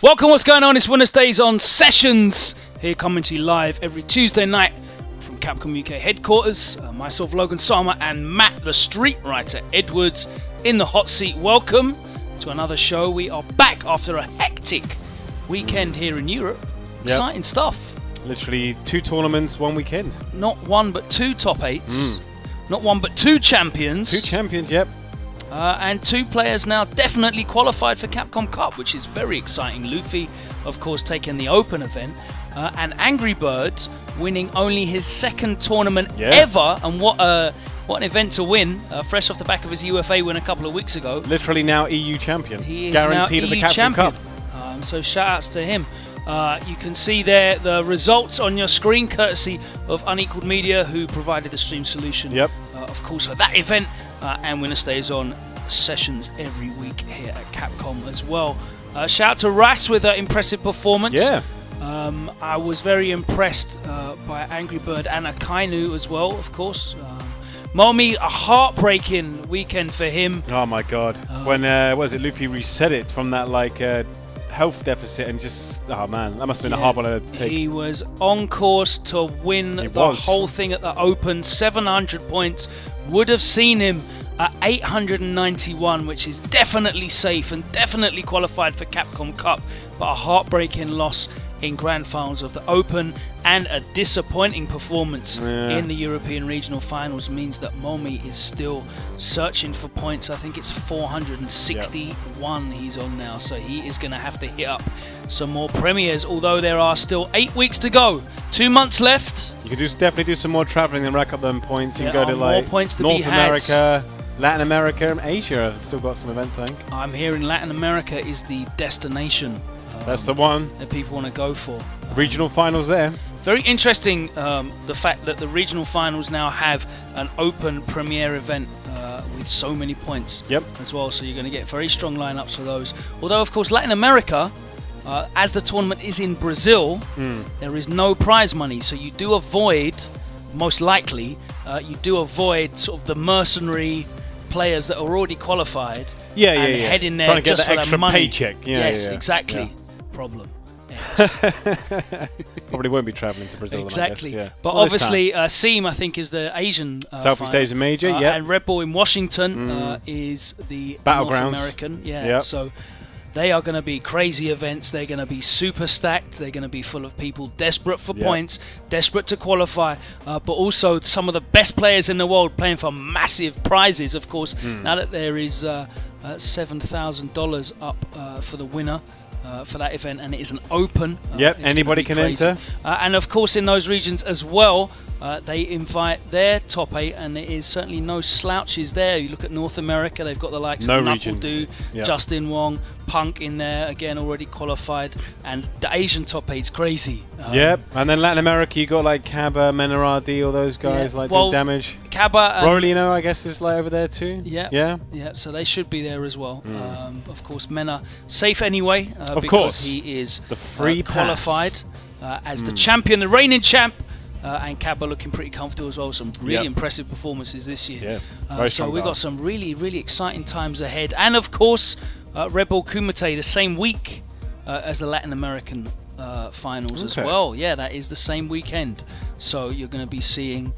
Welcome, what's going on? It's WinnerStaysOn Sessions, here coming to you live every Tuesday night from Capcom UK headquarters. Myself, Logan Sama, and Matt, the street writer, Edwards, in the hot seat. Welcome to another show. We are back after a hectic weekend here in Europe. Exciting stuff. Literally 2 tournaments, 1 weekend. Not 1 but 2 top 8s. Not 1 but 2 champions. 2 champions, yep. And 2 players now definitely qualified for Capcom Cup, which is very exciting. Luffy, of course, taking the open event. And Angry Birds winning only his 2nd tournament ever. And what an event to win, fresh off the back of his UFA win a couple of weeks ago. Literally now EU champion. He is guaranteed now EU at the Capcom Cup. So shout-outs to him. You can see there the results on your screen, courtesy of Unequaled Media, who provided the stream solution, of course, for that event. And WinnerStaysOn Sessions every week here at Capcom as well. Shout out to Ras with an impressive performance. I was very impressed by Angry Bird and Akainu as well, of course. Momi, a heartbreaking weekend for him. Oh my god. When Luffy reset it from that health deficit and just, oh man, that must have been a hard one to take. He was on course to win the whole thing at the Open. 700 points would have seen him at 891, which is definitely safe and definitely qualified for Capcom Cup, but a heartbreaking loss in grand finals of the Open and a disappointing performance in the European regional finals means that Momi is still searching for points. I think it's 461 he's on now, so he is going to have to hit up some more premieres, although there are still 8 weeks to go. 2 months left. You could definitely do some more traveling and rack up them points. You can go to North America, Latin America, and Asia. I've still got some events, I think. I'm hearing Latin America is the destination. That's the one that people want to go for. Regional finals there. Very interesting, the fact that the regional finals now have an open premiere event with so many points as well. So you're going to get very strong lineups for those. Although, of course, Latin America, as the tournament is in Brazil, there is no prize money. So you do avoid, most likely, you do avoid sort of the mercenary players that are already qualified. And head in there trying to just get the extra money. Paycheck. Yes, exactly. Problem. Yes. Probably won't be travelling to Brazil. Exactly. Then, I guess. But obviously, Seam, I think, is the Asian Southeast Asian major. And Red Bull in Washington is the North American. So they are going to be crazy events. They're going to be super stacked. They're going to be full of people desperate for points, desperate to qualify, but also some of the best players in the world playing for massive prizes. Of course, now that there is $7,000 up for the winner. For that event, and it is an open. Anybody can enter. And of course, in those regions as well, they invite their top 8, and there is certainly no slouches there. You look at North America; they've got the likes of Knuckle-Doo, Justin Wong, Punk in there again, already qualified, and the Asian top 8's crazy. And then Latin America, you got like Kaba, Menaradi, all those guys doing damage. Kaba, Rolino, I guess, is over there too. So they should be there as well. Of course, Mena safe anyway, because he is the free qualified as the champion, the reigning champ. And Kaba looking pretty comfortable as well. Some really impressive performances this year. So we've got some really, really exciting times ahead. And of course, Red Bull Kumite the same week as the Latin American finals as well. That is the same weekend. So you're going to be seeing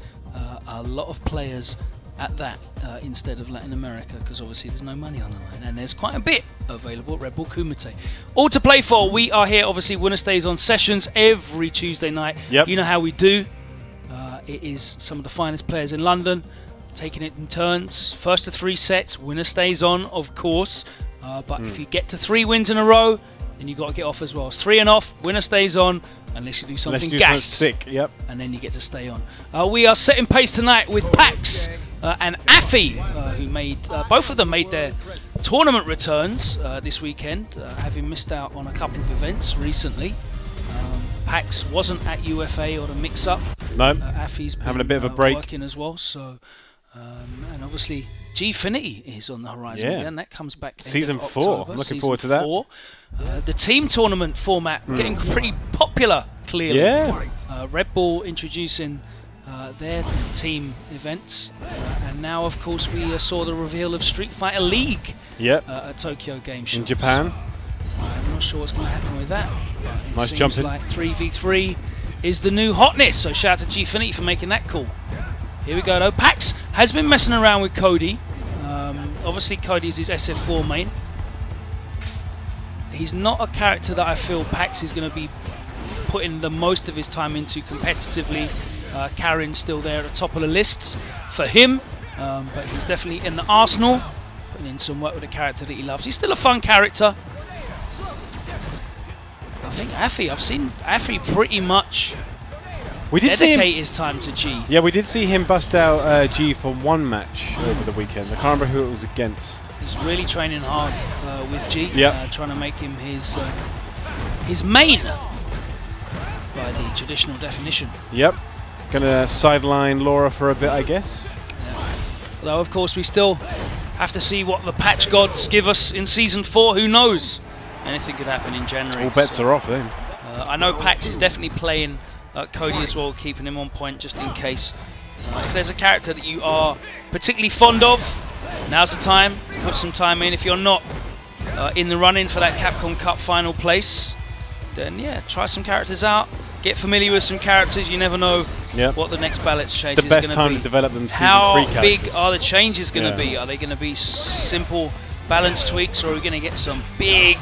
a lot of players at that instead of Latin America, because obviously there's no money on the line, and there's quite a bit available at Red Bull Kumite. All to play for. We are here, obviously, WinnerStaysOn Sessions every Tuesday night. You know how we do. It is some of the finest players in London, taking it in turns. First to 3 sets, winner stays on, of course. But if you get to 3 wins in a row, then you've got to get off as well. It's 3 and off, winner stays on, unless you do something gassed. And then you get to stay on. We are setting pace tonight with Packz and Afii, who made, both of them made their tournament returns this weekend, having missed out on a couple of events recently. Packz wasn't at UFA or the mix-up. Afii's been having a bit of a break working as well. So, and obviously Gfinity is on the horizon again. That comes back season 4. I'm looking forward to that. The team tournament format getting pretty popular. Clearly, Red Bull introducing their team events, and now of course we saw the reveal of Street Fighter League at Tokyo Game Show. In Japan. not sure what's going to happen with that. Nice jumping. Like 3v3 is the new hotness, so shout out to Gfinity for making that call. Here we go though. Packz has been messing around with Cody. Obviously Cody is his SF4 main. He's not a character that I feel Packz is going to be putting the most of his time into competitively. Karin's still there at the top of the lists for him, but he's definitely in the arsenal, putting in some work with a character that he loves. He's still a fun character. I think Afii, I've seen Afii pretty much dedicate his time to G. Yeah, we did see him bust out G for one match over the weekend. I can't remember who it was against. He's really training hard with G, trying to make him his main by the traditional definition. Yep. Gonna sideline Laura for a bit, I guess. Although, of course, we still have to see what the patch gods give us in Season 4. Who knows? Anything could happen in January. All bets are off then. I know Packz is definitely playing Cody as well, keeping him on point just in case. If there's a character that you are particularly fond of, now's the time to put some time in. If you're not in the running for that Capcom Cup final place, then yeah, try some characters out. Get familiar with some characters. You never know what the next balance change is going to be. It's the best time to develop them season 3 characters. How big are the changes going to be? Are they going to be simple balance tweaks, or are we going to get some big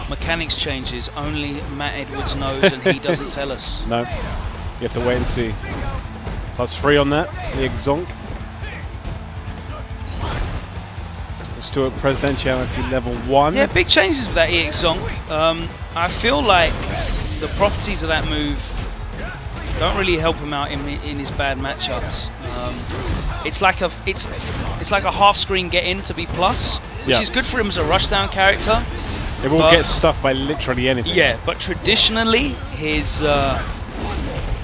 mechanics changes? Only Matt Edwards knows, and he doesn't tell us. No, you have to wait and see. +3 on that, the Zonk. We're still at Presidentiality level 1. Yeah, big changes with that EX Zonk. I feel like the properties of that move don't really help him out in his bad matchups. It's like a half screen get in to be plus, which is good for him as a rushdown character. It will get stuffed by literally anything. Yeah, but traditionally his EX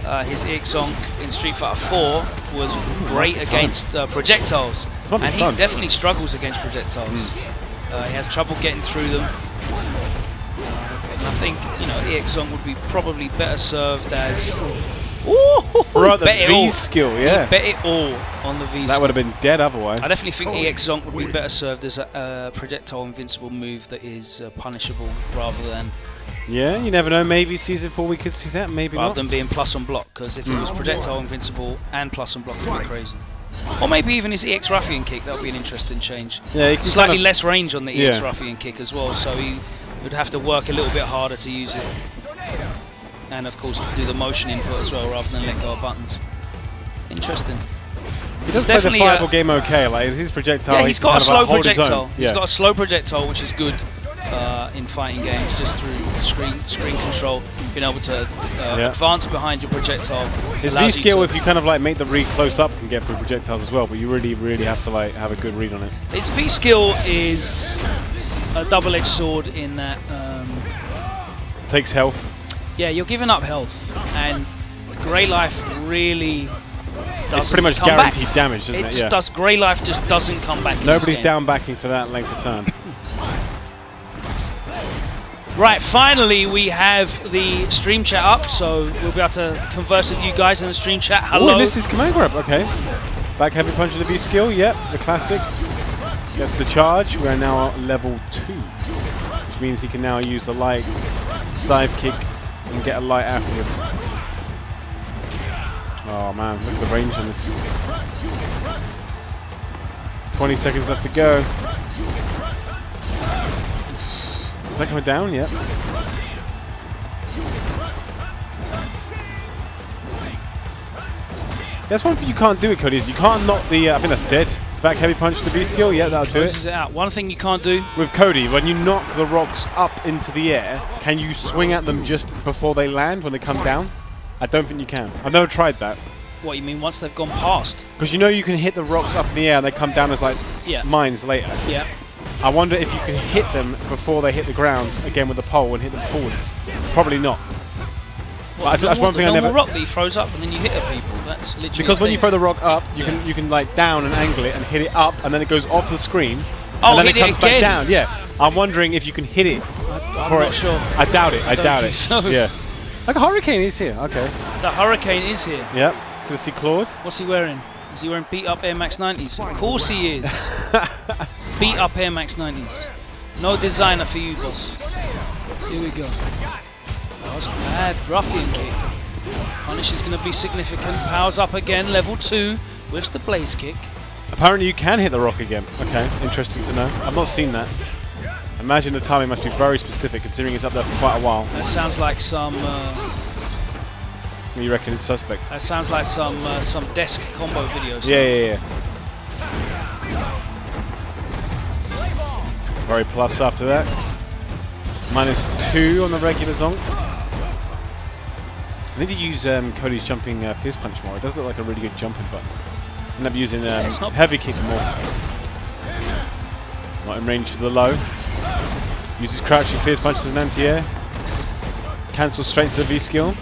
Zonk in Street Fighter 4 was great against projectiles, and he definitely struggles against projectiles. He has trouble getting through them. I think, you know, EX Zonk would be probably better served as the V skill, bet it all on the V skill. That would have been dead otherwise. I definitely think EX Zonk would be better served as a projectile invincible move that is punishable rather than... Yeah, you never know. Maybe Season 4 we could see that, maybe rather not. than being plus on block, because if it was projectile invincible and plus on block, it would be crazy. Or maybe even his EX Ruffian kick, that would be an interesting change. Yeah, slightly less range on the EX Ruffian kick as well, so he would have to work a little bit harder to use it. And of course do the motion input as well rather than let go of buttons. Interesting. He does play the fireball game okay, like his projectile. Yeah, he's got a slow projectile. He's got a slow projectile, which is good in fighting games, just through screen control, being able to advance behind your projectile. His V skill, if you kind of like make the read close up, can get through projectiles as well, but you really have to like have a good read on it. His V skill is a double-edged sword in that takes health. Yeah, you're giving up health, and Grey Life really doesn't. It's pretty much guaranteed damage, isn't it? It just does. Grey Life just doesn't come back. Nobody's down backing for that length of time. Right, finally we have the stream chat up, so we'll be able to converse with you guys in the stream chat. Hello. Oh, this is command grab. Okay. Back heavy punch of the V skill. Yep, the classic. Gets the charge. We are now at level 2, which means he can now use the light side kick and get a light afterwards. Oh man, look at the range on this. 20 seconds left to go. Is that coming down? Yep. That's one thing you can't do it, Cody, is you can't knock the... I think that's dead. It's back heavy punch to B skill. Yeah, that'll do it. Out. One thing you can't do... With Cody, when you knock the rocks up into the air, can you swing at them just before they land, when they come down? I don't think you can. I've never tried that. What, you mean once they've gone past? Because you know you can hit the rocks up in the air and they come down as like mines later. Yeah. I wonder if you can hit them before they hit the ground again with the pole and hit them forwards. Probably not. Well, that's one thing I never. Rock that he throws up and then you hit at people. That's literally because when you throw the rock up, you can like down and angle it and hit it up, and then it goes off the screen. Oh, and then hit it comes it back down. Yeah. I'm wondering if you can hit it. I'm not sure. I doubt it. I doubt it. So. Yeah. Like a hurricane is here. Okay. The hurricane is here. Yep. Good to see Claude. What's he wearing? Is he wearing beat up Air Max 90s? Of course he is. Beat up Air Max 90s. No designer for you, boss. Here we go. That was a bad ruffian kick. Punish is going to be significant. Powers up again, level 2 with the blaze kick. Apparently you can hit the rock again. Okay, interesting to know. I've not seen that. Imagine the timing must be very specific considering it's up there for quite a while. That sounds like some... you reckon it's suspect? That sounds like some desk combo videos. Yeah. Very plus after that. -2 on the regular zonk. I need to use Cody's jumping fist punch more. It does look like a really good jumping button. End up using heavy kick more. Not in range for the low. Uses crouching fierce punch as an anti-air. Cancels straight to the V skill.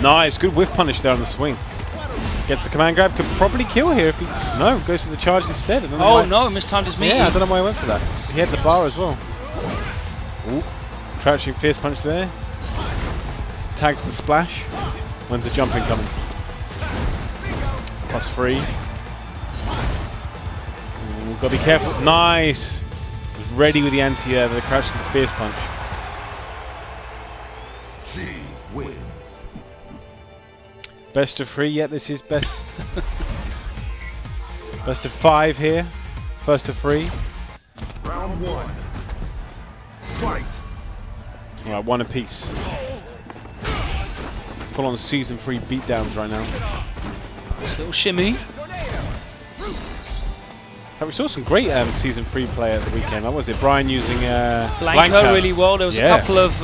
Nice, good whiff punish there on the swing. Gets the command grab, could probably kill here if he... No, goes for the charge instead. Oh no, mistimed his meaty. Yeah, I don't know why he went for that. He had the bar as well. Ooh. Crouching fierce punch there. Tags the splash. When's the jumping coming? +3. Ooh, gotta be careful. Nice! Was ready with the anti-air, the crouching fierce punch. She wins. Best of 3, yeah, this is best. Best of 5 here. First of 3. Round 1. Fight. Alright, 1 apiece. Full on season 3 beatdowns right now. This little shimmy. We saw some great season 3 play at the weekend. What was it? Brian using Blanco really well. There was a couple of...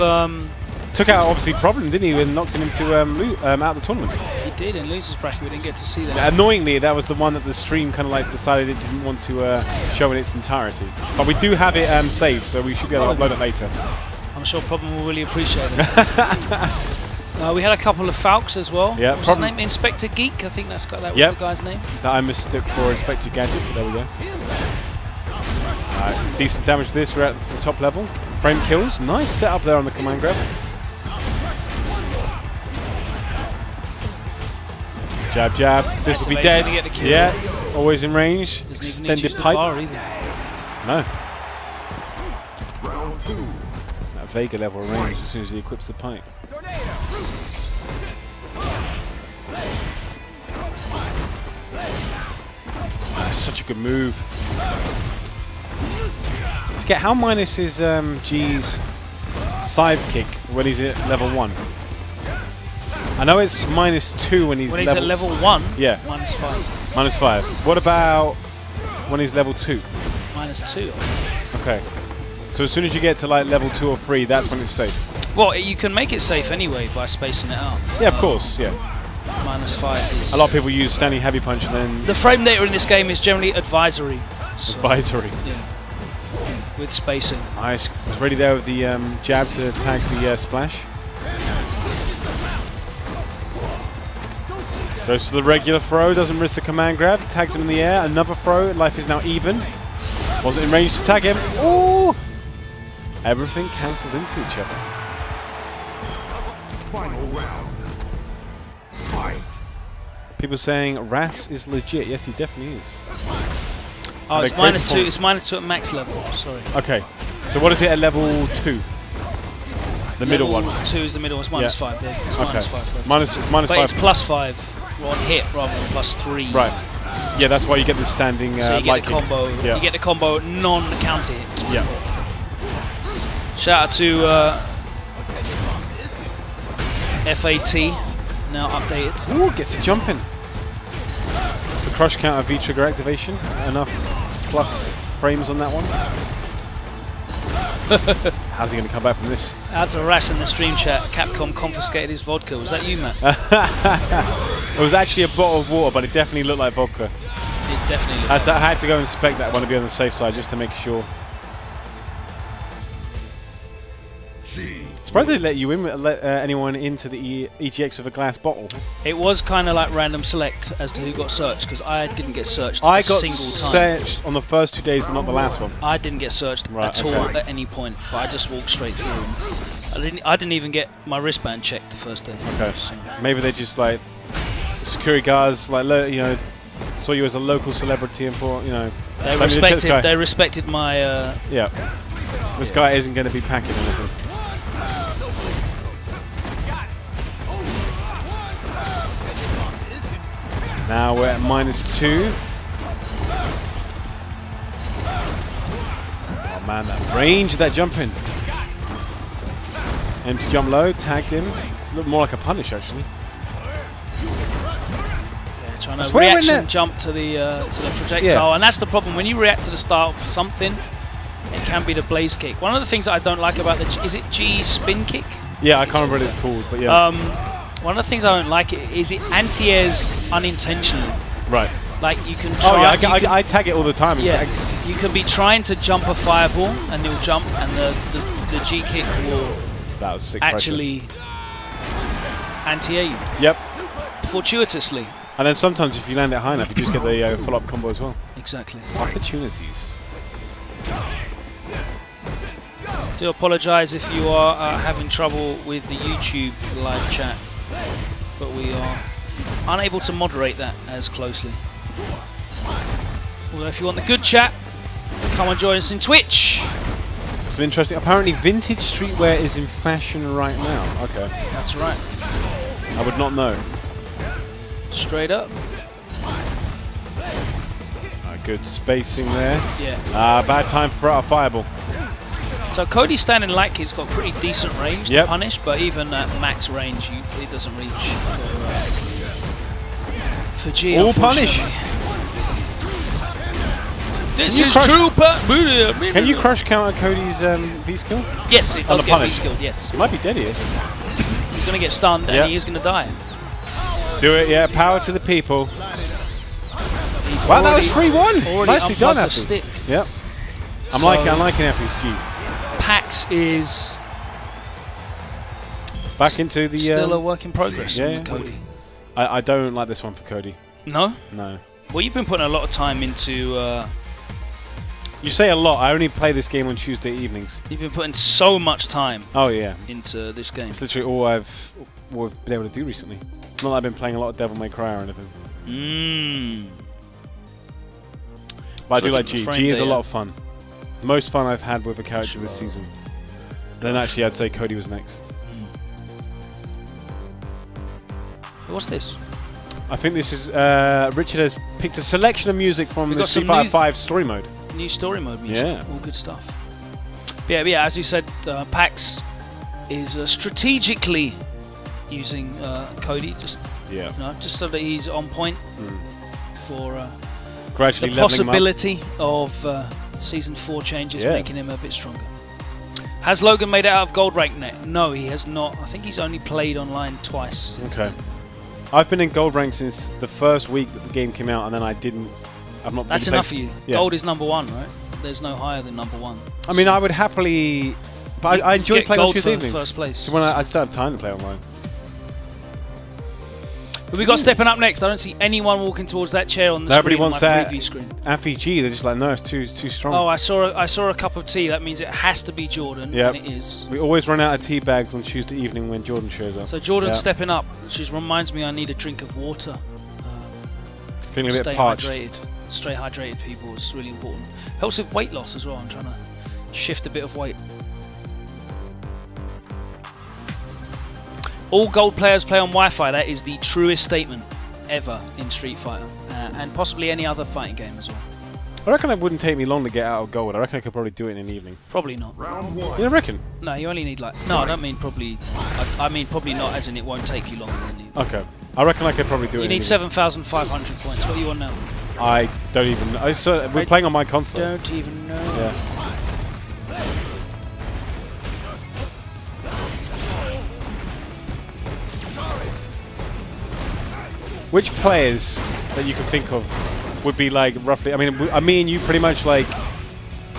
took out obviously Problem, didn't he? And knocked him into out of the tournament. He did in losers bracket. We didn't get to see that. Yeah, annoyingly, that was the one that the stream kind of like decided it didn't want to show in its entirety. But we do have it saved, so we should be able to upload it later. I'm sure Problem will really appreciate it. We had a couple of Falks as well. Yeah, what was his name? Inspector Geek. I think that was the guy's name. That I mistook for Inspector Gadget. But there we go. Decent damage to this. We're at the top level. Frame kills. Nice setup there on the command grab. Jab, jab. This will be dead. Yeah, always in range. Extended pipe. No. That Vega level range as soon as he equips the pipe. That's such a good move. I forget how minus is G's side kick when he's at level 1. I know it's -2 when he's at level 1. Yeah. -5. -5. What about when he's level 2? -2. Okay. So as soon as you get to like level 2 or 3, that's when it's safe. Well, you can make it safe anyway by spacing it out. Yeah, of course. Yeah. -5 is... A lot of people use standing heavy punch and then... The frame data in this game is generally advisory. So advisory. Yeah. With spacing. Nice. Was ready there with the jab to tag the splash. Goes to the regular throw, doesn't risk the command grab, tags him in the air, another throw, life is now even. Wasn't in range to tag him. Ooh! Everything cancels into each other. Final round. Fight. People saying Ras is legit. Yes, he definitely is. Oh, it's -2. It's -2 at max level. Sorry. Okay. So what is it at level 2? The middle one. 2 is the middle. It's -5 there. It's -5. Minus but 5. it's +5 on hit rather than +3. Right. Yeah, that's why you get the standing. So you get the combo. Yeah. You get the combo non-counter hit. Yeah. Shout out to FAT, now updated. Ooh, gets it jumping. The crush counter V trigger activation. Enough plus frames on that one. How's he going to come back from this? Out to Rash in the stream chat. Capcom confiscated his vodka. Was that you, Matt? It was actually a bottle of water, but it definitely looked like vodka. It definitely looked like I had to go inspect that one to be on the safe side just to make sure. Surprised they let you in, let anyone into the EGX with a glass bottle. It was kind of like random select as to who got searched, because I didn't get searched I a got single time. searched on the first 2 days, but not the last one. I didn't get searched at all at any point, but I just walked straight through. I didn't even get my wristband checked the first day. Okay. So. Maybe they just like security guards, like, you know, saw you as a local celebrity and thought, you know, They respected my. Yeah. This guy isn't going to be packing anything. Now we're at -2. Oh man, that range, that jump in. Empty jump low, tagged in. Looked more like a punish actually. Yeah, trying to reaction jump to the projectile, and that's the problem when you react to the start of something. It can be the blaze kick. One of the things that I don't like about is it G spin kick? Yeah, I can't remember what it's called, but yeah. One of the things I don't like is it anti-airs unintentionally. Right. Like you can try. Oh yeah, I tag it all the time. Yeah. You can be trying to jump a fireball and you'll jump, and the G kick will actually anti-air you. Yep. Fortuitously. And then sometimes if you land it high enough, you just get the follow-up combo as well. Exactly. Opportunities. Do apologise if you are having trouble with the YouTube live chat, but we are unable to moderate that as closely. Although if you want the good chat, come and join us in Twitch. Some interesting. Apparently, vintage streetwear is in fashion right now. Okay. That's right. I would not know. Straight up. Good spacing there. Yeah. Bad time for a fireball. So Cody's standing like he's got pretty decent range to punish, but even at max range, it doesn't reach for G. All punish. This is true. Can you crush counter Cody's V skill? Yes, it does get V skill. Yes. He might be dead here. He's going to get stunned and he is going to die. Do it, yeah. Power to the people. Wow, that was 3-1. Nicely done, Afii. Yep. I'm liking Afii's G. Packz is back into the still a work in progress. Yeah, Cody. I don't like this one for Cody. No. No. Well, you've been putting a lot of time into. You say a lot. I only play this game on Tuesday evenings. You've been putting so much time. Oh yeah. Into this game. It's literally all I've been able to do recently. Not that I've been playing a lot of Devil May Cry or anything. But I do like G. G is a lot of fun. The most fun I've had with a character this season. Then actually I'd say Cody was next. What's this? I think this is Richard has picked a selection of music from the Street Fighter 5 story mode. New story mode music. Yeah. All good stuff. But yeah, as you said, Packz is strategically using Cody just so that he's on point for gradually the possibility of Season 4 changes making him a bit stronger. Has Logan made it out of gold rank net? No, he has not. I think he's only played online twice. Okay. I've been in gold rank since the first week that the game came out, and then I've not. That's enough for you. Yeah. Gold is #1, right? There's no higher than #1. I mean, I would happily, but I enjoy playing on Tuesday evenings. First place. So when I still have time to play online. But we got stepping up next. I don't see anyone walking towards that chair on the screen. Wants on my that preview screen. Afii G. They're just like, no, it's too strong. Oh, I saw a cup of tea. That means it has to be Jordan. Yeah, and it is. We always run out of tea bags on Tuesday evening when Jordan shows up. So Jordan's stepping up, which reminds me I need a drink of water. Feeling a bit parched. Stay hydrated, people. It's really important. Helps with weight loss as well. I'm trying to shift a bit of weight. All gold players play on Wi-Fi. That is the truest statement ever in Street Fighter, and possibly any other fighting game as well. I reckon it wouldn't take me long to get out of gold. I reckon I could probably do it in an evening. Probably not. Round 1. You reckon? No, you only need like... No, I don't mean probably... I mean probably not, as in it won't take you longer than you... Okay. I reckon I could probably do it. You need 7,500 points. What are you on now? I don't even know. We're playing on my console. Don't even know. Yeah. Which players that you can think of would be like roughly? I mean, are me and you pretty much like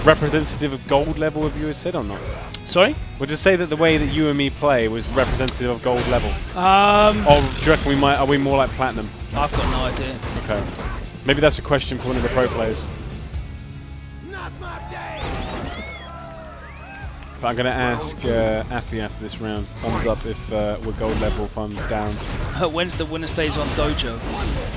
representative of gold level, have you always said or not? Sorry? Would you say that the way that you and me play was representative of gold level? Or do you reckon are we more like platinum? I've got no idea. Okay. Maybe that's a question for one of the pro players. Not my day. But I'm going to ask Afii after this round. Thumbs up if we're gold level, thumbs down. When's the WinnerStaysOn Dojo?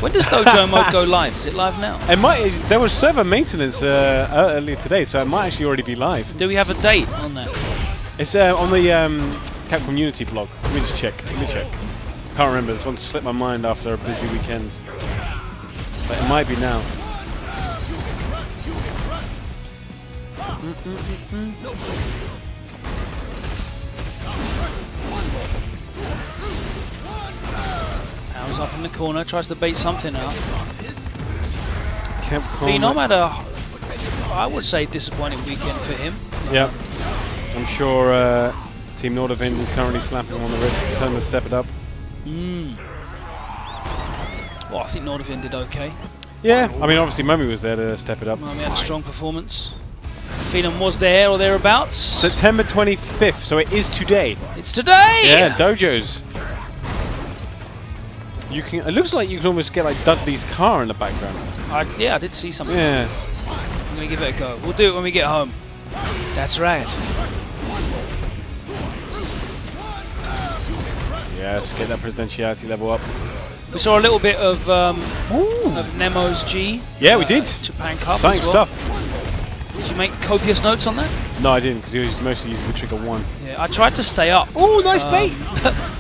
When does Dojo mode go live? Is it live now? It might. There was server maintenance earlier today, so it might actually already be live. Do we have a date on that? It's on the Capcom Unity blog. Let me just check. Can't remember. This one slipped my mind after a busy weekend. But it might be now. Powers up in the corner, tries to bait something out. Capcom had a, I would say, disappointing weekend for him. Yeah. I'm sure Team Nordavind is currently slapping him on the wrist, telling him to step it up. Well, I think Nordavind did okay. Yeah, I mean, obviously Mummy was there to step it up. Mummy had a strong performance. Phenom was there or thereabouts. September 25th, so it is today. It's today! Yeah, dojos. You can. It looks like you can almost get like Dudley's car in the background. Yeah, I did see something. Yeah. I'm going to give it a go. We'll do it when we get home. That's right. Yes, get that presidentiality level up. We saw a little bit of Nemo's G. Yeah, we did. Japan Cup. Exciting as well. stuff. Did you make copious notes on that? No, I didn't, because he was mostly using the trigger 1. Yeah, I tried to stay up. Oh, nice bait!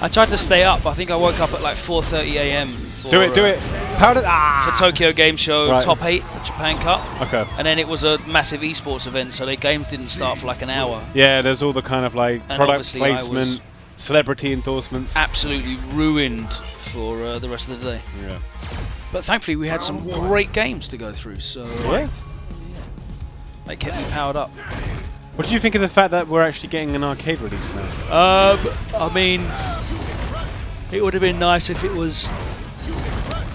I tried to stay up. I think I woke up at like 4:30 a.m. Do it. Powder. For Tokyo Game Show Top 8 at Japan Cup. Okay. And then it was a massive esports event, so the games didn't start for like an hour. Yeah, there's all the kind of like And product placement, celebrity endorsements. Absolutely ruined for the rest of the day. Yeah. But thankfully we had some great games to go through, so they kept me powered up. What did you think of the fact that we're actually getting an arcade release now? I mean, it would have been nice if it was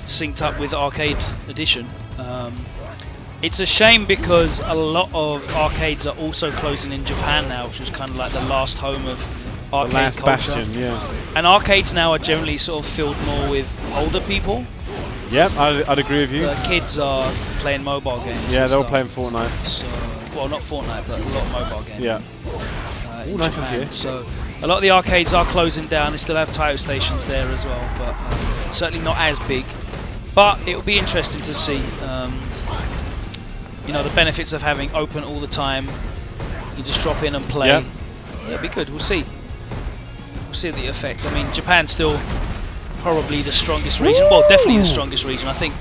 synced up with Arcade Edition. It's a shame because a lot of arcades are also closing in Japan now, which is kind of like the last home of arcade the last culture. bastion, yeah. And arcades now are generally sort of filled more with older people. Yep, I'd agree with you. The kids are playing mobile games. Yeah, they're all playing Fortnite. So, well, not Fortnite, but a lot of mobile games. Yeah. In nice Japan. idea. So a lot of the arcades are closing down. They still have Taito stations there as well, but certainly not as big. But it will be interesting to see, you know, the benefits of having open all the time. You can just drop in and play. Yeah. It'll be good. We'll see. We'll see the effect. I mean, Japan's still probably the strongest region. Well, definitely the strongest region. I think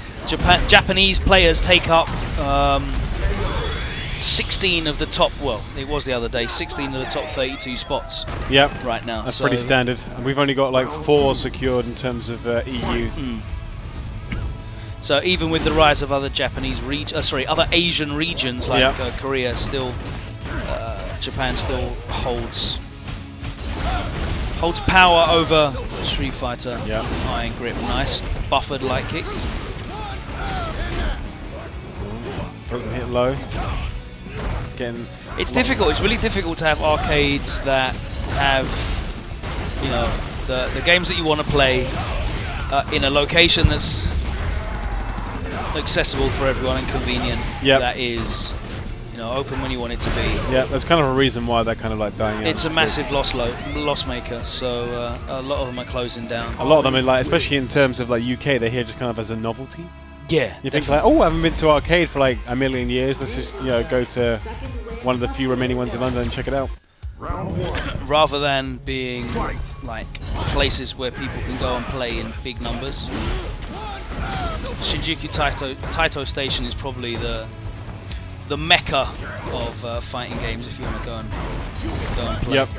Japanese players take up 16 of the top. Well, it was the other day. 16 of the top 32 spots. Yep. Right now. That's pretty standard. And we've only got like 4 secured in terms of EU. So even with the rise of other other Asian regions like Korea, still Japan still holds power over Street Fighter. Yeah. Iron grip, nice buffered light kick. Doesn't hit low. It's difficult. It's really difficult to have arcades that have, you know, the games that you want to play in a location that's accessible for everyone and convenient. Yep. That is, you know, open when you want it to be. Yeah, that's kind of a reason why they're kind of like dying out. It's a massive loss maker, so a lot of them are closing down. A lot of them are like, especially in terms of like UK, they're here just kind of as a novelty. Yeah. You think like, oh, I haven't been to arcade for like a million years. Let's just, you know, go to one of the few remaining ones in London and check it out. Rather than being like places where people can go and play in big numbers. Shinjuku Taito Station is probably the mecca of fighting games if you want to go and play. Yep.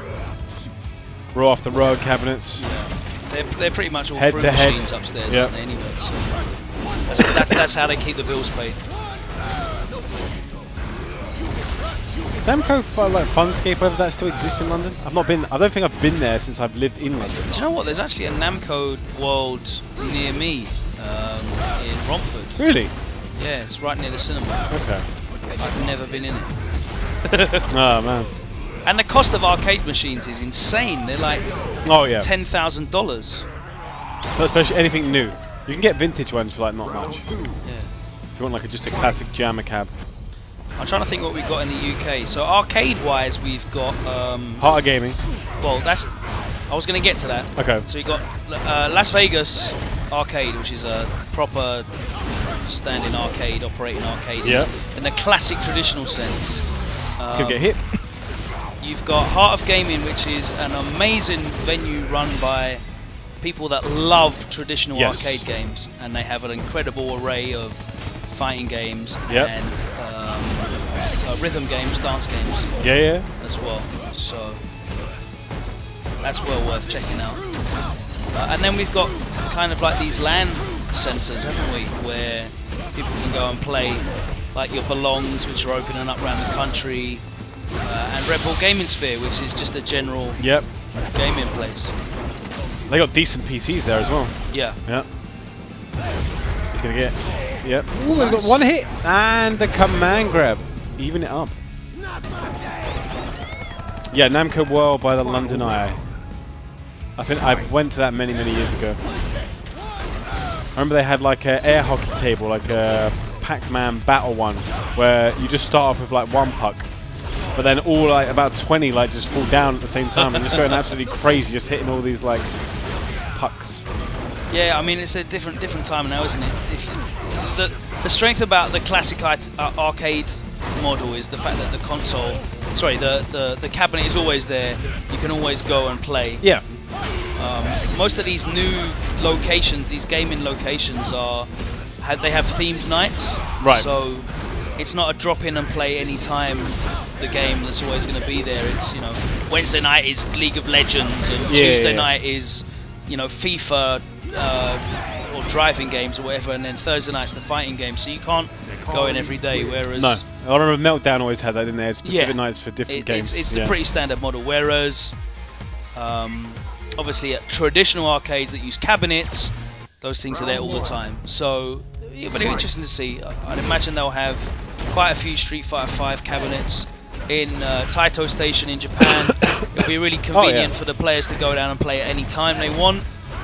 Row after row cabinets. Yeah. They're pretty much all head fruit to head machines upstairs, yep. aren't they, anyway? So that's how they keep the bills paid. Is Namco Funscape, whether that still exists in London? I've not been. I don't think I've been there since I've lived in London. Do you know what? There's actually a Namco World near me in Romford. Really? Yeah, it's right near the cinema. Okay. I've never been in it. Oh man. And the cost of arcade machines is insane. They're like $10,000. Especially anything new. You can get vintage ones for like not much. Yeah. If you want like just a classic jammer cab. I'm trying to think what we've got in the UK. So arcade-wise, we've got... Heart of Gaming. Well, that's... I was going to get to that. Okay. So you've got Las Vegas Arcade, which is a proper standing arcade, operating arcade. Yeah. In the classic traditional sense. It's going to get hit. You've got Heart of Gaming, which is an amazing venue run by people that love traditional arcade games, and they have an incredible array of fighting games and rhythm games, dance games as well. So that's well worth checking out. And then we've got kind of like these LAN centres, haven't we, where people can go and play like your Belongs, which are opening up around the country, and Red Bull Gaming Sphere, which is just a general gaming place. They got decent PCs there as well. Yeah. Yeah. He's going to get... Yep. Ooh, they've got one hit! And the command grab. Even it up. Yeah, Namco World by the London Eye. I think I went to that many, many years ago. I remember they had like an air hockey table, like a Pac-Man battle one, where you just start off with like one puck, but then all like about 20 like just fall down at the same time and just going absolutely crazy, just hitting all these like pucks. Yeah, I mean it's a different time now, isn't it? The strength about the classic arcade model is the fact that the console, sorry, the cabinet is always there. You can always go and play. Yeah. Most of these new locations, these gaming locations, they have themed nights. Right. So it's not a drop in and play any time. The game that's always going to be there. It's, you know, Wednesday night is League of Legends, and Tuesday night is, you know, FIFA or driving games or whatever, and then Thursday night's the fighting game. So you can't go in every day. Whereas no, I remember Meltdown always had that, didn't they? Had specific nights for different games. It's the pretty standard model. Whereas obviously at traditional arcades that use cabinets, those things are there all the time. So it'll be interesting to see. I'd imagine they'll have quite a few Street Fighter V cabinets in Taito Station in Japan. It'll be really convenient for the players to go down and play at any time they want,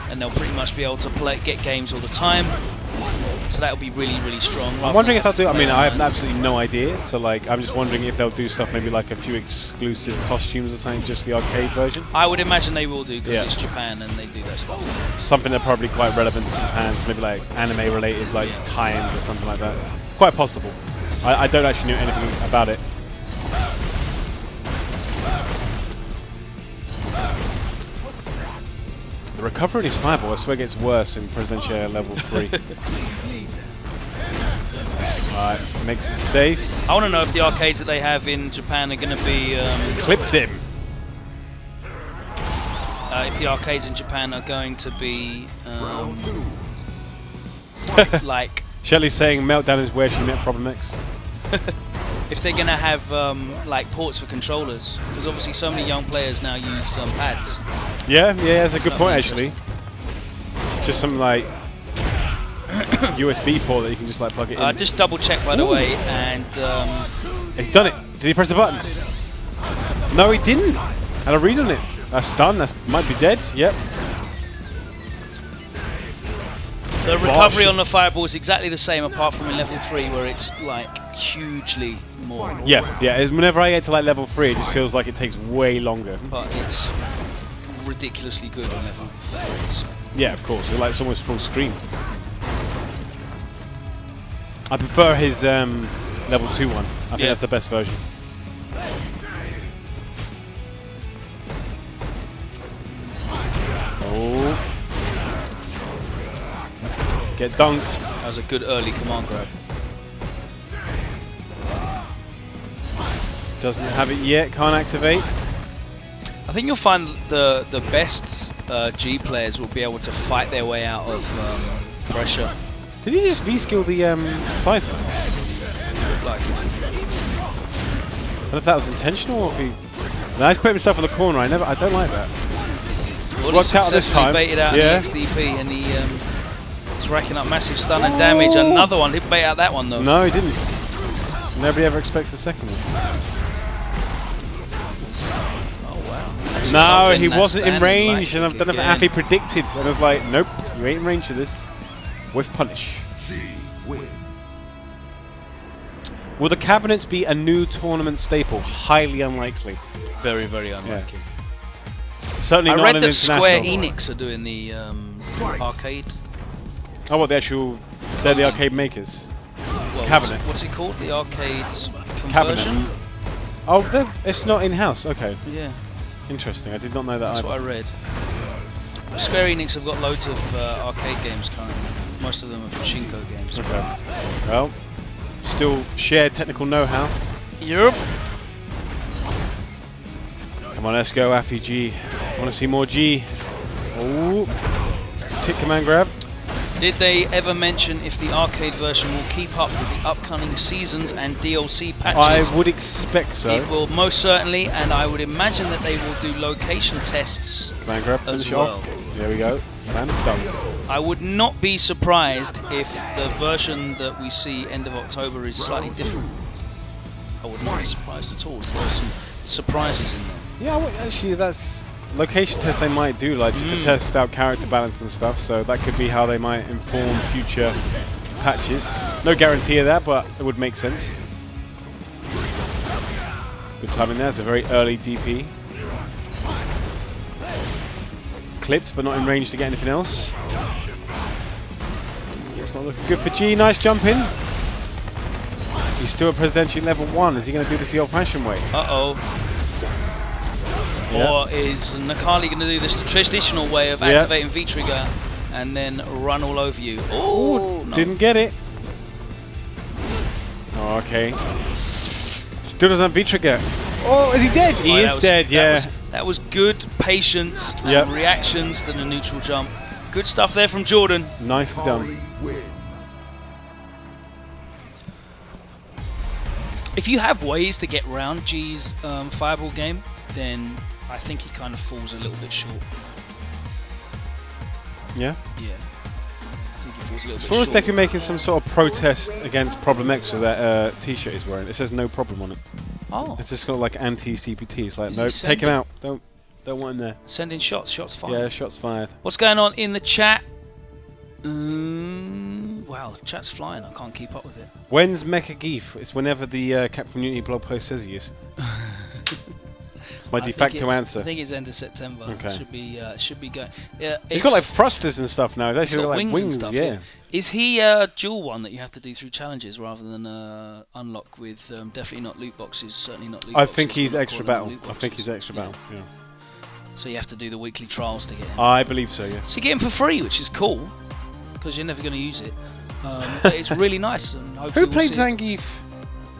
and they'll pretty much be able to get games all the time. So that'll be really, really strong. I'm wondering if they'll do... I mean, I have absolutely no idea, so like, I'm just wondering if they'll do stuff, maybe like a few exclusive costumes or something, just the arcade version. I would imagine they will do, because it's Japan and they do that stuff. Something that's probably quite relevant to Japan, so maybe like anime-related, like tie-ins or something like that. It's quite possible. I don't actually know anything about it. The recovery on his fireball, I swear, gets worse in Presidential level 3. Alright, makes it safe. I want to know if the arcades that they have in Japan are going to be... clipped him! If the arcades in Japan are going to be... like... Shelly's saying Meltdown is where she met Problem X. If they're going to have like ports for controllers, because obviously so many young players now use pads. Yeah, that's a good point actually. Just some like USB port that you can just like plug it in. Just double check by the way, and he's done it. Did he press the button? No, he didn't. Had a read on it. That's stun. That might be dead. Yep. The recovery on the fireball is exactly the same, apart from in level 3, where it's like hugely more. Yeah. Whenever I get to like level 3, it just feels like it takes way longer. But it's ridiculously good on level 3. So. Yeah, of course. It's almost full screen. I prefer his level 2 one. I think that's the best version. Oh. Get dunked. That was a good early command grab. Doesn't have it yet, can't activate. I think you'll find the best G players will be able to fight their way out of pressure. Did he just V-skill the Seismic? Like, I don't know if that was intentional or if he... No, he's put himself in the corner. I don't like that. Well, worked out this time. Baited out the XDP, and he was racking up massive stun and damage. Another one. He didn't bait out that one though. No, he didn't. Nobody ever expects the second one. No, he wasn't in range, and I don't know if Afii predicted, and I was like, nope, you ain't in range for this. With punish. Will the cabinets be a new tournament staple? Highly unlikely. Very, very unlikely. Yeah. Certainly I not read an that Square international. Enix are doing the arcade. Oh, what, the actual... They're the arcade makers. Well, Cabinet. What's it called? The arcade conversion? Cabinet. Oh, it's not in-house. Okay. Yeah. Interesting. I did not know that That's either. what I read. Square Enix have got loads of arcade games currently. Most of them are pachinko games. Okay. Well, still shared technical know-how. Yep. Come on, let's go, Afii G. Want to see more G. Oh. Tick command grab. Did they ever mention if the arcade version will keep up with the upcoming seasons and DLC patches? I would expect so. It will most certainly, and I would imagine that they will do location tests Command grab, as finish well. off. There we go. Slam dunk. I would not be surprised if the version that we see end of October is slightly different. I would not be surprised at all if there are some surprises in there. Yeah, well, actually, that's location test they might do, like just to test out character balance and stuff. So that could be how they might inform future patches. No guarantee of that, but it would make sense. Good timing there. It's a very early DP. Clipped, but not in range to get anything else. It's not looking good for G. Nice jump in. He's still at Presidential level 1. Is he going to do this the old-fashioned way? Uh-oh. Yeah. Or is Nakali going to do this the traditional way of activating V-trigger and then run all over you? Oh, no. Didn't get it. Oh, okay. Still doesn't have V-trigger. Oh, is he dead? He is dead, yeah. That was good patience and reactions to the neutral jump. Good stuff there from Jordan. Nicely done. If you have ways to get around G's fireball game, then I think he kind of falls a little bit short. Yeah? Yeah. I think he falls a little bit As far as short. Deku making some sort of protest against Problem X with that t-shirt he's wearing, it says no problem on it. Oh. It's just got like anti-CPT. It's like, Is no, he take him out. Don't want him there. Sending shots. Shots fired. Yeah, shots fired. What's going on in the chat? Wow, chat's flying. I can't keep up with it. When's Mecha Geef? It's whenever the Capcom Community blog post says he is. It's my de facto answer. I think it's end of September. Okay. Should be going. Yeah, He's got like thrusters and stuff now. He's he's got got like wings and stuff. yeah. Is he dual one that you have to do through challenges rather than unlock with definitely not loot boxes, certainly not loot I boxes. think he's we're not extra calling battle. them loot I think boxes. he's extra battle. Yeah. So you have to do the weekly trials to get him. I believe so. Yes. So you get him for free, which is cool because you're never going to use it. But it's really nice. And hopefully Who played we'll see. Zangief?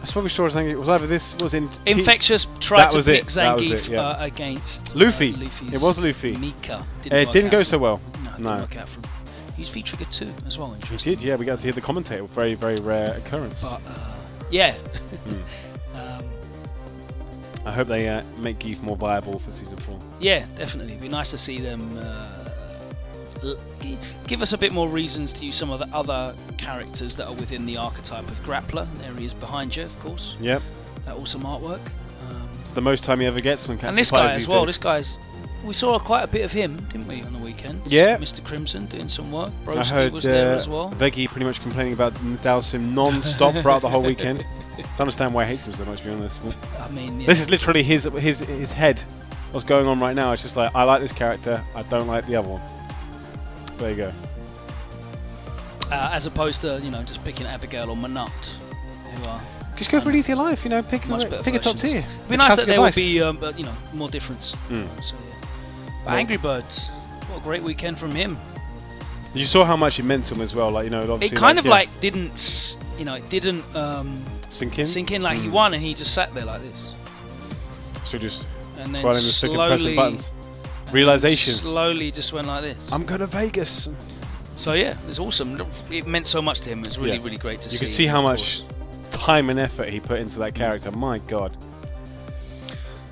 I swear we saw Zangief. It was either this was in Infectious tried to pick That was Zangief it, yeah. against Luffy. Luffy's It was Luffy. Mika. It didn't go so well. No, it No. didn't work out for him. He's V-trigger too as well. We Interesting. did, yeah. We got to hear the commentator. Very, very rare occurrence. But yeah. I hope they make Geef more viable for season 4. Yeah, definitely. It'd be nice to see them give us a bit more reasons to use some of the other characters that are within the archetype of grappler. There he is behind you, of course. Yep. That awesome artwork. It's the most time he ever gets on Capcom. And this guy as well. This guy's. We saw quite a bit of him, didn't we, on the weekend? Yeah. Mr. Crimson doing some work. I Broski heard was there as well. Veggie pretty much complaining about Dalsim non-stop throughout the whole weekend. Don't understand why he hates him so much, to be honest. I mean, yeah. This is literally his head. What's going on right now? It's just like, I like this character, I don't like the other one. There you go. As opposed to, you know, just picking Abigail or Manut, who are Just go for an easier life, you know, pick much better a top versions. tier. It'd be nice that there would Classic be, you know, more difference. Mm. So, yeah. But Angry Birds, what a great weekend from him. You saw how much it meant to him as well, like, you know, obviously. It kind of yeah, like didn't, you know, it didn't sink in. sink in. Like he won and he just sat there like this, So just and then twirling the stick and pressing slowly, buttons. Realization. slowly just went like this. I'm going to Vegas. So yeah, it's awesome. It meant so much to him. It was really, Yeah. really great to see. You could see how much time and effort he put into that character. My God.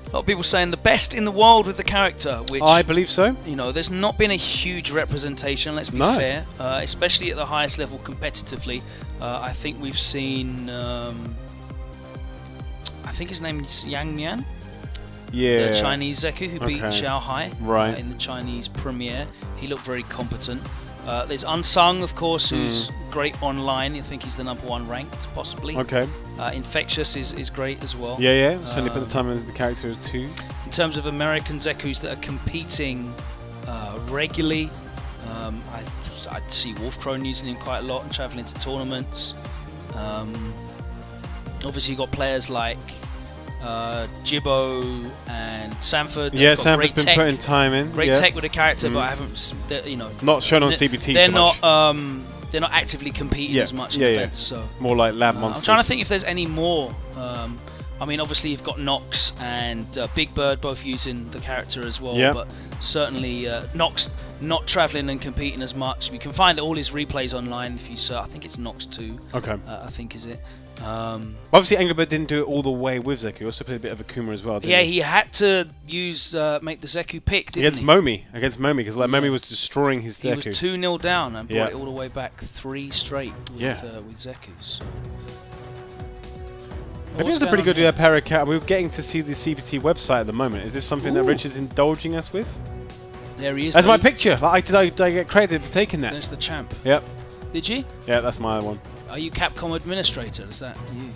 A lot of people saying the best in the world with the character, which I believe so. you know, there's not been a huge representation. Let's be No. fair, especially at the highest level competitively. I think we've seen. I think his name is Yang Mian, Yeah. the Chinese Zeku who beat Okay. Xiao Hai Right. in the Chinese premiere. He looked very competent. There's Unsung, of course, who's great online. I think he's the #1 ranked, possibly. Okay. Infectious is great as well. Yeah. Certainly put the time into the character too. In terms of American Zekus that are competing regularly, I'd see Wolfcrone using him quite a lot and traveling to tournaments. Obviously, you've got players like Jibbo and Sanford. Yeah, Sanford's been putting time in. Great tech with the character, but I haven't, you know, not shown on CBT. They're so not. much. They're not actively competing as much in events. So more like lab monsters. I'm trying to think if there's any more. I mean, obviously you've got Nox and Big Bird both using the character as well. But certainly Nox not traveling and competing as much. You can find all his replays online if you search. I think it's Nox 2. Okay. I think is it. Obviously, Angry Bird didn't do it all the way with Zeku. He also played a bit of Akuma as well. Didn't he? He had to use make the Zeku pick, didn't he? Against Momi, because like Momi was destroying his Zeku. He was 2-0 down and brought it all the way back 3 straight with Zekus. Maybe it's a pretty good Paracat. We're getting to see the CBT website at the moment. Is this something that Richard's indulging us with? There he is. That's my picture. Like, did I get credited for taking that? There's the champ. Yep. Did you? Yeah, that's my one. Are you Capcom administrator? Is that you?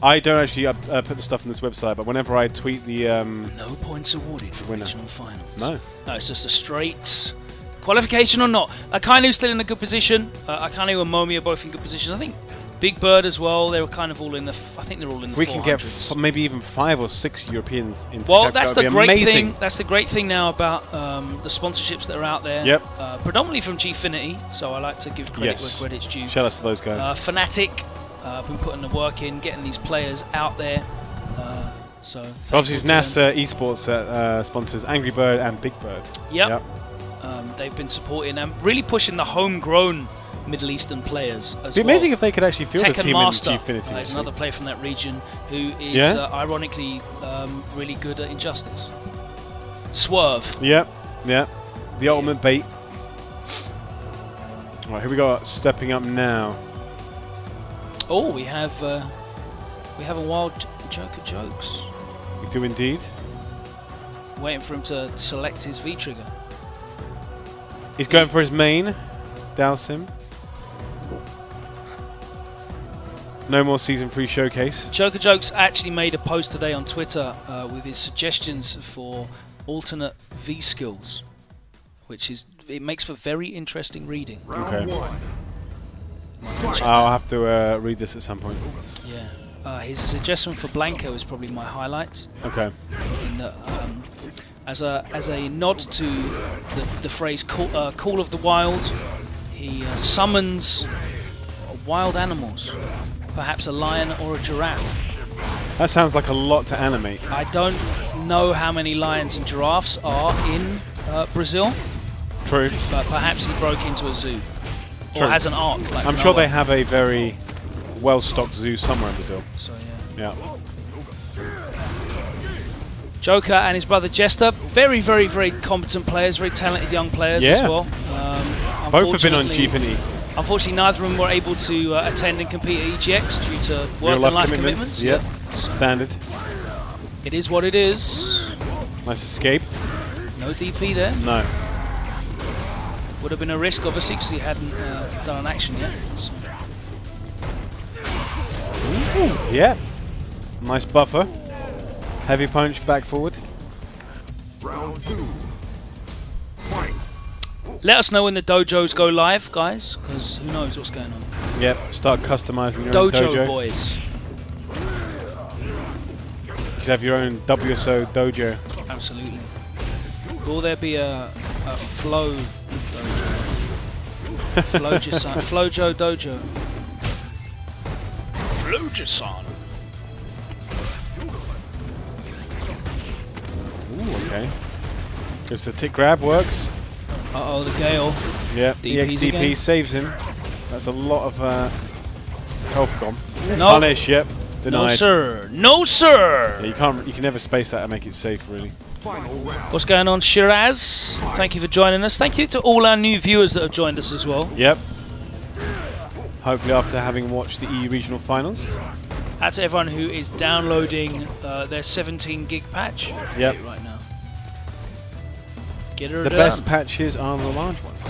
I don't actually put the stuff on this website, but whenever I tweet the... no points awarded for regional finals. No. No, it's just a straight qualification or not. Akanu's still in a good position. Akanu and Momi are both in good positions. I think Big Bird as well. They were kind of all in the... I think they're all in the 400s. We can get maybe even 5 or 6 Europeans into Well, Capcom. that's the great thing. That's the great thing now about the sponsorships that are out there. Yep. Predominantly from Gfinity, so I like to give credit where credit's due. Shout out to those guys. Fnatic, been putting the work in, getting these players out there. So obviously, it's NASA Esports that sponsors Angry Bird and Big Bird. Yep. They've been supporting them, really pushing the homegrown Middle Eastern players as It'd be amazing if they could actually field a team Master, in Gfinity. there's another player from that region who is ironically really good at Injustice. Swerve. Yep. The ultimate bait. Right, here we go. Stepping up now. Oh, we have a wild Jokez. We do indeed. Waiting for him to select his V trigger. He's going for his main. Douse him. No more season 3 showcase. Jokez actually made a post today on Twitter with his suggestions for alternate V skills, which it makes for very interesting reading. Round 1. I'll have to read this at some point. Yeah. His suggestion for Blanco is probably my highlight. Okay. In that, as a nod to the phrase "Call of the Wild," he summons wild animals, perhaps a lion or a giraffe. That sounds like a lot to animate. I don't know how many lions and giraffes are in Brazil. True. But perhaps he broke into a zoo. True. Or has an arc. Like I'm sure they have a very well-stocked zoo somewhere in Brazil. So yeah. Joker and his brother Jester, very, very, very competent players, very talented young players as well. Both have been on Gfinity. Unfortunately, neither of them were able to attend and compete at EGX due to work and life commitments. Yep. Standard. It is what it is. Nice escape. No DP there. No. Would have been a risk, obviously, because he hadn't done an action yet. So. Yeah. Nice buffer. Heavy punch, back forward. Round 2. Fight. Let us know when the dojos go live, guys, because who knows what's going on. Yep, start customizing your own dojo. Boys. You could have your own WSO dojo. Absolutely. Will there be a flow dojo? Flojo dojo. Flojo-san. Ooh, okay. Goes to tick grab, works. Uh-oh, the Gale. Yep, DPs EXDP again. saves him. That's a lot of health gone. No. Punish, yep. Denied. No, sir. No, sir! Yeah, you can never space that and make it safe, really. Final round. What's going on, Shiraz? Thank you for joining us. Thank you to all our new viewers that have joined us as well. Yep. Hopefully after having watched the EU Regional Finals. Out to everyone who is downloading their 17 gig patch right now. Get her The done. best patches are the large ones.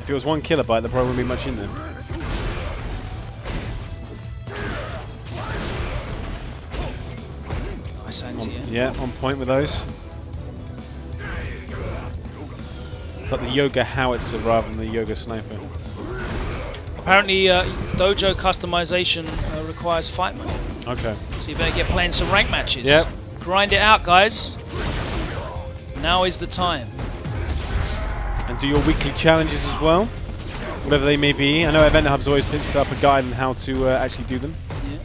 If it was 1 kilobyte, there probably wouldn't be much in there. Nice anti, yeah, on point with those. It's like the Yoga Howitzer rather than the Yoga Sniper. Apparently, dojo customization requires fight money. Okay. So you better get playing some rank matches. Yep. Grind it out, guys. Now is the time. And do your weekly challenges as well, whatever they may be. I know Event Hub's always puts up a guide on how to actually do them. Yeah.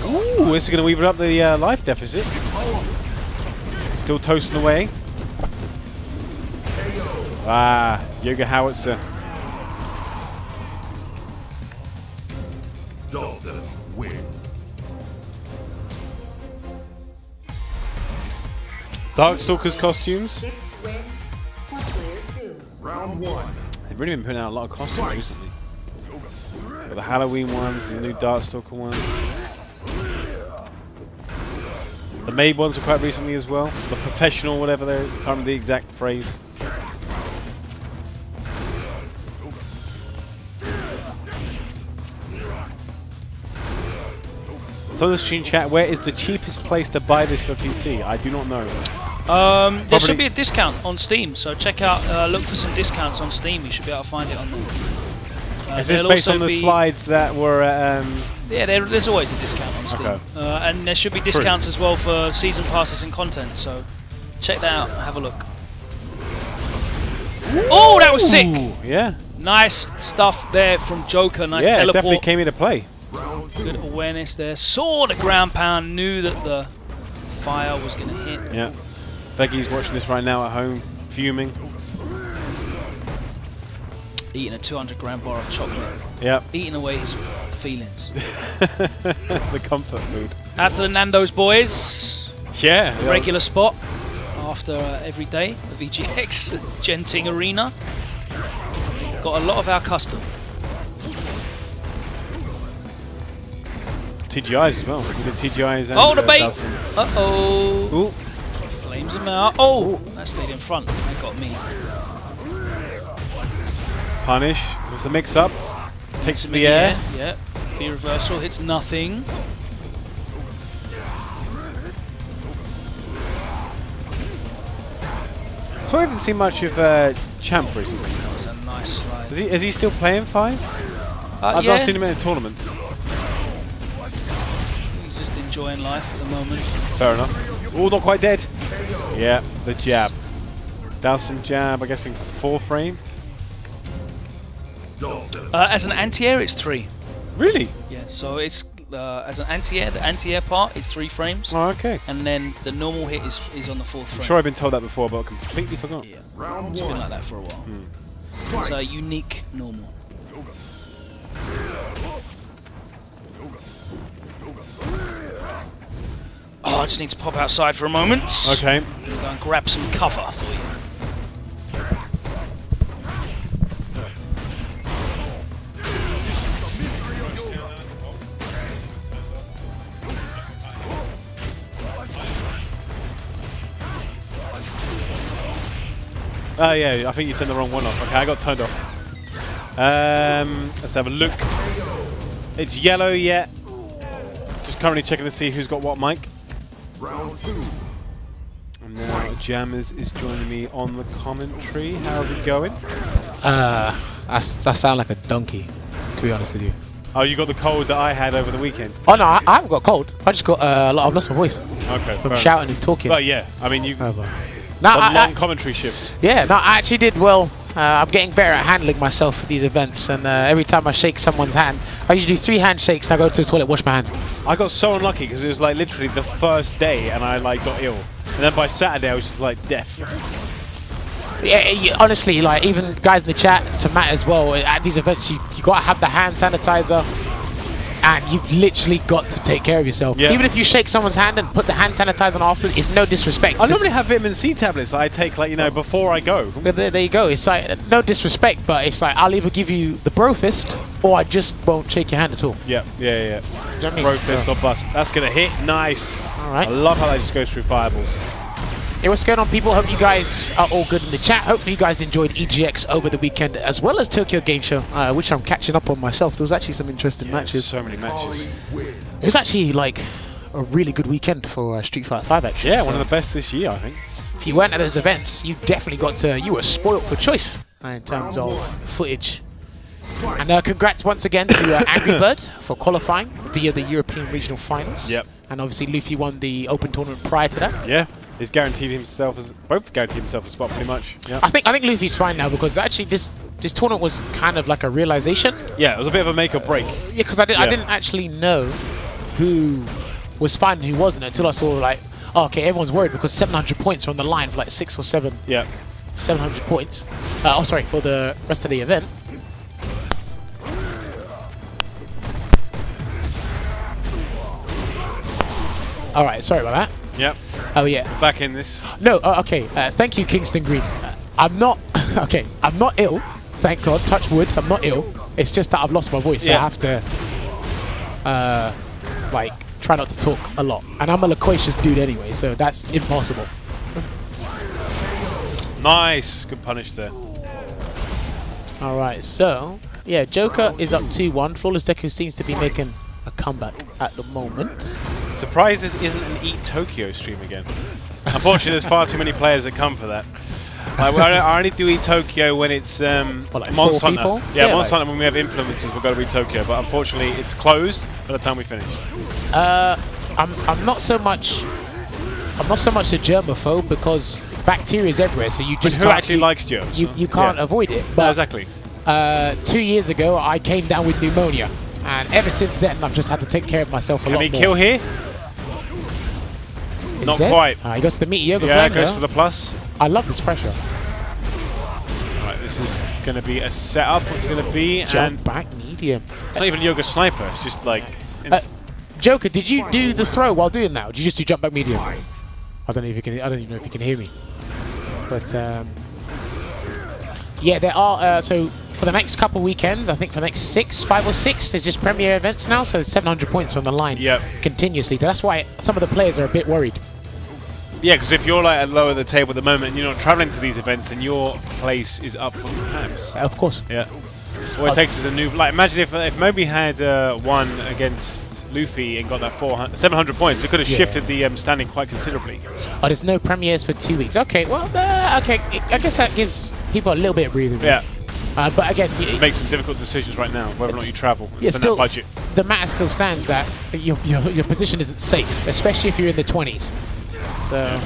Ooh, this is going to weaver up the life deficit. Still toasting away. Ah, Yoga Howitzer. Dolphin win. Darkstalker's costumes. Round 1. They've really been putting out a lot of costumes recently. Got the Halloween ones, the new Darkstalker ones. The Maid ones were quite recently as well. The professional, whatever they're, can't remember the exact phrase. So the stream chat, where is the cheapest place to buy this for PC? I do not know. There should be a discount on Steam, so check out, look for some discounts on Steam. You should be able to find it on there. Is this based on the slides that were yeah, there's always a discount on Steam. Okay. And there should be discounts as well for season passes and content, so check that out, have a look. Oh, that was sick! Yeah. Nice stuff there from Joker, nice yeah, teleport. Yeah, definitely came into play. Good awareness there. Saw the ground pound, knew that the fire was going to hit. Yeah. Becky's watching this right now at home, fuming. Eating a 200-gram bar of chocolate. Yep. Eating away his feelings. The comfort food. Out to the Nando's boys. Yeah. Regular spot after every day of EGX Genting Arena. Got a lot of our custom. TGIs as well. We did TGIs and oh, the bait! Uh-oh. Ooh. Flames him out. Oh! That stayed in front. That got me. Punish. Was the mix-up. Takes it in the air. Yeah. Afii reversal hits nothing. So I haven't seen much of Champ recently. That was a nice slide. Is he still playing 5? I've not seen him in tournaments. He's just enjoying life at the moment. Fair enough. Oh, not quite dead. Yeah, the jab. Down some jab, I guess in 4 frame. As an anti-air, it's 3. Really? Yeah, so it's as an anti-air, the anti-air part is 3 frames. Oh, okay. And then the normal hit is on the 4th frame. I'm sure I've been told that before, but I completely forgot. Yeah, it's been like that for a while. It's a unique normal. Oh, I just need to pop outside for a moment. Okay. I'm going to go and grab some cover for you. Oh yeah, I think you turned the wrong one off. Okay, I got turned off. Let's have a look. It's yellow yet. Just currently checking to see who's got what mic. Round 2. And now Jammerz is joining me on the commentary. How's it going? I sound like a donkey, to be honest with you. Oh, you got the cold that I had over the weekend. Oh no, I haven't got a cold. I just got a lot. I've lost my voice Okay. from shouting and talking. But yeah, I mean you. Oh, The long commentary shifts. Yeah, no, I actually did well. I'm getting better at handling myself at these events, and every time I shake someone's hand, I usually do 3 handshakes and I go to the toilet, wash my hands. I got so unlucky because it was like literally the first day and I like got ill. And then by Saturday I was just like deaf. Yeah, honestly, like even guys in the chat, to Matt as well, at these events you got to have the hand sanitizer. And you've literally got to take care of yourself. Yeah. Even if you shake someone's hand and put the hand sanitizer on afterwards, it's no disrespect. I normally have vitamin C tablets I take, like, you know, before I go. There you go. It's like, no disrespect, but it's like, I'll either give you the bro fist, or I just won't shake your hand at all. Yeah. You know what I mean? Bro fist or bust. That's going to hit. Nice. All right. I love how that just goes through fireballs. Hey, what's going on, people? Hope you guys are all good in the chat. Hopefully you guys enjoyed EGX over the weekend, as well as Tokyo Game Show, which I'm catching up on myself. There was actually some interesting matches. So many matches. It was actually like a really good weekend for Street Fighter 5, actually. Yeah, so one of the best this year, I think. if you weren't at those events, you definitely got to, you were spoiled for choice in terms of footage. And congrats once again to Angry Bird for qualifying via the European Regional Finals. Yep. And obviously Luffy won the Open Tournament prior to that. Yeah, he's guaranteed himself both guaranteed himself a spot pretty much. Yeah. I think Luffy's fine now, because actually this tournament was kind of like a realization. Yeah, it was a bit of a make or break. Yeah, because I didn't actually know who was fine and who wasn't until I saw like, oh, okay, everyone's worried because 700 points are on the line for like 6 or 7. Yeah. 700 points. Oh, sorry, for the rest of the event. All right, sorry about that. Yep. Oh yeah. Back in this. No, okay. Thank you, Kingston Green. I'm not. Okay, I'm not ill. Thank God. Touch wood. I'm not ill. It's just that I've lost my voice, so I have to, like, try not to talk a lot. And I'm a loquacious dude anyway, so that's impossible. Nice. Good punish there. All right, so yeah, Joker is up 2-1. Flawless Deku seems to be making a comeback at the moment. Surprised this isn't an Eat Tokyo stream again. Unfortunately, there's far too many players that come for that. Like, I only do Eat Tokyo when it's like Monster 4 people? Yeah, Yeah, Monster like Hunter when we have influencers, we've got to Eat Tokyo. But unfortunately, it's closed by the time we finish. I'm not so much a germaphobe, because bacteria is everywhere, so you just Who can't, actually likes germs? you can't avoid it. No, But exactly. 2 years ago, I came down with pneumonia, and ever since then, I've just had to take care of myself a lot more. Can he kill here? Is Not he dead? quite. He goes to the mediocre Yeah, flame, goes though. for the plus. I love this pressure. Right, this is going to be a setup. What's it going to be? Jump And back medium. it's not even Yoga Sniper. It's just like... Joker, did you do the throw while doing that, or did you just do jump back medium? I don't know if you can. I don't even know if you can hear me. But yeah, there are. So for the next couple weekends, I think for the next 5 or 6, there's just premier events now. So there's 700 points on the line continuously. So that's why some of the players are a bit worried. Yeah, because if you're like at lower the table at the moment and you're not traveling to these events, then your place is up for grabs. Of course. Yeah. So what it takes is a new... Like, imagine if Moby had won against Luffy and got that 700 points, it could have shifted the standing quite considerably. Oh, there's no premieres for 2 weeks. Okay, well, okay. I guess that gives people a little bit of breathing room. Yeah. But again... Make some difficult decisions right now, whether or not you travel and spend still, that budget. The matter still stands that your position isn't safe, especially if you're in the 20s. So...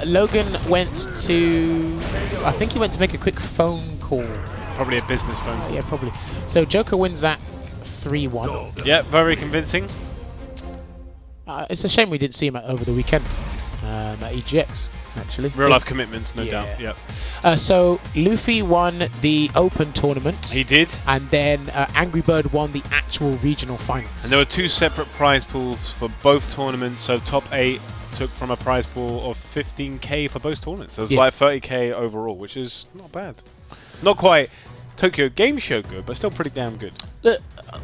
Logan went to... I think he went to make a quick phone call. Probably a business phone call. Yeah, probably. So Joker wins that 3-1. Yeah, very convincing. It's a shame we didn't see him over the weekend at EGX, actually. Real life commitments, no doubt. Yep. So Luffy won the Open Tournament. He did. And then Angry Bird won the actual regional finals. And there were 2 separate prize pools for both tournaments. So top 8 took from a prize pool of 15k for both tournaments. So it's like 30k overall, which is not bad. Not quite Tokyo Game Show good, but still pretty damn good.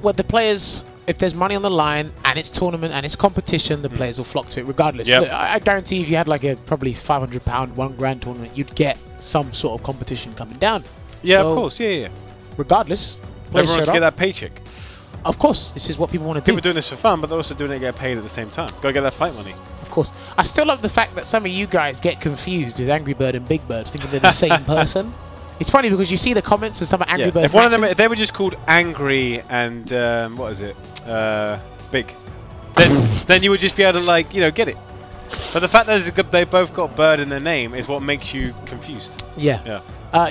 Well, the players, if there's money on the line and it's tournament and it's competition, the players will flock to it regardless. Yep. Look, I guarantee if you had like a probably £500, £1 grand tournament, you'd get some sort of competition coming down. Yeah, so, of course. Yeah. regardless, Everyone wants to get that paycheck. Of course, this is what people want to do. People are doing this for fun, but they're also doing it to get paid at the same time. Got to get that fight money. Of course. I still love the fact that some of you guys get confused with Angry Bird and Big Bird, thinking they're the same person. It's funny because you see the comments of some of Angry Bird If one of them, if they were just called Angry and what is it, Big, then you would just be able to like get it. But the fact that they both got Bird in their name is what makes you confused. Yeah.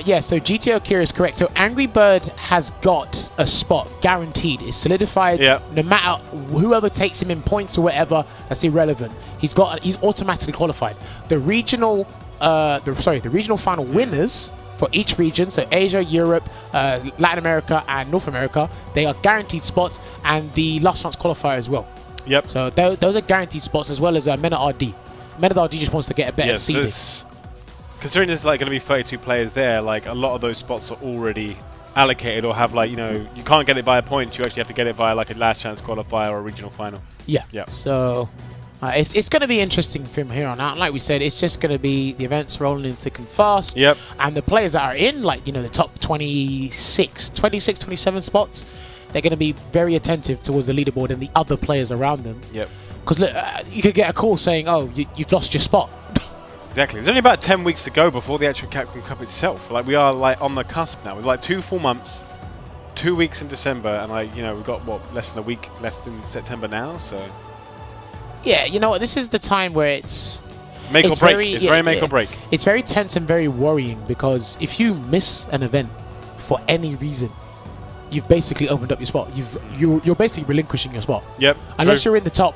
Yeah. So GTO Kira is correct. So Angry Bird has got a spot guaranteed. It's solidified. Yeah. No matter whoever takes him in points or whatever, that's irrelevant. He's automatically qualified. The regional, the regional final winners for each region, so Asia, Europe, Latin America, and North America, they are guaranteed spots, and the last chance qualifier as well. Yep. So those are guaranteed spots, as well as Men at RD. Men at RD just wants to get a better seeding. Considering there's like going to be 32 players there, like a lot of those spots are already allocated or have like, you can't get it by a point. You actually have to get it via like a last chance qualifier or a regional final. Yeah. So It's going to be interesting from here on out. Like we said, it's just going to be the events rolling in thick and fast. Yep. And the players that are in, like, you know, the top 26, 27 spots, they're going to be very attentive towards the leaderboard and the other players around them. Yep. Because you could get a call saying, oh, you've lost your spot. Exactly. There's only about 10 weeks to go before the actual Capcom Cup itself. Like, we are like on the cusp now. We've like 2 full months, 2 weeks in December, and like, you know, we've got what, less than a week left in September now. So yeah, you know what? This is the time where it's make or break. It's very make or break. It's very tense and very worrying because if you miss an event for any reason, you've basically opened up your spot. You're basically relinquishing your spot. Yep. Unless you're in the top.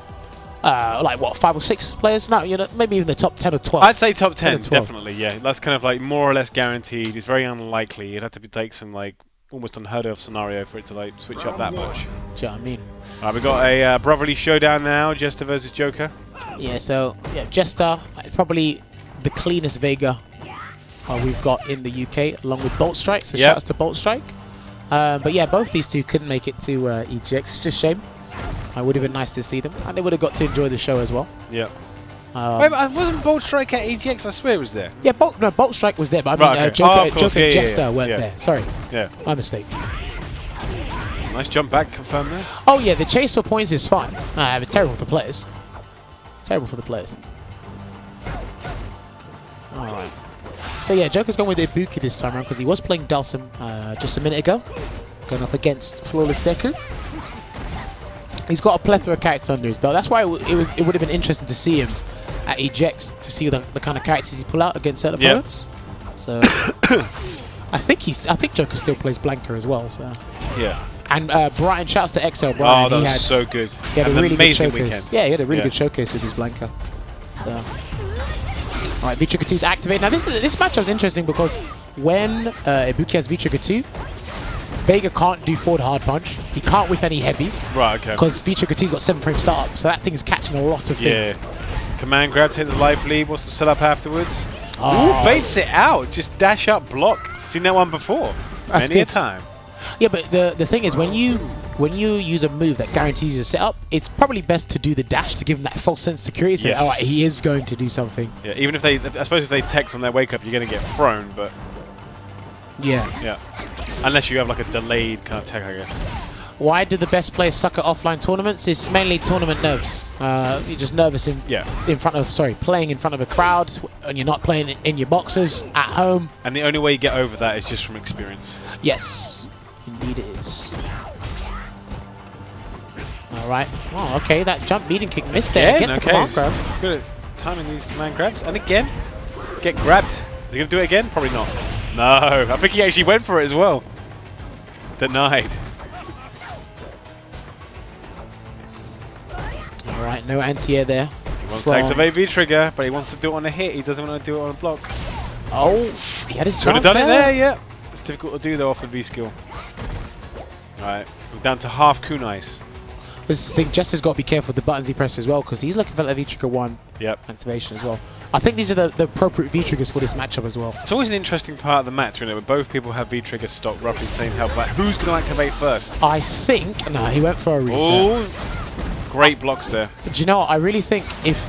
Like what, 5 or 6 players? No, you know, maybe even the top 10 or 12. I'd say top 10, definitely. Yeah, that's kind of like more or less guaranteed. It's very unlikely. It'd have to be like some like almost unheard of scenario for it to like switch up that much. Do you know what I mean? We've got a brotherly showdown now. Jester versus Joker. Yeah. So yeah, Jester probably the cleanest Vega we've got in the UK, along with Bolt Strike. So shout outs to Bolt Strike. But yeah, both these two couldn't make it to EGX. Just shame. It would have been nice to see them, and they would have got to enjoy the show as well. Yeah. Wait, wasn't Bolt Strike at EGX? I swear it was there. Yeah, Bolt Strike was there, but I mean, Joker and Jester weren't there. Sorry. Yeah. My mistake. Nice jump back, confirm there. Oh yeah, the chase for points is fine. It's terrible for the players. It's terrible for the players. Alright. So yeah, Joker's going with Ibuki this time around because he was playing Dalsum just a minute ago. Going up against Flawless Deku. He's got a plethora of characters under his belt. That's why it would have been interesting to see him at EGX to see the kind of characters he pull out against certain opponents. So I think Joker still plays Blanca as well. So yeah. And Brian, shouts to XL Brian. Oh, that was so good. He had a really good showcase. Weekend. Yeah, he had a really good showcase with his Blanca. So all right, V-Trigger 2's activated. Now this matchup is interesting because when Ibuki has V-Trigger 2. Vega can't do forward hard punch. He can't whiff any heavies. Right, okay. Because V-Trigger 2's got 7-frame startup, so that thing is catching a lot of things. Yeah. Command grab, take the life lead, wants to set up afterwards. Ooh, baits it out. Just dash up, block. Seen that one before. That's Many good. a time. Yeah, but the thing is, when you use a move that guarantees you a setup, it's probably best to do the dash to give him that false sense of security. So, all right, he is going to do something. Yeah, even if I suppose if they text on their wake up, you're going to get thrown, but... Yeah. Unless you have like a delayed kind of tech, I guess. Why do the best players suck at offline tournaments? It's mainly tournament nerves. You're just nervous playing in front of a crowd, and you're not playing in your boxes at home. And the only way you get over that is just from experience. Yes, indeed it is. All right. Oh, okay. That jump beating kick missed there. Gets the command grab. Good at timing these command grabs. And again, get grabbed. Is he going to do it again? Probably not. No, I think he actually went for it as well. Denied. Alright, no anti-air there. He wants to activate V-Trigger, but he wants to do it on a hit. He doesn't want to do it on a block. Oh, he had his chance. Could have done it there, yeah. It's difficult to do though off the V-skill. Alright, we're down to half kunais. This is the thing, Jester's got to be careful with the buttons he presses as well, because he's looking for that V-Trigger 1 activation as well. I think these are the appropriate V-Triggers for this matchup as well. It's always an interesting part of the match, where both people have V-Trigger stock roughly the same health. Like, who's going to activate first? I think... No, he went for a reset. Oh, great blocks there. Do you know what? I really think if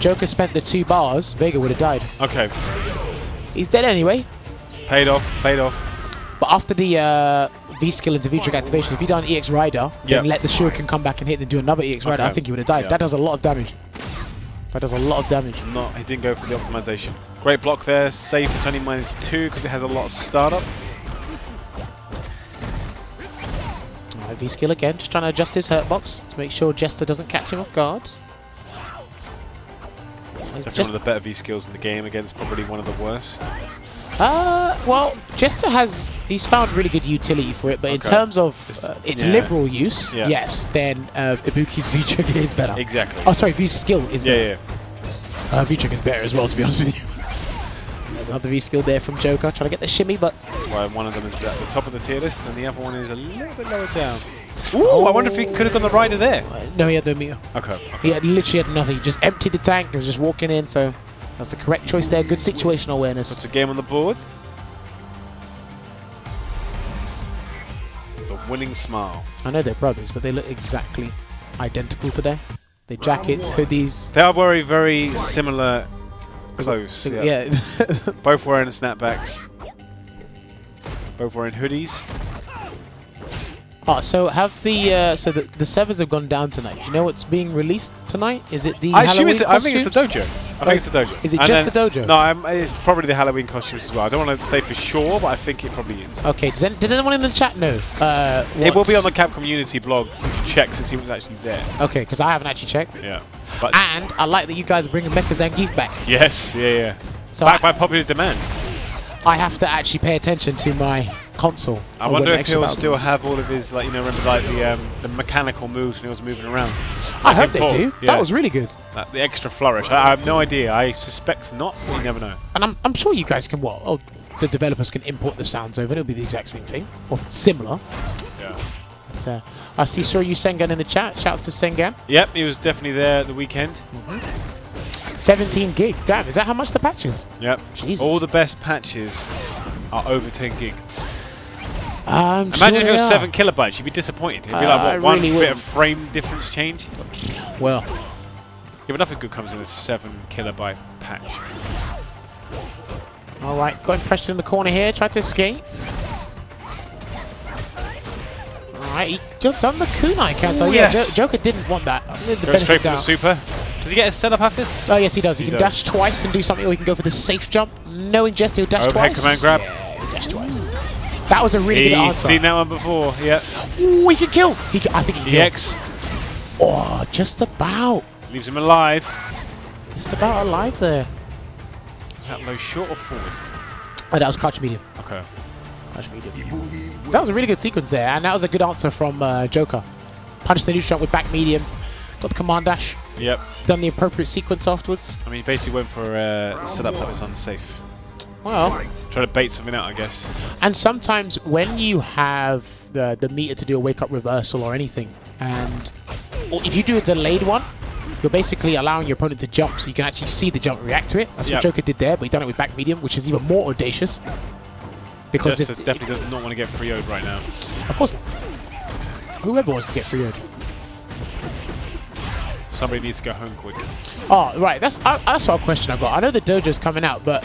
Joker spent the 2 bars, Vega would have died. Okay. He's dead anyway. Paid off, paid off. But after the V-skill into V-Trigger activation, if he done EX Rider, then let the Shuriken come back and hit, then do another EX Rider, I think he would have died. That does a lot of damage. That does a lot of damage. No, he didn't go for the optimization. Great block there. Safe. It's only -2 because it has a lot of startup. Alright, V-skill again. Just trying to adjust his hurt box to make sure Jester doesn't catch him off guard. Definitely one of the better V-skills in the game. Against probably one of the worst. Well, Jester he's found really good utility for it, but in terms of its liberal use, yes, then Ibuki's V-Trigger is better. Exactly. Oh, sorry, V-skill is better. Yeah. V-Trigger is better as well, to be honest with you. There's another V-skill there from Joker, trying to get the shimmy, but... That's why one of them is at the top of the tier list, and the other one is a little bit lower down. Ooh, I wonder if he could have gone the rider there. No, he had no meter. Okay. He literally had nothing. He just emptied the tank and was just walking in, so... That's the correct choice there. Good situational awareness. That's a game on the board. The winning smile. I know they're brothers, but they look exactly identical today. The jackets, hoodies. They are wearing very similar clothes. Yeah. Both wearing snapbacks. Both wearing hoodies. Oh, so have the the servers have gone down tonight. Do you know what's being released tonight? Is it the I assume Halloween I think it's the costumes? dojo. I think it's the dojo. Is it And just the dojo? No, it's probably the Halloween costumes as well. I don't want to say for sure, but I think it probably is. Okay. Did anyone in the chat know? It will be on the Capcom Unity blog, so you can check to see what's actually there. Okay, because I haven't actually checked. Yeah. But And I like that you guys are bringing Mecha Zangief back. yes, yeah. So Back by popular demand. I have to actually pay attention to my console. I wonder if he'll still have all of his, like, you know, remember like the mechanical moves when he was moving around. I hope they Before, do. yeah. That was really good. The extra flourish. I have no idea. I suspect not, but you never know. And I'm sure you guys can, the developers can import the sounds over. It'll be the exact same thing, or similar. Yeah. But, I saw you Sengan in the chat. Shouts to Sengan. Yep, he was definitely there at the weekend. 17 gig. Damn, is that how much the patch is? Yep. Jesus. All the best patches are over 10 gig. Imagine Imagine if it was 7 kilobytes, you'd be disappointed. It'd be like, what, one really bit would. of frame difference change? Well, Yeah, but nothing good comes in a 7 kilobyte patch. all right. Got him pressured in the corner here. Tried to escape. All right, he just done the kunai cancel. Yeah, yes. Joker didn't want that. Go straight for the super. Does he get a setup after this? Oh, yes, he does. He can does. dash twice and do something, or he can go for the safe jump. Knowing Jester, he'll dash Overhead twice. command grab. Yeah, he'll dash twice. That was a really good He's answer. seen that one before, yeah. Ooh, he can kill. I think he can EGX kill. Oh, just about. leaves him alive. Just about alive there. Is that low short or forward? Oh, that was crouch medium. Okay. Crouch medium. That was a really good sequence there, and that was a good answer from Joker. Punched the neutral with back medium. Got the command dash. Yep. Done the appropriate sequence afterwards. I mean, he basically went for a setup that was unsafe. Well, Trying to bait something out, I guess. and sometimes when you have the meter to do a wake-up reversal or anything, and or if you do a delayed one, you're basically allowing your opponent to jump so you can actually see the jump and react to it. That's what Joker did there, but he done it with back medium, which is even more audacious. Because Jester definitely does not want to get 3-0'd right now. of course, whoever wants to get 3-0'd. Somebody needs to go home quick. Oh, right. That's what question I've got. I know the dojo's coming out, but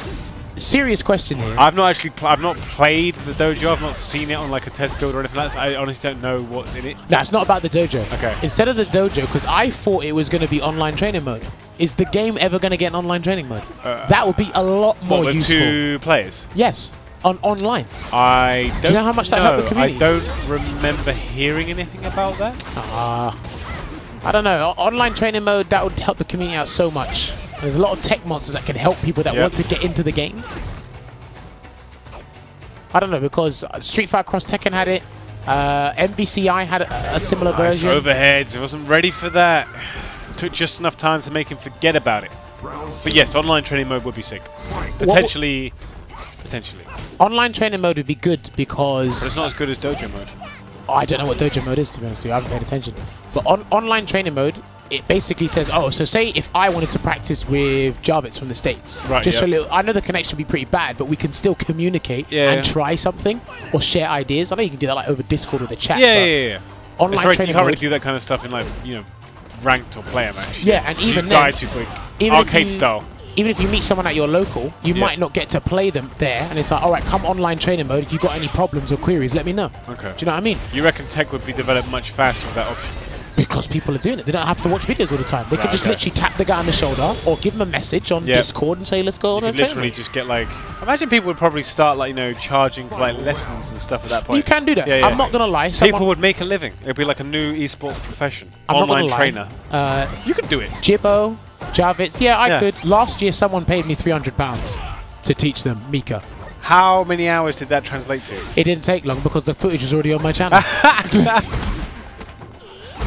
serious question here. I've not actually I've not played the dojo. I've not seen it on like a test build or anything like that. So I honestly don't know what's in it. No, it's not about the dojo. Okay. Instead of the dojo, because I thought it was going to be online training mode. Is the game ever going to get an online training mode? That would be a lot more What, with useful. 2 players? Yes, online. I don't Do you know how much that helped the community? I don't remember hearing anything about that. I don't know. Online training mode, that would help the community out so much. There's a lot of tech monsters that can help people that want to get into the game. I don't know, because Street Fighter Cross Tekken had it. MBCI had a similar Nice version. overheads. I wasn't ready for that. Took just enough time to make him forget about it. But yes, online training mode would be sick. Potentially. Online training mode would be good because... But it's not as good as dojo mode. I don't know what dojo mode is, to be honest with you. I haven't paid attention. But online training mode, it basically says, oh, so say if I wanted to practice with Jammerz from the States. Right, just a little, I know the connection would be pretty bad, but we can still communicate and try something or share ideas. I know you can do that like over Discord or the chat. Yeah. Online you training can't mode, really do that kind of stuff in like, you know, ranked or player match. Yeah, and even you then, die too quick. even if Arcade you- style. even if you meet someone at your local, you might not get to play them there, and it's like, all right, come online training mode. If you've got any problems or queries, let me know. Okay. Do you know what I mean? You reckon tech would be developed much faster with that option? Because people are doing it. They don't have to watch videos all the time. They could just literally tap the guy on the shoulder or give him a message on Discord and say, let's go on You a could training literally mode. just get like... Imagine people would probably start like, you know, charging for like lessons and stuff at that point. You can do that. Yeah, I'm not going to lie. People would make a living. It'd be like a new esports profession. I'm not Online gonna trainer. lie. You could do it. Jibbo, Javits. Yeah, I could. Last year, someone paid me £300 to teach them Mika. How many hours did that translate to? It didn't take long because the footage was already on my channel.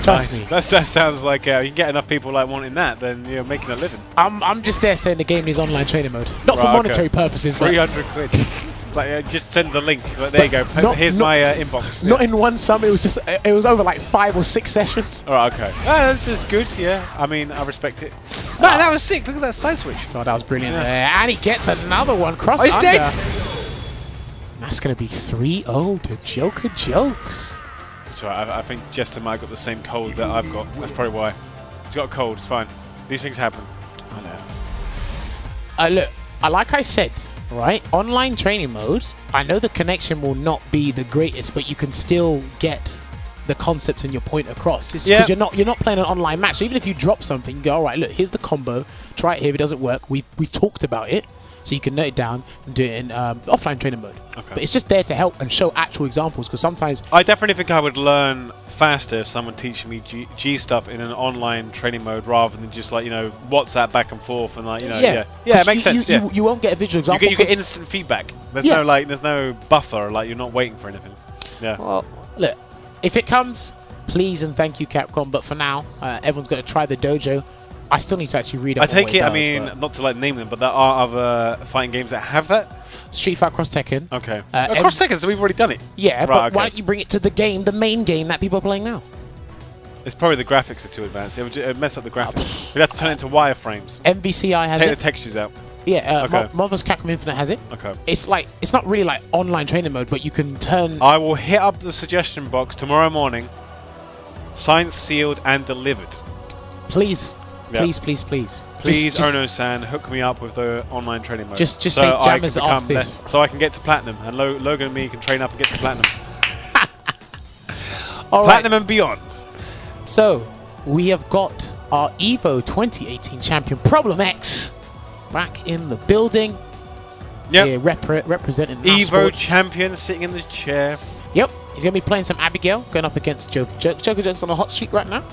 Trust me. That sounds like you can get enough people like wanting that, then you're making a living. I'm just there saying the game needs online training mode. Not for monetary purposes, but 300 quid. It's like, just send the link. Like, there you go. Here's my inbox. Not in one sum. It was just. It was over like 5 or 6 sessions. All right, okay. That's good. Yeah. I mean, I respect it. No, that was sick. Look at that side switch. Oh, that was brilliant there. And he gets another one. Cross he's under. dead. That's going to be 3-0 to Joker Jokes. So I think Jester might have got the same cold that I've got. That's probably why. He's got a cold. It's fine. These things happen. I know. Look, like I said, right? Online training mode, I know the connection will not be the greatest, but you can still get the concepts and your point across. It's because you're not playing an online match. So even if you drop something, you go, all right, look, here's the combo. Try it here. If it doesn't work, we talked about it. So you can note it down and do it in offline training mode. Okay. But it's just there to help and show actual examples, because sometimes... I definitely think I would learn faster if someone teaching me G stuff in an online training mode rather than just like, you know, WhatsApp back and forth and like, you know, yeah, it makes sense. You won't get a visual example. You get instant feedback. There's no like, there's no buffer, like you're not waiting for anything. Yeah. Well, look, if it comes, please and thank you, Capcom. But for now, everyone's got to try the dojo. I still need to actually read up. I take it, I mean, not to like name them, but there are other fighting games that have that. Street Fighter Cross Tekken. Okay. Cross Tekken, so we've already done it. Yeah, right, but why don't you bring it to the game, the main game that people are playing now? It's probably the graphics are too advanced. It would mess up the graphics. We'd have to turn it into wireframes. MVCI has Take it. the textures out. Yeah, Marvel's Capcom Infinite has it. Okay. It's like, it's not really like online training mode, but you can turn... I will hit up the suggestion box tomorrow morning. Signed, sealed, and delivered. Please. Yep. Please. Please, Ono-san, hook me up with the online training mode. Just say Jammerz asked this. So I can get to Platinum, and Logan and me can train up and get to Platinum. Platinum and beyond. So, we have got our EVO 2018 champion, Problem X, back in the building. Yep. Yeah, representing EVO sports. champion sitting in the chair. Yep. He's going to be playing some Abigail, going up against Jokez. Jokez on a hot streak right now.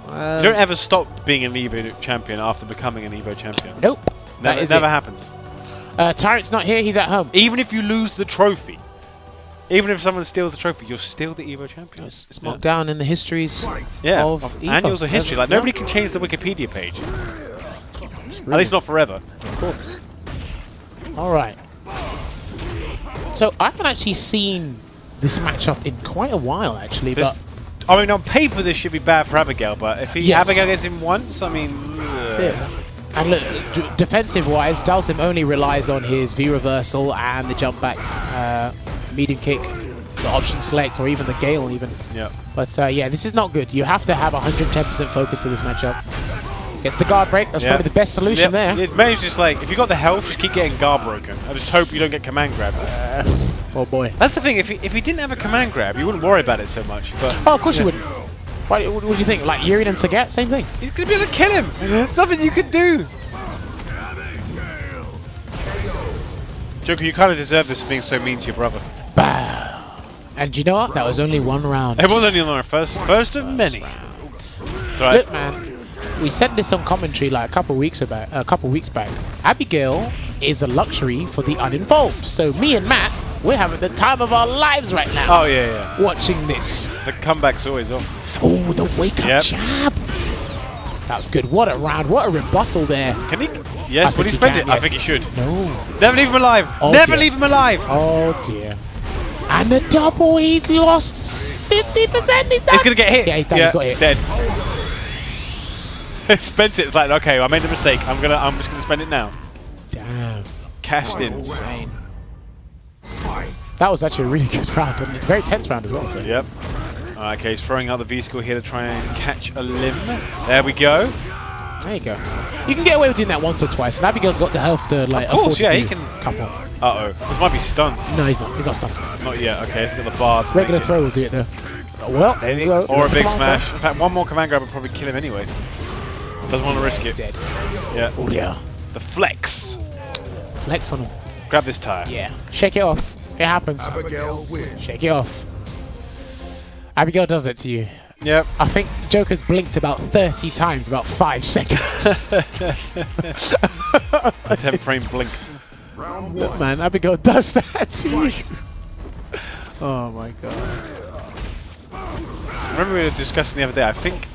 You don't ever stop being an EVO champion after becoming an EVO champion. Nope. It never happens. Tyrant's not here, he's at home. Even if you lose the trophy, even if someone steals the trophy, you're still the EVO champion. It's marked down in the histories of EVO. Annuals of history. Like, nobody can change the Wikipedia page. At least not forever. Of course. Alright. So, I haven't actually seen this matchup in quite a while, actually. But I mean, on paper, this should be bad for Abigail, but if Abigail gets him once, I mean... That's it. And look, defensive-wise, Dalsim only relies on his V-reversal and the jump back medium kick, the option select, or even the Gale even. Yeah. But yeah, this is not good. You have to have 110% focus for this matchup. Gets the guard break. That's probably the best solution there. It may just like, if you got the health, just keep getting guard broken. I just hope you don't get command grabbed. Oh boy. That's the thing. If he didn't have a command grab, you wouldn't worry about it so much. But of course you wouldn't. What do you think? Like Yuri and Sagat, same thing. He's gonna be able to kill him. There's nothing you can do. Joker, you kind of deserve this for being so mean to your brother. Bah. And you know what? That was only one round. It was only on our first of many. Right. Look, man, we said this on commentary like a couple weeks back. Abigail is a luxury for the uninvolved. So me and Matt, we're having the time of our lives right now. Oh yeah. Watching this. The comeback's always off. Oh, the wake up jab. That was good. What a round. What a rebuttal there. Can he? Yes. Would he spend it? Yes. I think he should. No. Never leave him alive. Oh, Never leave him alive. Oh dear. And the double. He's lost 50%. He's done. He's gonna get hit. Yeah, he's done. He's got hit. Dead. Spent it. It's like, okay, I made the mistake. I'm just gonna spend it now. Damn. Cashed in. Insane. That was actually a really good round. And it's a very tense round as well. So. Yep. Okay, he's throwing out the V-skill here to try and catch a limb. There we go. There you go. You can get away with doing that once or twice, and Abigail's got the health to like afford to do a couple. Uh-oh. This might be stunned. No, he's not. He's not stunned. Not yet. Okay, he's got the bars. Regular throw will do it though. Well, there you go. Or a big smash. In fact, one more command grab would probably kill him anyway. Doesn't want to risk it. He's dead. Yeah. Oh yeah. The flex. Flex on him. Grab this tire. Yeah. Shake it off. It happens. Abigail wins. Shake it off. Abigail does it to you. Yep. I think Joker's blinked about 30 times, about 5 seconds. 10-frame blink. Round Look, one. man, Abigail does that to you. Oh my god. Remember we were discussing the other day, I think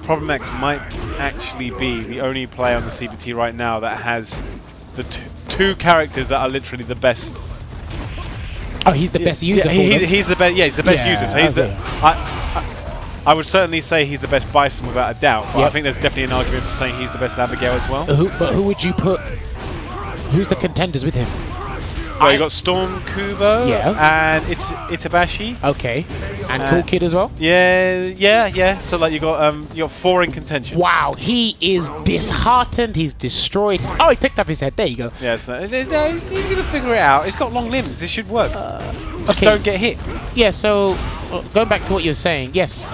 Problem X might actually be the only player on the CBT right now that has the two characters that are literally the best. Oh, he's the best user. He's the best. Yeah, he's the best user. So he's the. I would certainly say he's the best Bison without a doubt. But I think there's definitely an argument for saying he's the best Abigail as well. But who would you put? Who's the contenders with him? Well, you got Storm Kubo, and it's Itabashi. Okay, and Cool Kid as well. Yeah. So like you got 4 in contention. Wow, he is disheartened. He's destroyed. Oh, he picked up his head. There you go. Yeah, he's gonna figure it out. He's got long limbs. This should work. Just don't get hit. Yeah. So going back to what you were saying, yes,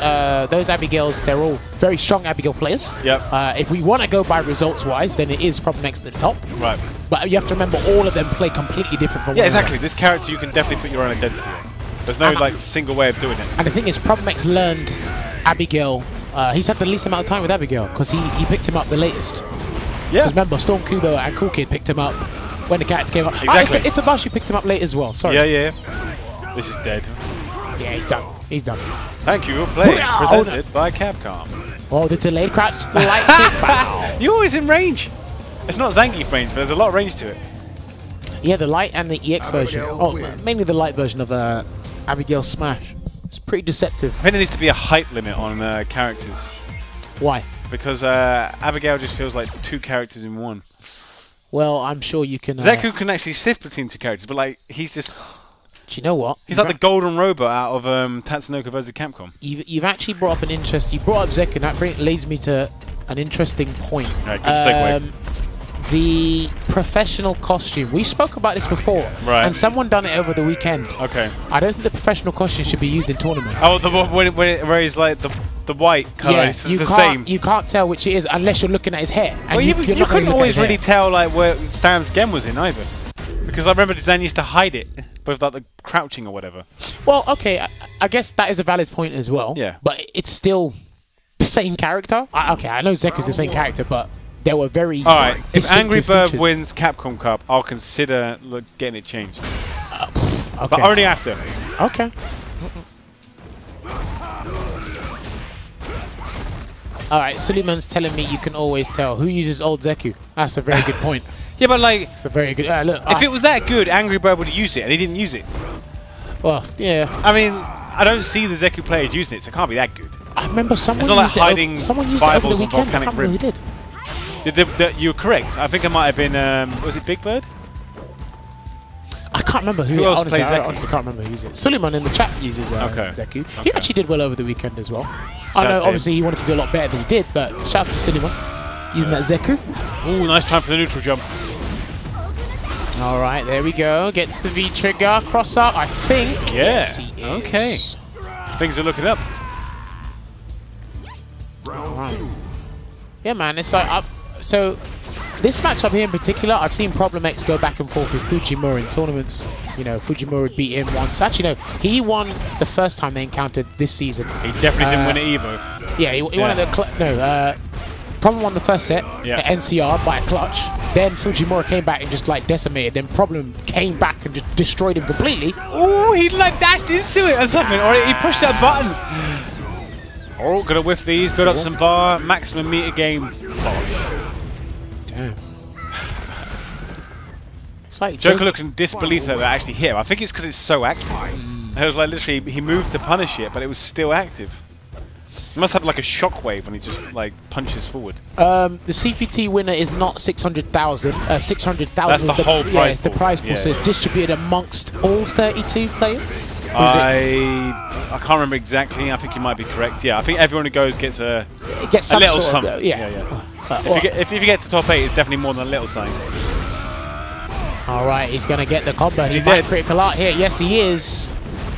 those Abigails, they're all very strong Abigail players. Yep. If we want to go by results-wise, then it is probably next to the top. Right. But you have to remember, all of them play completely different from one another. Exactly. This character, you can definitely put your own identity in. There's no like single way of doing it. And the thing is, Problem X learned Abigail. He's had the least amount of time with Abigail because he picked him up the latest. Yeah. Because remember, Storm Kubo and Cool Kid picked him up when the cats came up. Exactly. Itabashi picked him up late as well. Sorry. Yeah. This is dead. Yeah, he's done. He's done. Thank you for playing. Presented by Capcom. Oh, the delayed crouch. Light kick. Wow. You're always in range. It's not Zangief range, but there's a lot of range to it. Yeah, the light and the EX version. Mainly the light version of Abigail Smash. It's pretty deceptive. I think there needs to be a height limit on characters. Why? Because Abigail just feels like 2 characters in one. Well, I'm sure you can... Deku can actually shift between 2 characters, but like he's just... Do you know what? He's like the golden robot out of Tatsunoko vs. Capcom. You've actually brought up an interest. You brought up Zeku, and that leads me to an interesting point. Right, good segue. The professional costume. We spoke about this before. Right. And someone done it over the weekend. Okay. I don't think the professional costume should be used in tournament. Oh, where he's like the white colour. Yeah, it's the same. You can't tell which it is unless you're looking at his hair. And Well, you couldn't always really tell like where Stan's Gem was in either. Because I remember Zan used to hide it with like the crouching or whatever. Well, okay, I guess that is a valid point as well. Yeah. But it's still the same character. Okay, I know Zeku's the same character, but there were very Alright, if Angry Bird features. wins Capcom Cup, I'll consider getting it changed. Okay. But only after. Okay. Alright, Suleiman's telling me you can always tell. Who uses old Zeku? That's a very good point. Yeah, but like... It's a very good... look, if it was that good, Angry Bird would have used it, and he didn't use it. Well, yeah. I mean, I don't see the Zeku players using it, so it can't be that good. I remember someone it's not used like hiding someone used it over the Bibles on weekend. I Volcanic can't remember who Rim. You're correct. I think it might have been... was it Big Bird? I can't remember who else honestly, plays I Zeku? honestly can't remember who uses it. Suleiman in the chat uses Zeku. Okay. He actually did well over the weekend as well. I know, obviously, he wanted to do a lot better than he did, but shout out to Suleiman using that Zeku. Ooh, nice time for the neutral jump. All right, there we go. Gets the V trigger, cross up. I think. Yeah. Yes, he is. Okay. Things are looking up. Right. Yeah, man. It's like so. This matchup here in particular, I've seen Problem X go back and forth with Fujimura in tournaments. You know, Fujimura beat him once. Actually, no, he won the first time they encountered this season. He definitely didn't win at Evo. Yeah, he won at the Problem won the first set at NCR by a clutch. Then Fujimura came back and just like decimated. Then Problem came back and just destroyed him completely. Ooh, he like dashed into it or something, or he pushed that button. Oh, gonna whiff these, build up some bar, maximum meter game. Damn. It's like Joker looked in disbelief that it actually hit him. I think it's because it's so active. It was like literally, he moved to punish it, but it was still active. He must have like a shockwave when he just like punches forward. The CPT winner is not 600,000. 600,000. That's the whole prize pool. Yeah, it's the pool. prize pool. Yeah, So it's distributed amongst all 32 players. I can't remember exactly. I think you might be correct. Yeah, I think everyone who goes gets a little something. Yeah. If you get to top 8, it's definitely more than a little sign. All right, he's gonna get the combo. He might critical art here. Yes, he is.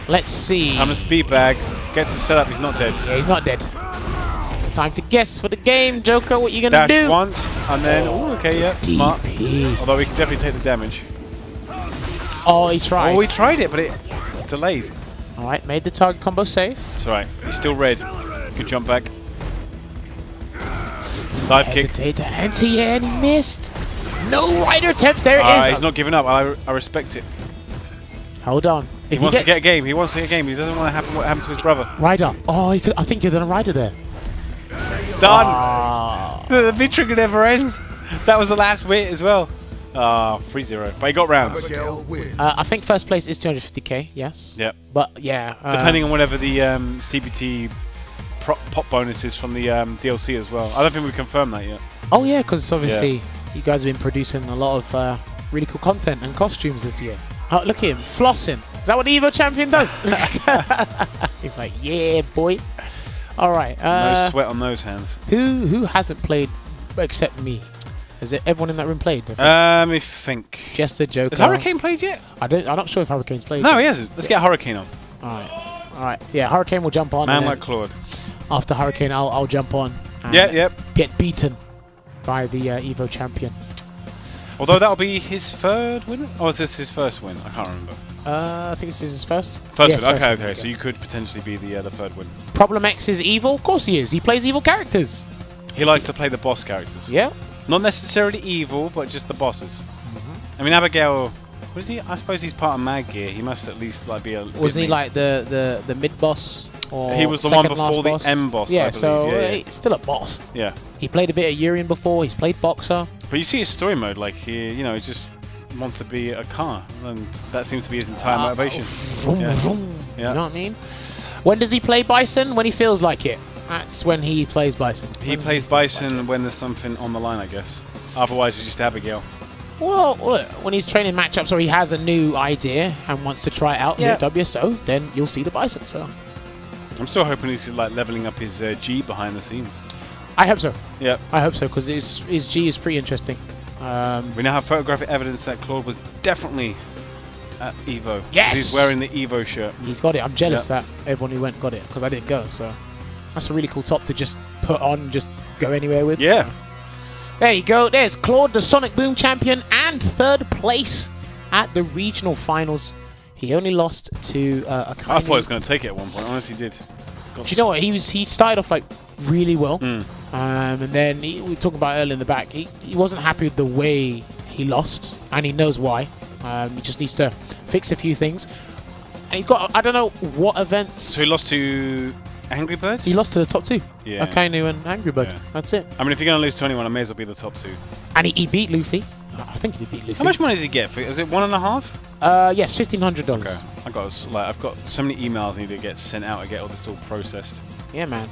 Let's see. Time to speed bag. Gets the setup. He's not dead. Yeah, he's not dead. Time to guess for the game, Joker. What you gonna do? Dash once, and then okay, yeah, smart. Although we can definitely take the damage. Oh, he tried. Oh, he tried it, but it delayed. All right, made the target combo safe. It's alright. He's still red. Good jump back. Dive kick. Anti and he missed. No rider attempts. There it is. He's not giving up. I respect it. Hold on. He wants to get a game. He wants to get a game. He doesn't want to happen what happened to his brother. Rider. Oh, I think you're done a rider there. Done. The V-trigger never ends. That was the last wit as well. 3-0. But he got rounds. I think first place is 250k. Yes. Yep. But yeah. Depending on whatever the CBT pop bonus is from the DLC as well. I don't think we've confirmed that yet. Oh yeah, because obviously you guys have been producing a lot of really cool content and costumes this year. Oh, look at him, flossing. Is that what the Evo champion does? He's like, yeah, boy. All right. No sweat on those hands. Who hasn't played except me? Has it everyone in that room played? Let me think. Jester, Jokez. Has Hurricane played yet? I'm not sure if Hurricane's played. No, he hasn't. Let's get Hurricane on. All right. Yeah, Hurricane will jump on. Man like Claude. After Hurricane, I'll jump on. And get beaten by the Evo champion. Although that'll be his third win? Or is this his first win? I can't remember. I think this is his first. First win. Okay. So you could potentially be the third win. Problem X is evil? Of course he is. He plays evil characters. He likes to play the boss characters. Yeah. Not necessarily evil, but just the bosses. I mean, Abigail... What is he? I suppose he's part of Mad Gear. He must at least like be a... Wasn't he like the mid-boss? Or he was the one before the M boss, yeah, I so believe. he's still a boss. Yeah. He played a bit of Urian before. He's played Boxer. But you see his story mode, like he just wants to be a car, and that seems to be his entire motivation. Vroom, vroom, yeah. You know what I mean? When does he play Bison? When he feels like it. That's when he plays Bison. He plays Bison when there's something on the line, I guess. Otherwise, it's just Abigail. Well, look, when he's training matchups or he has a new idea and wants to try it out at WSO, then you'll see the Bison. So I'm still hoping he's like leveling up his G behind the scenes. I hope so. Yeah. I hope so, because his G is pretty interesting. We now have photographic evidence that Claude was definitely at Evo. Yes! He's wearing the Evo shirt. He's got it. I'm jealous that everyone who went got it, because I didn't go. So that's a really cool top to just put on and just go anywhere with. Yeah. So. There you go. There's Claude, the Sonic Boom champion, and third place at the regional finals. He only lost to I thought he was going to take it at one point. I honestly did. Do you know what? He started off like really well, and then we were talking about earlier in the back. He wasn't happy with the way he lost, and he knows why. He just needs to fix a few things. And he's got, I don't know what events. So he lost to Angry Birds? He lost to the top two. Yeah. Akainu and Angry Bird. Yeah. That's it. I mean, if you're going to lose to anyone, I may as well be the top two. And he beat Luffy. I think he beat Luffy. How much money does he get? Is it 1.5? Yes, $1,500. Okay. I've got so many emails I need to get sent out to get all this all processed. Yeah, man.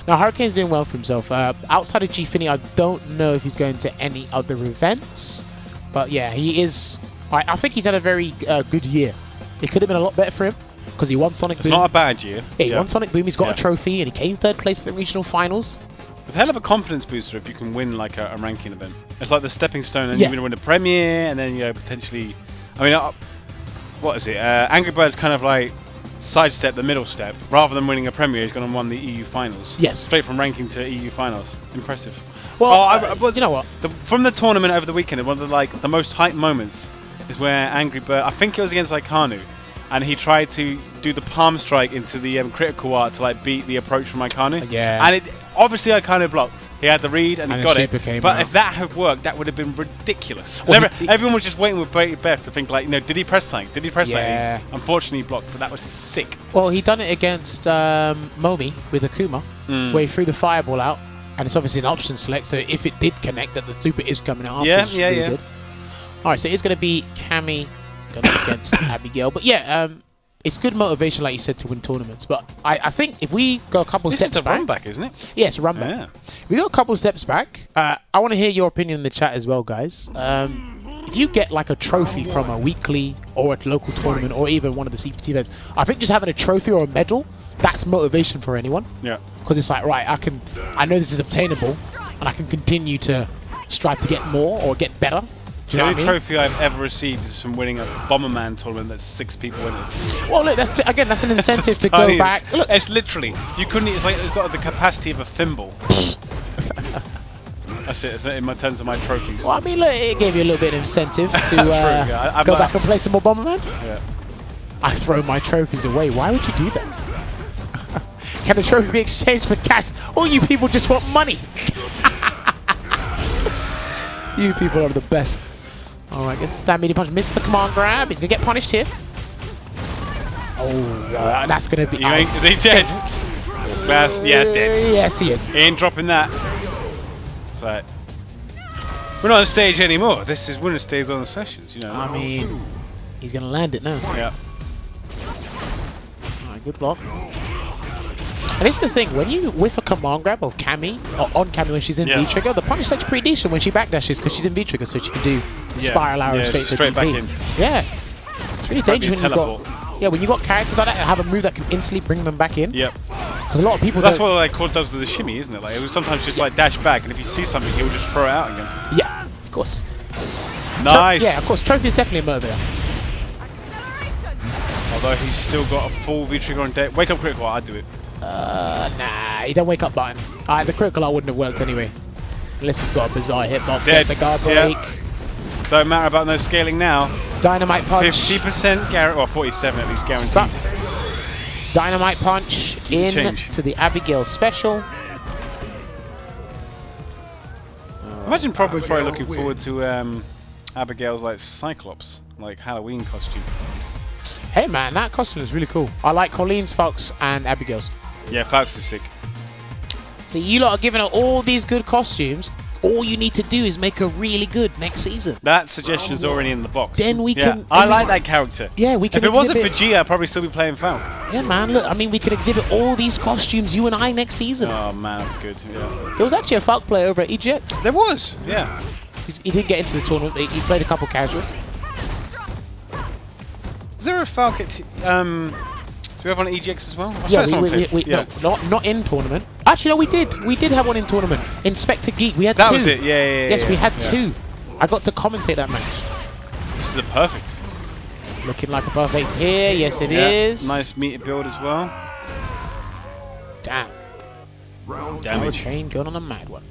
Now, Hurricane's doing well for himself. Outside of G-Fini, I don't know if he's going to any other events. But yeah, he is... I think he's had a very good year. It could have been a lot better for him, because he won Sonic Boom. It's not a bad year. Yeah, he won Sonic Boom. He's got a trophy, and he came third place at the regional finals. It's a hell of a confidence booster if you can win like a ranking event. It's like the stepping stone, and you're going to win the Premier, and then potentially... I mean, what is it? Angry Birds kind of like sidestep the middle step. Rather than winning a Premier, he's going to win the EU finals. Yes. Straight from ranking to EU finals. Impressive. Well, you know what? From the tournament over the weekend, one of the most hype moments is where Angry Bird, I think it was against Icanu, and he tried to do the palm strike into the critical art to like beat the approach from Icanu. Yeah. And obviously Icanu blocked. He had the read and he got it. But if that had worked, that would have been ridiculous. Well, everyone was just waiting with bated breath to think like, did he press something? Did he press something? Unfortunately, he blocked, but that was sick. Well, he done it against Momi with Akuma, where he threw the fireball out, and it's obviously an option select, so if it did connect, that the super is coming out after. Yeah. Good. All right, so it's going to be Cammy going against Abigail. But yeah, it's good motivation, like you said, to win tournaments. But I think if we go a couple steps back... This is a run back, isn't it? Yeah, it's a run back. Yeah. If we go a couple steps back, I want to hear your opinion in the chat as well, guys. If you get like a trophy from a weekly or a local tournament or even one of the CPT events, I think just having a trophy or a medal, that's motivation for anyone. Yeah. Because it's like, right, I know this is obtainable, and I can continue to strive to get more or get better. The only trophy I've ever received is from winning a Bomberman tournament that's 6 people in it. Well, look, again, that's an incentive to go back. Look. It's literally, you couldn't, it's like it's got the capacity of a thimble. That's it, in terms of my trophies. Well, I mean, look, it gave you a little bit of incentive to go back and play some more Bomberman. Yeah. I throw my trophies away. Why would you do that? Can the trophy be exchanged for cash? All you people just want money. You people are the best. All right, gets the stand media punch. Misses the command grab. He's going to get punished here. Oh, that's going to be... Is he dead? Class, yes, dead. Yes, he is. He ain't dropping that. So, we're not on stage anymore. This is WinnerStaysOn Sessions, you know. I mean, he's going to land it now. Yeah. All right, good block. And it's the thing, when you whiff a command grab of Cammy, or on Cammy when she's in V-trigger, the punish is pretty decent when she backdashes because she's in V-trigger, so she can do spiral arrow straight back in. Yeah. It's really dangerous when when you got characters like that that have a move that can instantly bring them back in. Yep. Because a lot of people. That's what like Cody does with the shimmy, isn't it? Like it will sometimes just like dash back, and if he sees something, he'll just throw it out again. Yeah, of course. Nice. Yeah, of course. Trophy is definitely a motivator. Although he's still got a full V trigger on deck. Wake up critical, I'd do it. Nah, he don't wake up button. The critical I wouldn't have worked anyway. Unless he's got a bizarre hitbox. Dead. That's a guard break. Yeah. Don't matter about no scaling now. Dynamite punch. 50% guaranteed, or 47 at least guaranteed. Dynamite punch to the Abigail special. Imagine probably looking forward to Abigail's like Cyclops, like Halloween costume. Hey man, that costume is really cool. I like Colleen's, Fox, and Abigail's. Yeah, Packz is sick. See, you lot are giving her all these good costumes. All you need to do is make her really good next season. That suggestion's already in the box. Then we can. I like that character. Yeah, we can. If it wasn't for G, I'd probably still be playing Falcon. Yeah, man. Look, I mean, we can exhibit all these costumes, you and I, next season. Oh man, good. Yeah. There was actually a Falcon player over at EGX. There was. Yeah. He didn't get into the tournament. But he played a couple casuals. Was there a Falcon? Do we have one at EGX as well? No, not in tournament. Actually, no, we did. We did have one in tournament. Inspector Geek. We had two. That was it. Yeah. Yes, we had two. I got to commentate that match. This is a perfect. Looking like a perfect here. Yes, it is. Nice meter build as well. Damn. Damage. Chain going on a mad one.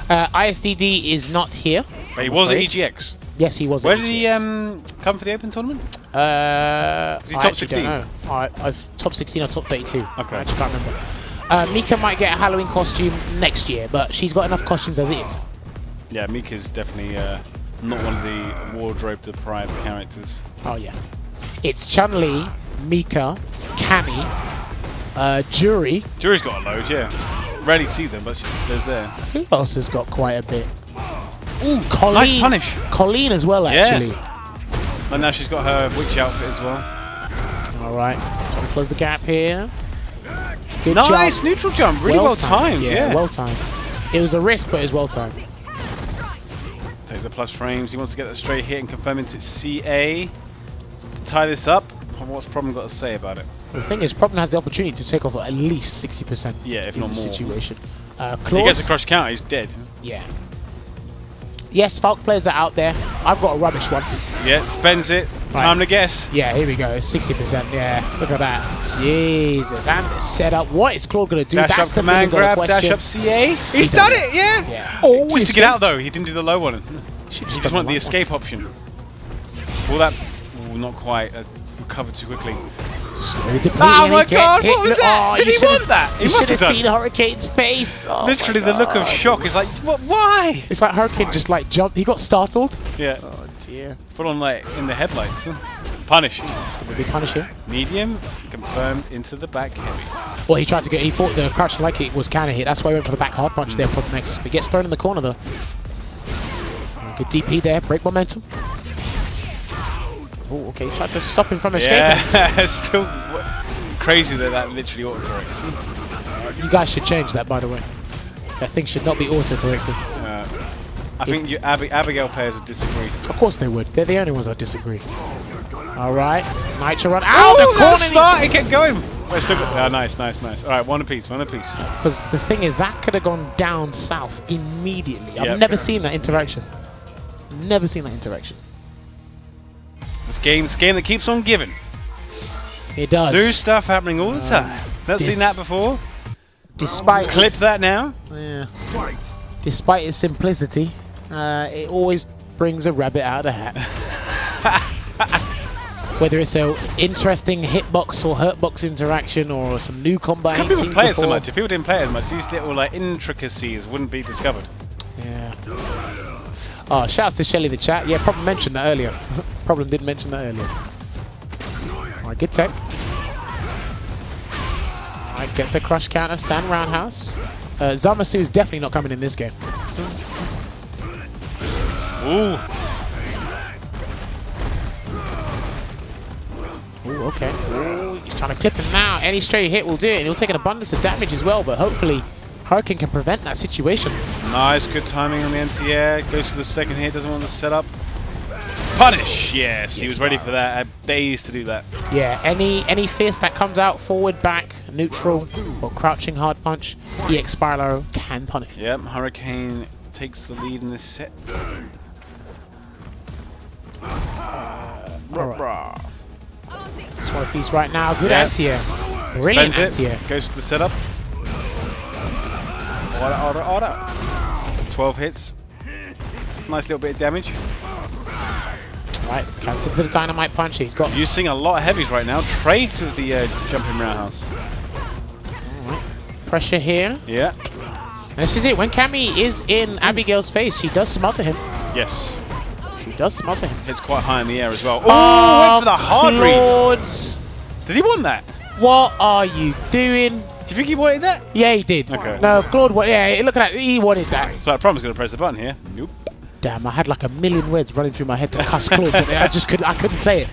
ISDD is not here. But he was at EGX. Yes, he was. Where did he come for the Open tournament? Was he top 16? Top 16 or top 32. Okay. I actually can't remember. Mika might get a Halloween costume next year, but she's got enough costumes as it is. Yeah, Mika's definitely not one of the wardrobe-deprived characters. Oh, yeah. It's Chun-Li, Mika, Cammy, Jury. Jury's got a load, yeah. Rarely see them, but there's there. Who else has got quite a bit? Ooh, Colleen. nice punish. Colleen as well, actually. Yeah. And now she's got her witch outfit as well. All right. Trying to close the gap here. Good nice jump. Neutral jump. Really well timed. Yeah, well timed. It was a risk, but it was well timed. Take the plus frames. He wants to get that straight hit and confirm into CA. To tie this up, what's Problem got to say about it? The thing is, Problem has the opportunity to take off at least 60%. Yeah, if not more. Situation. If he gets a crush counter, he's dead. Yeah. Yes, Falcon players are out there. I've got a rubbish one. Yeah, spends it. Right. Time to guess. Yeah, here we go. It's 60%. Yeah, look at that. Jesus. And it's set up. What is Claude going to do? Dash That's up the command grab, question. dash up CA. He's done it, yeah. Oh, just to get out, though. He didn't do the low one. He just wanted the escape option. All that... Ooh, not quite. Recovered too quickly. Oh my god, what was that? Did he want that? You should have seen Hurricane's face. Oh literally, the look of shock is like, what? Why? It's like Hurricane just like jumped. He got startled. Yeah. Oh dear. Full on like in the headlights. Punish. It's going to be punish here. Medium confirmed into the back heavy. Well, he tried to get. He thought the crouch like it was counter hit. That's why he went for the back hard punch there. Problem next. He gets thrown in the corner though. Good DP there. Break momentum. Oh, okay. Tried to stop him from escaping. Yeah, still crazy that literally autocorrects. You guys should change that, by the way. That thing should not be autocorrected. I think Abigail players would disagree. Of course they would. They're the only ones that disagree. All right. Nitro run out the corner. That's smart. He kept going. Still got, nice. All right, one apiece. Because the thing is, that could have gone down south immediately. I've never seen that interaction. Never seen that interaction. This game's a game that keeps on giving. It does. New stuff happening all the time. Not seen that before. Despite clip that now. Yeah. Despite its simplicity, it always brings a rabbit out of the hat. Whether it's an interesting hitbox or hurtbox interaction or some new combo. Because people play it so much. If people didn't play it as much, these little like intricacies wouldn't be discovered. Yeah. Oh, shouts to Shelly the chat. Yeah, Problem mentioned that earlier. Problem did mention that earlier. Alright, good tech. Alright, gets the crush counter, stand roundhouse. Zamasu is definitely not coming in this game. Ooh. Ooh, okay. Ooh, he's trying to clip him now. Any straight hit will do it. He'll take an abundance of damage as well, but hopefully Hurricane can prevent that situation. Nice, good timing on the anti-air. Goes to the second hit, doesn't want the setup. Punish! Yes, he was ready for that. I had days to do that. Yeah, any fist that comes out forward, back, neutral, or crouching hard punch, EX Spiral can punish. Yep, Hurricane takes the lead in this set. Sword piece right now. Good anti-air. Brilliant anti-air. Goes to the setup. Order. 12 hits. Nice little bit of damage. Right, cancel to the dynamite punch. He's got. Using a lot of heavies right now. Trades with the jumping roundhouse. Pressure here. Yeah. And this is it. When Cammy is in Abigail's face, she does smother him. Yes. She does smother him. Hits quite high in the air as well. Oh, went for the hard read. Did he want that? What are you doing? Do you think he wanted that? Yeah, he did. Okay. No, Claude. Yeah, look at that. He wanted that. So I promise going to press the button here. Nope. Damn, I had like a million words running through my head to cuss Claude, but I couldn't say it.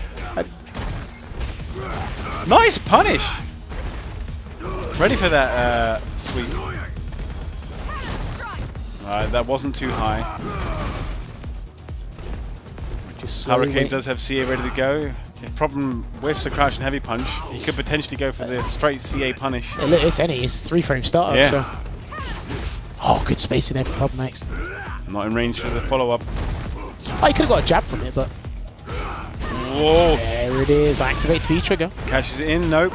Nice punish. Ready for that sweep. Alright, that wasn't too high. Hurricane does have CA ready to go. If problem with the crouch and heavy punch, he could potentially go for the straight CA punish. Yeah, look, it's 3-frame startup. Yeah. So. Oh, good space in there for Problem X. Not in range for the follow-up. Oh, he could have got a jab from it, but... Whoa! There it is. Activates V trigger. Cashes it in. Nope.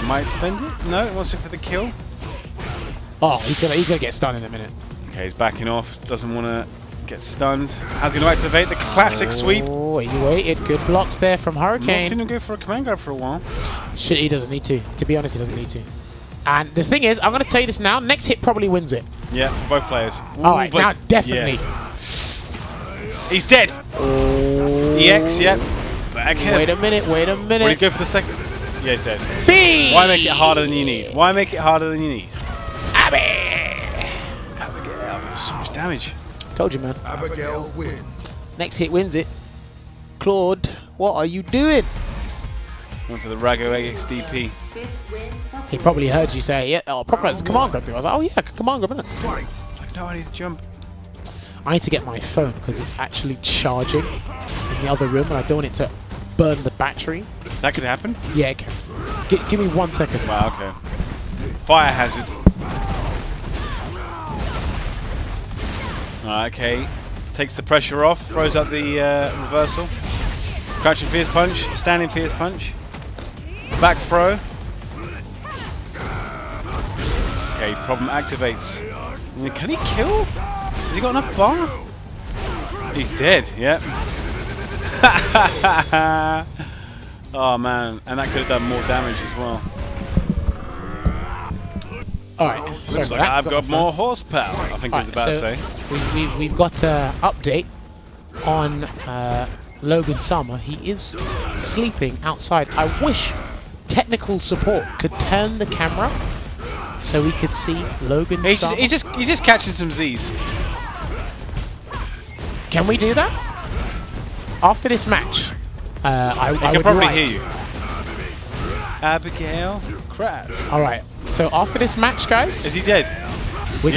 Might spend it. No, it wants it for the kill. Oh, he's gonna get stunned in a minute. Okay, he's backing off. Doesn't want to get stunned. How's he going to activate the classic sweep? Oh, he waited. Good blocks there from Hurricane. Not seen him go for a command grab for a while. Shit, he doesn't need to. To be honest, he doesn't need to. And the thing is, I'm going to tell you this now. Next hit probably wins it. Yeah, for both players. All right, now definitely. Yeah. He's dead. Oh. EX, yep. Back him. Wait a minute. Will he go for the second? Yeah, he's dead. B. Why make it harder than you need? Why make it harder than you need? Abigail. There's so much damage. Told you, man. Abigail wins. Next hit wins it. Claude, what are you doing? Went for the Rago XDP. He probably heard you say, yeah, oh, probably it's a command grab thing. I was like, oh yeah, command grab, isn't it? It's like, no, I need to jump. I need to get my phone because it's actually charging in the other room and I don't want it to burn the battery. That could happen? Yeah, it can. Give me 1 second. Wow, okay. Fire hazard. Okay. Takes the pressure off, throws up the reversal. Crouching fierce punch, standing fierce punch. Back throw. Okay, problem activates. Can he kill? Has he got enough bar? He's dead, yep. Oh man, and that could have done more damage as well. Alright, Looks like I've got more horsepower, I think I was about to say. We've got an update on Logan Sama. He is sleeping outside. I wish technical support could turn the camera so we could see Logan Sama. He's just catching some Z's. Can we do that? After this match, I can probably hear you. Abigail, crash. All right. So after this match, guys, is he dead? We've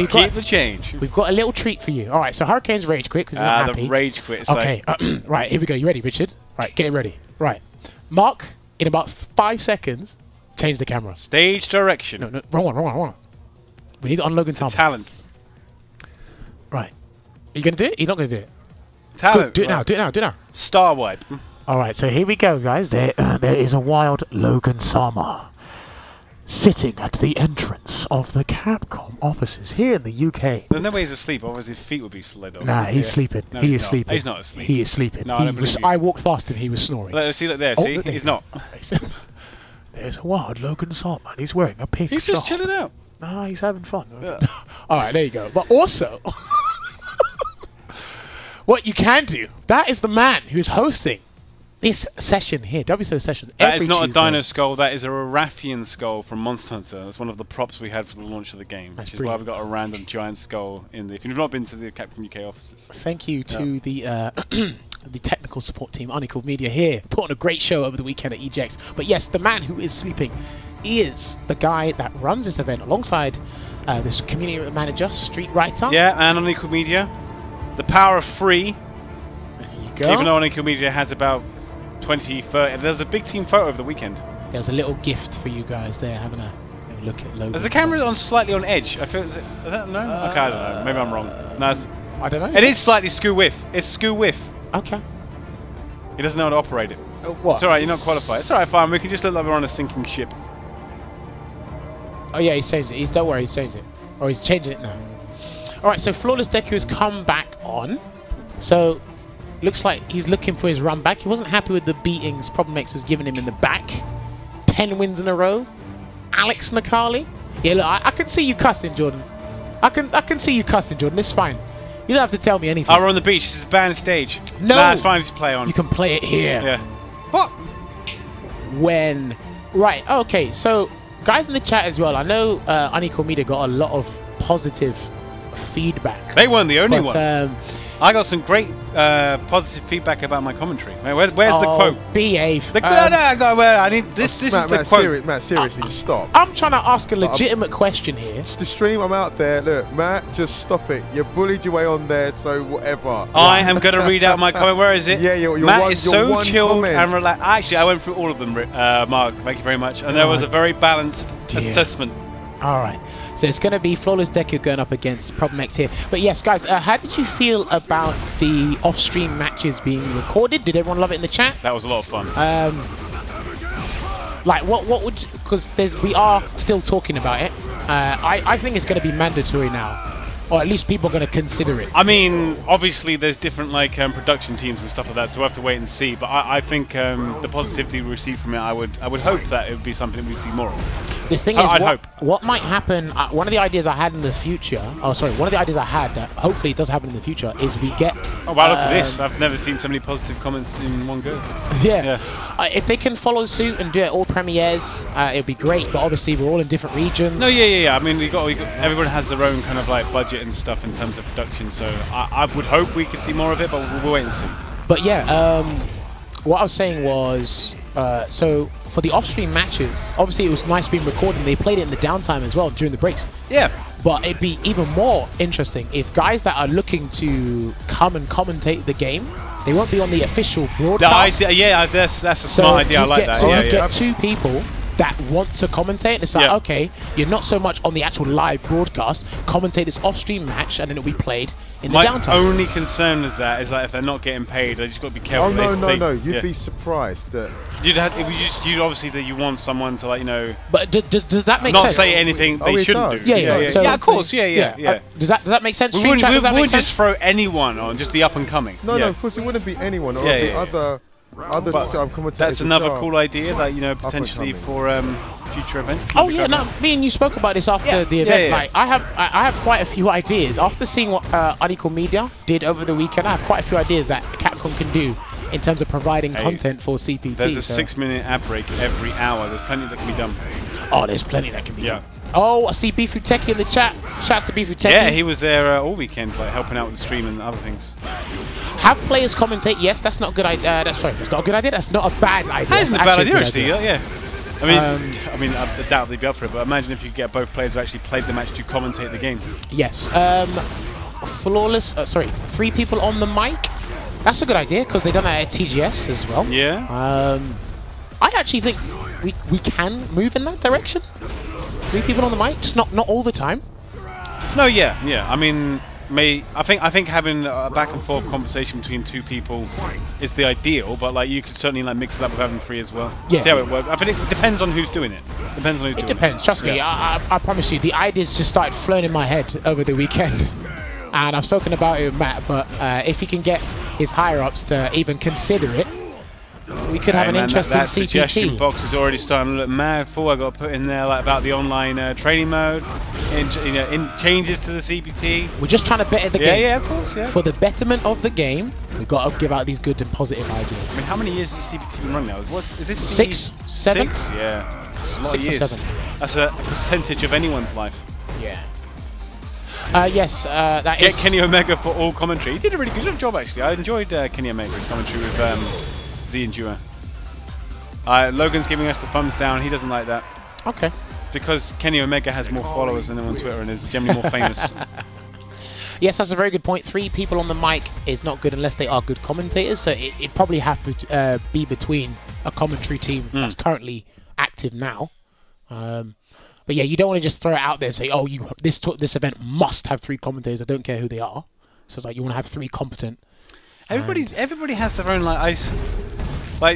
keep the change. We've got a little treat for you. All right. So Hurricane's rage quit because he's not happy. The rage quit. Okay. Right. Here we go. You ready, Richard? Right. Get ready. Right. Mark, in about 5 seconds, change the camera. Stage direction. No, wrong one. We need it on Logan Sama. Talent. Right. Are you gonna do it? You're not gonna do it. Talent. Good. Do it now. Star wipe. All right, so here we go, guys. There is a wild Logan Sama sitting at the entrance of the Capcom offices here in the UK. There's no way he's asleep, otherwise his feet would be slid off. Nah, he's sleeping. No, he is sleeping. He's not asleep. He is sleeping. No, I walked past him, he was snoring. Look there. Oh, See? look, He's not. There's a wild Logan Sama, and he's wearing a pink He's just chilling out. Nah, he's having fun. Yeah. All right, there you go. But also, what you can do, that is the man who's hosting this session here, WSO Sessions. That is not a dino skull, that is a Raffian skull from Monster Hunter. That's one of the props we had for the launch of the game. Which is why we got a random giant skull in the... If you've not been to the Capcom UK offices. Thank you to the the technical support team, Unequaled Media here. Put on a great show over the weekend at EGX. But yes, the man who is sleeping is the guy that runs this event alongside this community manager, Street Writer. Yeah, and Unequaled Media. The power of free. go. Even though Onico Media has about 20, 30, there's a big team photo over the weekend. There's a little gift for you guys there, having a look at Logan. Is the camera on slightly on edge? I feel is that no? Okay, I don't know. Maybe I'm wrong. No, I don't know. it is slightly skew whiff. It's skew whiff. Okay. He doesn't know how to operate it. What? It's alright, you're not qualified. It's alright, fine. We can just look like we're on a sinking ship. Oh yeah, he's changed it. Don't worry, he's changed it. Or he's changing it now. Alright, so Flawless Deku has come back on. So, looks like he's looking for his run back. He wasn't happy with the beatings Problem X was giving him in the back. 10 wins in a row. Alex Nakali. Yeah, look, I can see you cussing, Jordan. I can see you cussing, Jordan. It's fine. You don't have to tell me anything. Oh, we're on the beach. This is a banned stage. No. Nah, it's fine. Just play on. You can play it here. Yeah. What? When... Right, okay, so... Guys in the chat as well, I know Onico Media got a lot of positive feedback. They weren't the only one. I got some great positive feedback about my commentary. Where's the quote? Behave. I need this. This is the quote. Matt, seriously, just stop. I'm trying to ask a legitimate question here. It's the stream. I'm out there. Look, Matt, just stop it. You bullied your way on there, so whatever. I am going to read out my comment. Where is it? Yeah, Matt is so chilled and relaxed. Actually, I went through all of them, Mark. Thank you very much. And there was a very balanced assessment. All right. So it's going to be Flawless Deku going up against Problem X here. But yes, guys, how did you feel about the off-stream matches being recorded? Did everyone love it in the chat? That was a lot of fun. Like, what would... Because we are still talking about it. I think it's going to be mandatory now. Or at least people are going to consider it. I mean, obviously there's different like production teams and stuff like that, so we'll have to wait and see. But I think the positivity we receive from it, I would hope that it would be something we see more of. The thing is, what might happen, one of the ideas I had in the future, one of the ideas I had that hopefully it does happen in the future is we get... Oh wow, look at this. I've never seen so many positive comments in one go. Yeah. If they can follow suit and do it all premieres, it'd be great, but obviously we're all in different regions. No, yeah. I mean, we got everyone has their own kind of like budget and stuff in terms of production, so I would hope we could see more of it, but we'll wait and see. But yeah, what I was saying was, so for the off-stream matches, obviously it was nice being recorded, and they played it in the downtime as well during the breaks. Yeah. But it'd be even more interesting if guys that are looking to come and commentate the game, they won't be on the official broadcast. That's a smart idea. I like that. So you get two people that want to commentate, and it's like, okay, you're not so much on the actual live broadcast, commentate this off-stream match, and then it'll be played in the downtime. My only concern is that if they're not getting paid, they just got to be careful. Oh no, you'd be surprised that you'd obviously that you want someone to, like, you know. But does that make sense? Not say anything they shouldn't do. Yeah. So of course, yeah. Does that make sense? We wouldn't just throw anyone on, just the up and coming. No, of course it wouldn't be anyone. Or other commentators. That's another cool idea, like, you know, potentially for future events. Oh yeah, no, me and you spoke about this after the event. Like, I have quite a few ideas after seeing what Onico Media did over the weekend. I have quite a few ideas that Capcom can do in terms of providing content for CPT. There's a 6-minute ad break every hour. There's plenty that can be done. Oh, there's plenty that can be done. Oh, I see Bifu Techie in the chat. Shouts to Bifu Techie. Yeah, he was there all weekend, like helping out with the stream and other things. Have players commentate? Yes, that's not a good idea. That's not a good idea. That's not a bad idea. That isn't a bad idea, actually. Yeah. I mean, I doubt they'd be up for it, but imagine if you could get both players who actually played the match to commentate the game. Yes. Flawless. 3 people on the mic. That's a good idea because they've done that at TGS as well. Yeah. I actually think we can move in that direction. 3 people on the mic, just not all the time. No, yeah. I mean, I think having a back and forth conversation between 2 people is the ideal, but like you could certainly like mix it up with having 3 as well. Yeah. See how it works. I think it depends on who's doing it. It depends. Trust me. I promise you, the ideas just started flowing in my head over the weekend, and I've spoken about it with Matt. But if he can get his higher ups to even consider it, we could have an interesting that CPT. Suggestion box is already starting to look mad full. I got to put in there like about the online training mode, in changes to the CPT. We're just trying to better the game. Yeah, of course. Yeah. For the betterment of the game, we've got to give out these good and positive ideas. I mean, how many years has CPT been running now? Is this 6, 7? 6? Yeah. That's a lot 6 of years. or 7. That's a percentage of anyone's life. Yeah. Yes, that Get is... Kenny Omega for all commentary. He did a really good job, actually. I enjoyed Kenny Omega's commentary with Z and Dua. Logan's giving us the thumbs down. He doesn't like that. Okay. Because Kenny Omega has more followers than him on Twitter and is generally more famous. Yes, that's a very good point. 3 people on the mic is not good unless they are good commentators. So it probably have to be between a commentary team that's currently active now. But yeah, you don't want to just throw it out there and say, oh, this event must have 3 commentators. I don't care who they are. So it's like you want to have 3 competent. Everybody has their own like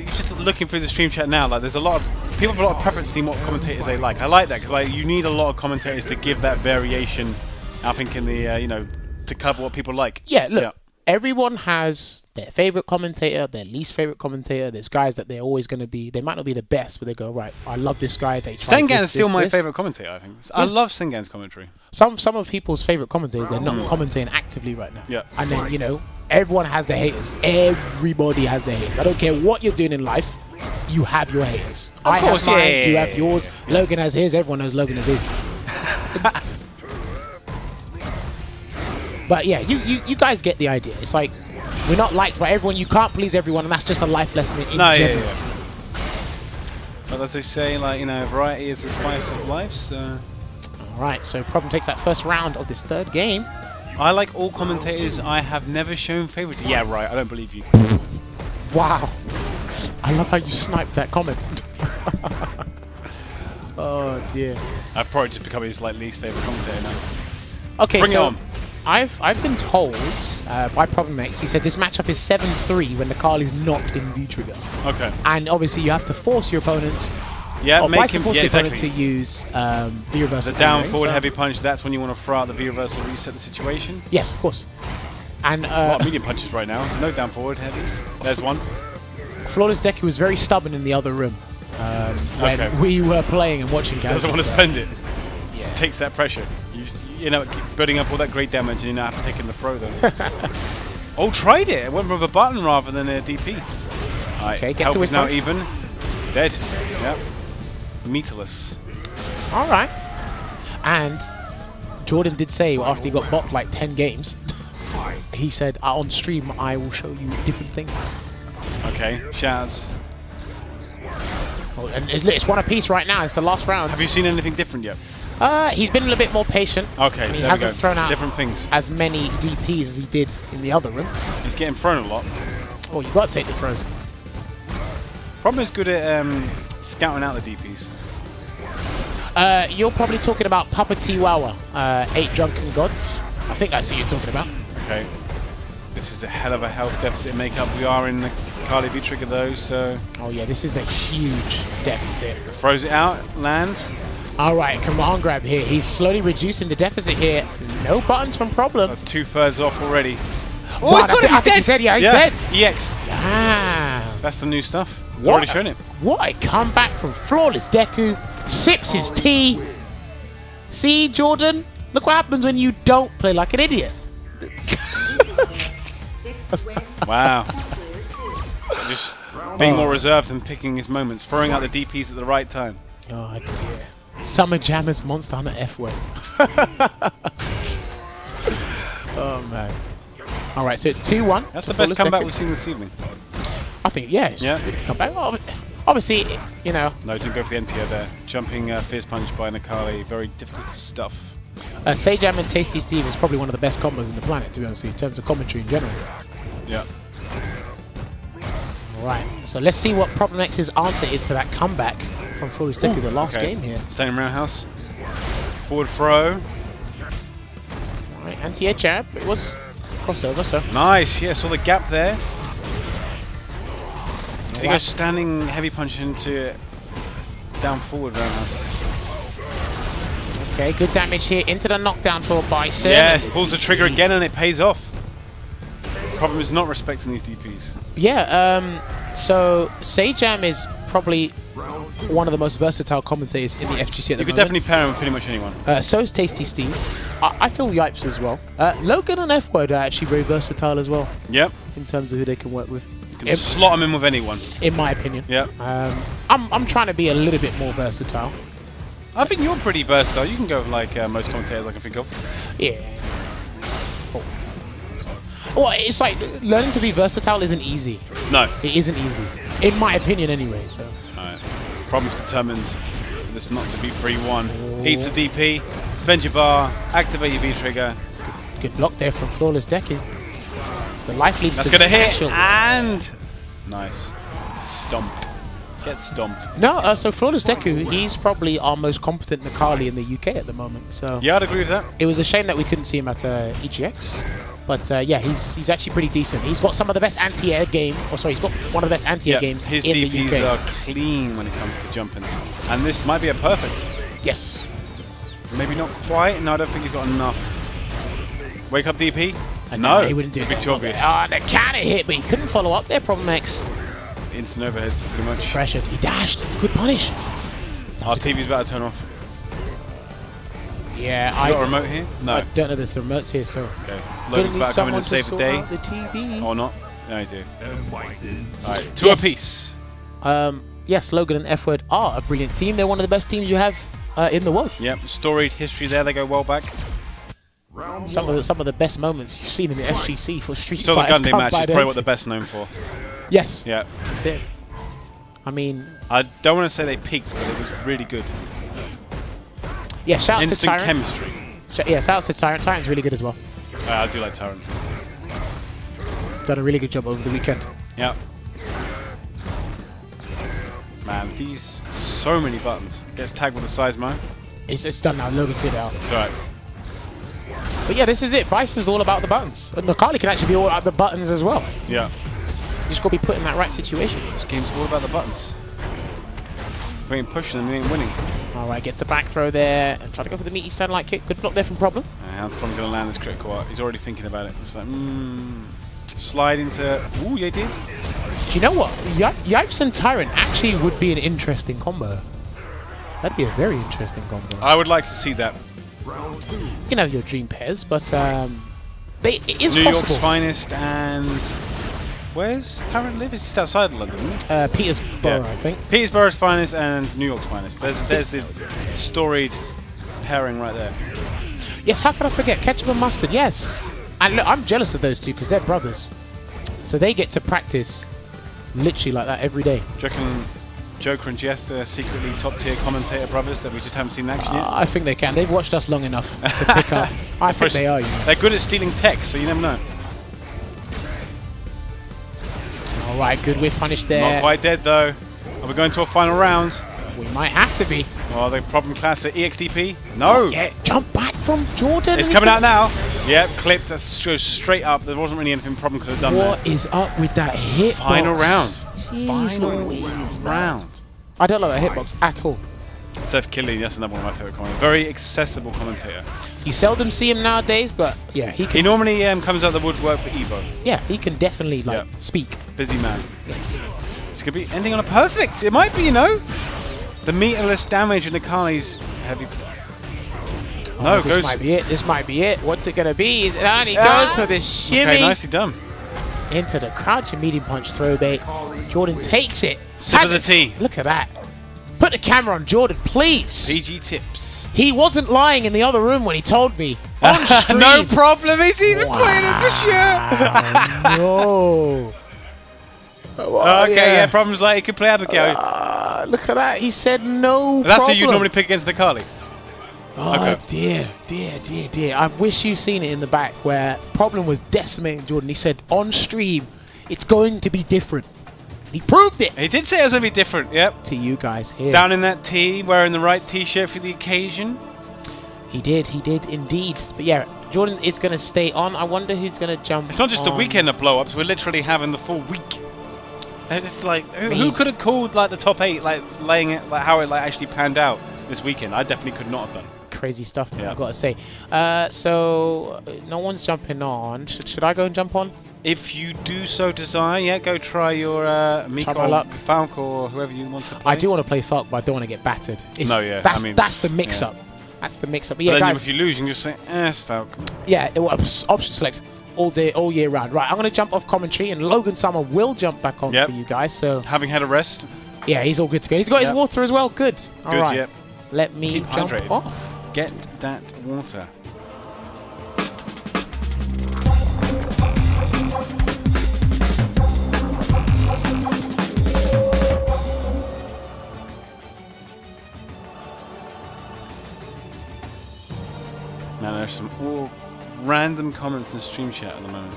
just looking through the stream chat now. Like there's a lot of people have a lot of preference between what commentators they like. I like that because like you need a lot of commentators to give that variation. I think in the you know, to cover what people like. Yeah, look, everyone has their favorite commentator, their least favorite commentator. There's guys that they're always going to be. They might not be the best, but they go, right, I love this guy. Stengan is still my favorite commentator. I think I love Stengan's commentary. Some of people's favorite commentators, they're not commentating actively right now. Yeah, and then you know, everyone has their haters. Everybody has their haters. I don't care what you're doing in life. You have your haters. I have mine. You have yours. Logan has his. Everyone knows Logan has his. But yeah, you guys get the idea. It's like we're not liked by everyone. You can't please everyone, and that's just a life lesson in general. Yeah. But as they say, like, you know, variety is the spice of life. So. All right, so Problem takes that first round of this 3rd game. I like all commentators. I have never shown favourite. Yeah, right. I don't believe you. Wow, I love how you sniped that comment. Oh dear. I've probably just become his like least favourite commentator now. Okay, Bring it on. I've been told by Problem X, he said this matchup is 7-3 when the Carl is not in V-Trigger. Okay. And obviously you have to force your opponents, or make him force the opponent to use V-Reversal. The down forward heavy punch, that's when you want to throw out the V-Reversal to reset the situation? Yes, of course. And a lot of medium punches right now. No down forward heavy. There's one. Flawless Deku was very stubborn in the other room when we were playing and watching. Doesn't want to spend it. Yeah. Takes that pressure. You know, building up all that great damage, and you now have to take in the throw though. Oh, tried it. It went with a button rather than a DP. Right, okay, gets Help is now even. Dead. Yep. Meterless. All right. And Jordan did say after he got bopped like 10 games, he said, on stream, I will show you different things. Okay, Shaz. Oh, and it's one apiece right now. It's the last round. Have you seen anything different yet? He's been a little bit more patient. Okay, he hasn't thrown out different things as many DPs as he did in the other room. He's getting thrown a lot. Oh, you got to take the throws. Problem is good at scouting out the DPs. You're probably talking about Papa Tiwawa, 8 Drunken Gods. I think that's who you're talking about. Okay. This is a hell of a health deficit makeup. We are in the Carly V-Trigger though, so... Oh yeah, this is a huge deficit. Throws it out, lands. Alright, command grab here. He's slowly reducing the deficit here. No buttons from Problem. That's 2/3 off already. Oh, wow, that's it. I think he said, yeah, he's dead. EX. Damn. That's the new stuff. He's already shown it. What a comeback from Flawless Deku. Sips his tea. See, Jordan? Look what happens when you don't play like an idiot. Wow. Just being more reserved and picking his moments, throwing out the DPs at the right time. Oh dear. Summer Jammerz Monster Hunter F-Word. Oh man. Alright, so it's 2-1. That's the best comeback we've seen this evening. I think, yeah. Comeback. Obviously, you know. No, didn't go for the NTO there. Jumping Fierce Punch by Nakali, very difficult stuff. Sajam and Tasty Steve is probably one of the best combos in the planet, to be honest, in terms of commentary in general. Yeah. Alright, so let's see what Problem X's answer is to that comeback from Flawless Deku, the last game here. Standing roundhouse. Forward throw. Alright, anti-air jab. It was crossover, so. Nice, yeah, saw the gap there. Did he go standing heavy punch into down forward roundhouse? Okay, good damage here into the knockdown for Bison. Yes, pulls the trigger again and it pays off. Problem is not respecting these DPs. Yeah, so Sajam is probably one of the most versatile commentators in the FGC at the moment. You could definitely pair him with pretty much anyone. So is Tasty Steve. I feel Yipes as well. Logan and F-Word are actually very versatile as well. Yep. In terms of who they can work with. You can slot them in with anyone. In my opinion. Yep. I'm trying to be a little bit more versatile. I think you're pretty versatile. You can go with like most commentators I can think of. Yeah. Well, it's like learning to be versatile isn't easy. No. It isn't easy. In my opinion anyway, so. Alright. Problem's determined for this not to be 3-1. Eats a DP, spend your bar, activate your V-Trigger. Good block there from Flawless Deku. The life lead That's going to hit, substantial. and... Nice. Stomped. Get stomped. No, so Flawless Deku, he's probably our most competent Nakali in the UK at the moment. So Yeah, I'd agree with that. it was a shame that we couldn't see him at EGX. But yeah, he's actually pretty decent. He's got some of the best anti-air game. Oh, sorry, he's got one of the best anti-air games his in the DPs UK. are clean when it comes to jumpins. And this might be a perfect. Yes. Maybe not quite. No, I don't think he's got enough. Wake up DP? No, he wouldn't do It'd it. be too obvious. The counter hit, but he couldn't follow up there, Problem X. Instant overhead, pretty much. Pressured. He dashed. Good punish. Our TV's about to turn off. Yeah, You got a remote here? No. I don't know the remotes here, so. Okay. Gonna Logan's need about to come in someone and save the sort day. out the TV. Or not? No, he's here. Alright, two Yes. apiece. Yes, Logan and F-Word are a brilliant team. They're one of the best teams you have in the world. Yep, storied history there. They go well back. Some of the best moments you've seen in the FGC for Street Still the Fighter. Gundam match is probably what they're best known for. Yes. Yeah. That's it. I mean, I don't want to say they peaked, but it was really good. yeah, shout out to Instant Tyrant. chemistry. Yeah, shout out to Tyrant. Tyrant's really good as well. I do like Tyrant. Done a really good job over the weekend. Yeah. Man, these so many buttons. Gets tagged with a size mo. It's done now. Logan's hit it out. It's alright. But yeah, this is it. Vice is all about the buttons. And Nakali can actually be all about the buttons as well. Yeah. You just got to be put in that right situation. This game's all about the buttons. If we ain't pushing them, we ain't winning. All right, gets the back throw there. And try to go for the meaty stand-like kick. Good block there from Problem. How's probably going to land this critical art? He's already thinking about it. It's like, slide into... Ooh, yeah, he did. Do you know what? Yipes and Tyrant actually would be an interesting combo. That'd be a very interesting combo. I would like to see that. You can have your dream pairs, but it is New possible. York's finest and... Where's Tyrant live? He's just outside of London, isn't he? Petersborough, Yeah. I think. Petersborough's finest and New York's finest. There's the storied pairing right there. Yes, how could I forget? Ketchup and mustard, yes. And look, I'm jealous of those two because they're brothers. So they get to practice literally like that every day. Do you reckon Joker and Jester are secretly top-tier commentator brothers that we just haven't seen in action yet? I think they can. They've watched us long enough to pick up. I think they are, you know. They're good at stealing tech, so you never know. All right, good whiff punish there. Not quite dead, though. Are we going to a final round? We might have to be. Oh, the problem class at EXDP? No! Yeah, jump back from Jordan. It's coming out now. Yep, clipped. That goes straight up. There wasn't really anything problem could have done there. What is up with that hitbox? Final round. Jeez Final Louise, man. round. I don't like that hitbox at all. Seth Killy, that's another one of my favourite commentators. Very accessible commentator. You seldom see him nowadays, but yeah, he He can. normally comes out the woodwork for Evo. Yeah, he can definitely like Yeah. speak. Busy man. Yes. It's going to be ending on a perfect. It might be, you know. The meterless damage in Nakali's heavy. No, This goes. might be it. This might be it. What's it gonna be? And he goes for the shimmy Okay, nicely done. into the crouching medium punch throw bait. Jordan takes it. Sip of the Has it. tea. Look at that. Put the camera on Jordan, please. PG tips. He wasn't lying in the other room when he told me. On stream. No problem. He's even putting in the shirt. No. Okay, yeah. Problems like he could play Abigail. Look at that. He said no That's problem. who you normally pick against Nakali. Oh, Okay. dear, dear, dear, dear. I wish you'd seen it in the back where Problem was decimating Jordan. He said, on stream, it's going to be different. He proved it He did say it was going to be different. Yep. to you guys here. Down in that tee, wearing the right t-shirt for the occasion. He did indeed. But yeah, Jordan is going to stay on. I wonder who's going to jump It's not just a on. weekend of blow-ups. We're literally having the full week. They're just like, who mean- could have called like the top 8, like laying it, like how it like actually panned out this weekend? I definitely could not have done. Crazy stuff, Yeah. I've got to say. So, no one's jumping on. Should I go and jump on? If you do so desire, yeah, go try your Miko Try my luck. Falk or whoever you want to play. I do want to play Falk, but I don't want to get battered. No, yeah, That's, I mean, that's the mix-up. That's the mix-up. But But yeah, then guys. if you lose, you can just say, it's Falk. Yeah, it was option selects all day, all year round. Right, I'm going to jump off commentary, and Logan Summer will jump back on Yep. for you guys. So, Having had a rest, yeah, he's all good to go. He's got Yep. his water as well. Good. All good, right. yep. Let me Keep jump hydrated. off. Get that water. Now there's some random comments in stream chat at the moment.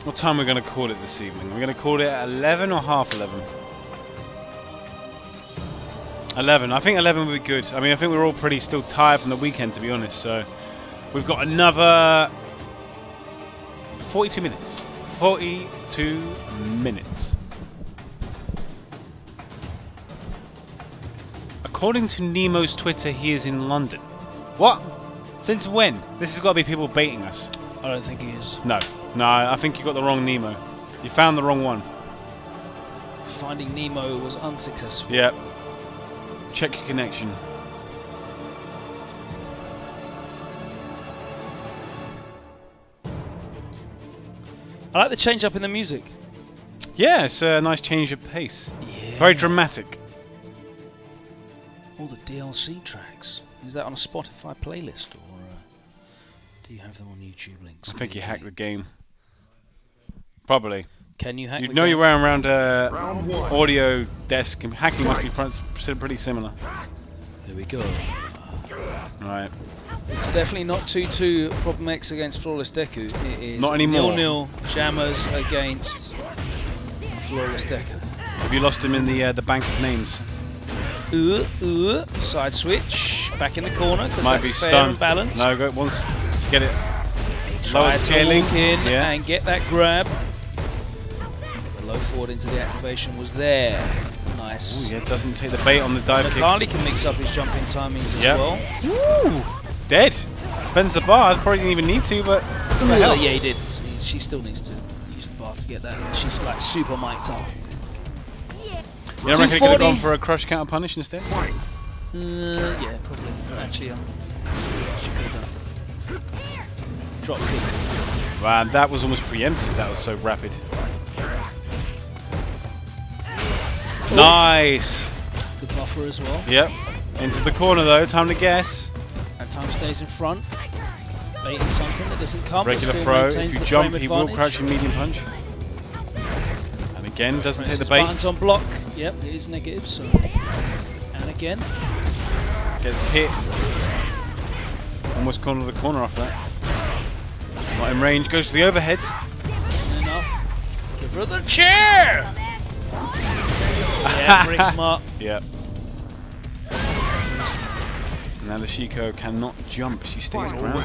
What time are we going to call it this evening? We're going to call it at 11 or half 11? 11. I think 11 would be good. I mean, I think we're all pretty still tired from the weekend, to be honest. So we've got another 42 minutes. 42 minutes. According to Nemo's Twitter, he is in London. What? Since when? This has got to be people baiting us. I don't think he is. No. No, I think you got the wrong Nemo. You found the wrong one. Finding Nemo was unsuccessful. Yep. Check your connection. I like the change up in the music. Yeah, it's a nice change of pace. Yeah. Very dramatic. All the DLC tracks. Is that on a Spotify playlist, or do you have them on YouTube links? I think you hacked the game. Probably. Can you hack You the know game? you're wearing around a audio desk, and hacking must be pretty similar. Here we go. Right. It's definitely not 2-2 Problem X against Flawless Deku. It is Not anymore. 0-0 Jammerz against Flawless Deku. Have you lost him in the bank of names? Side switch. Back in the corner. Might be fair stunned. and balanced. No, go wants to get it. Lower Tried to scaling. walk in Yeah. and get that grab. The low forward into the activation was there. Nice. Ooh, yeah, doesn't take the bait on the dive kick. Carly can mix up his jumping timings as Yep. well. Woo! Dead. Spends the bar. Probably didn't even need to, but what the hell? Yeah, he did. She still needs to use the bar to get that. She's like super mic'd up. You don't reckon he could have 240. gone for a crush counter punish instead? Yeah, probably. Actually, she could have done. Drop kick. Wow, that was almost preemptive. That was so rapid. Oh. Nice. Good buffer as well. Yep. Into the corner though. Time to guess. And time stays in front. Baiting something that doesn't come. but Regular still throw. maintains If you the jump, frame he will advantage. crouch in medium punch. And again, doesn't take the Presses bait. buttons on block. Yep, it is negative. So, and again. Gets hit. Almost corner to the corner off that. Not in range. Goes to the overhead. Isn't enough. Give her the chair. Yeah, very smart. Yep. Now the Shiko cannot jump. She stays grounded.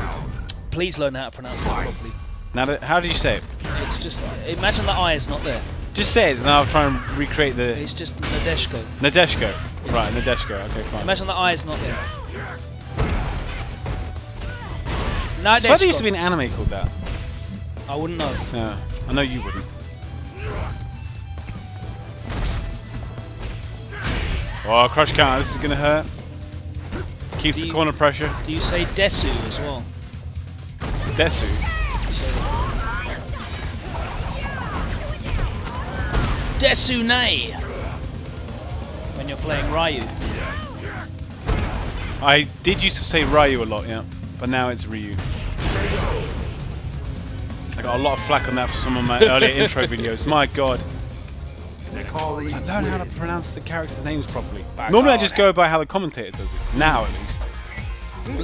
Please learn how to pronounce that properly. Now, how do you say it? It's just, imagine the I is not there. Just say it, and I'll try and recreate the It's just Nadeshko. Nadeshko. Right, Nadeshko. Okay, fine. Imagine the I is not there. I swear there used to be Nadeshko. an anime called that. I wouldn't know. No, I know you wouldn't. Oh, crush counter. This is going to hurt. Keeps Do the you- corner pressure. Do you say Desu as well? Desu. Desune! When you're playing Ryu. I did used to say Ryu a lot, yeah. But now it's Ryu. I got a lot of flack on that for some of my earlier intro videos. My god. Carly I learned how to pronounce the characters' names properly. Back Normally I on. just go by how the commentator does it. Now at least.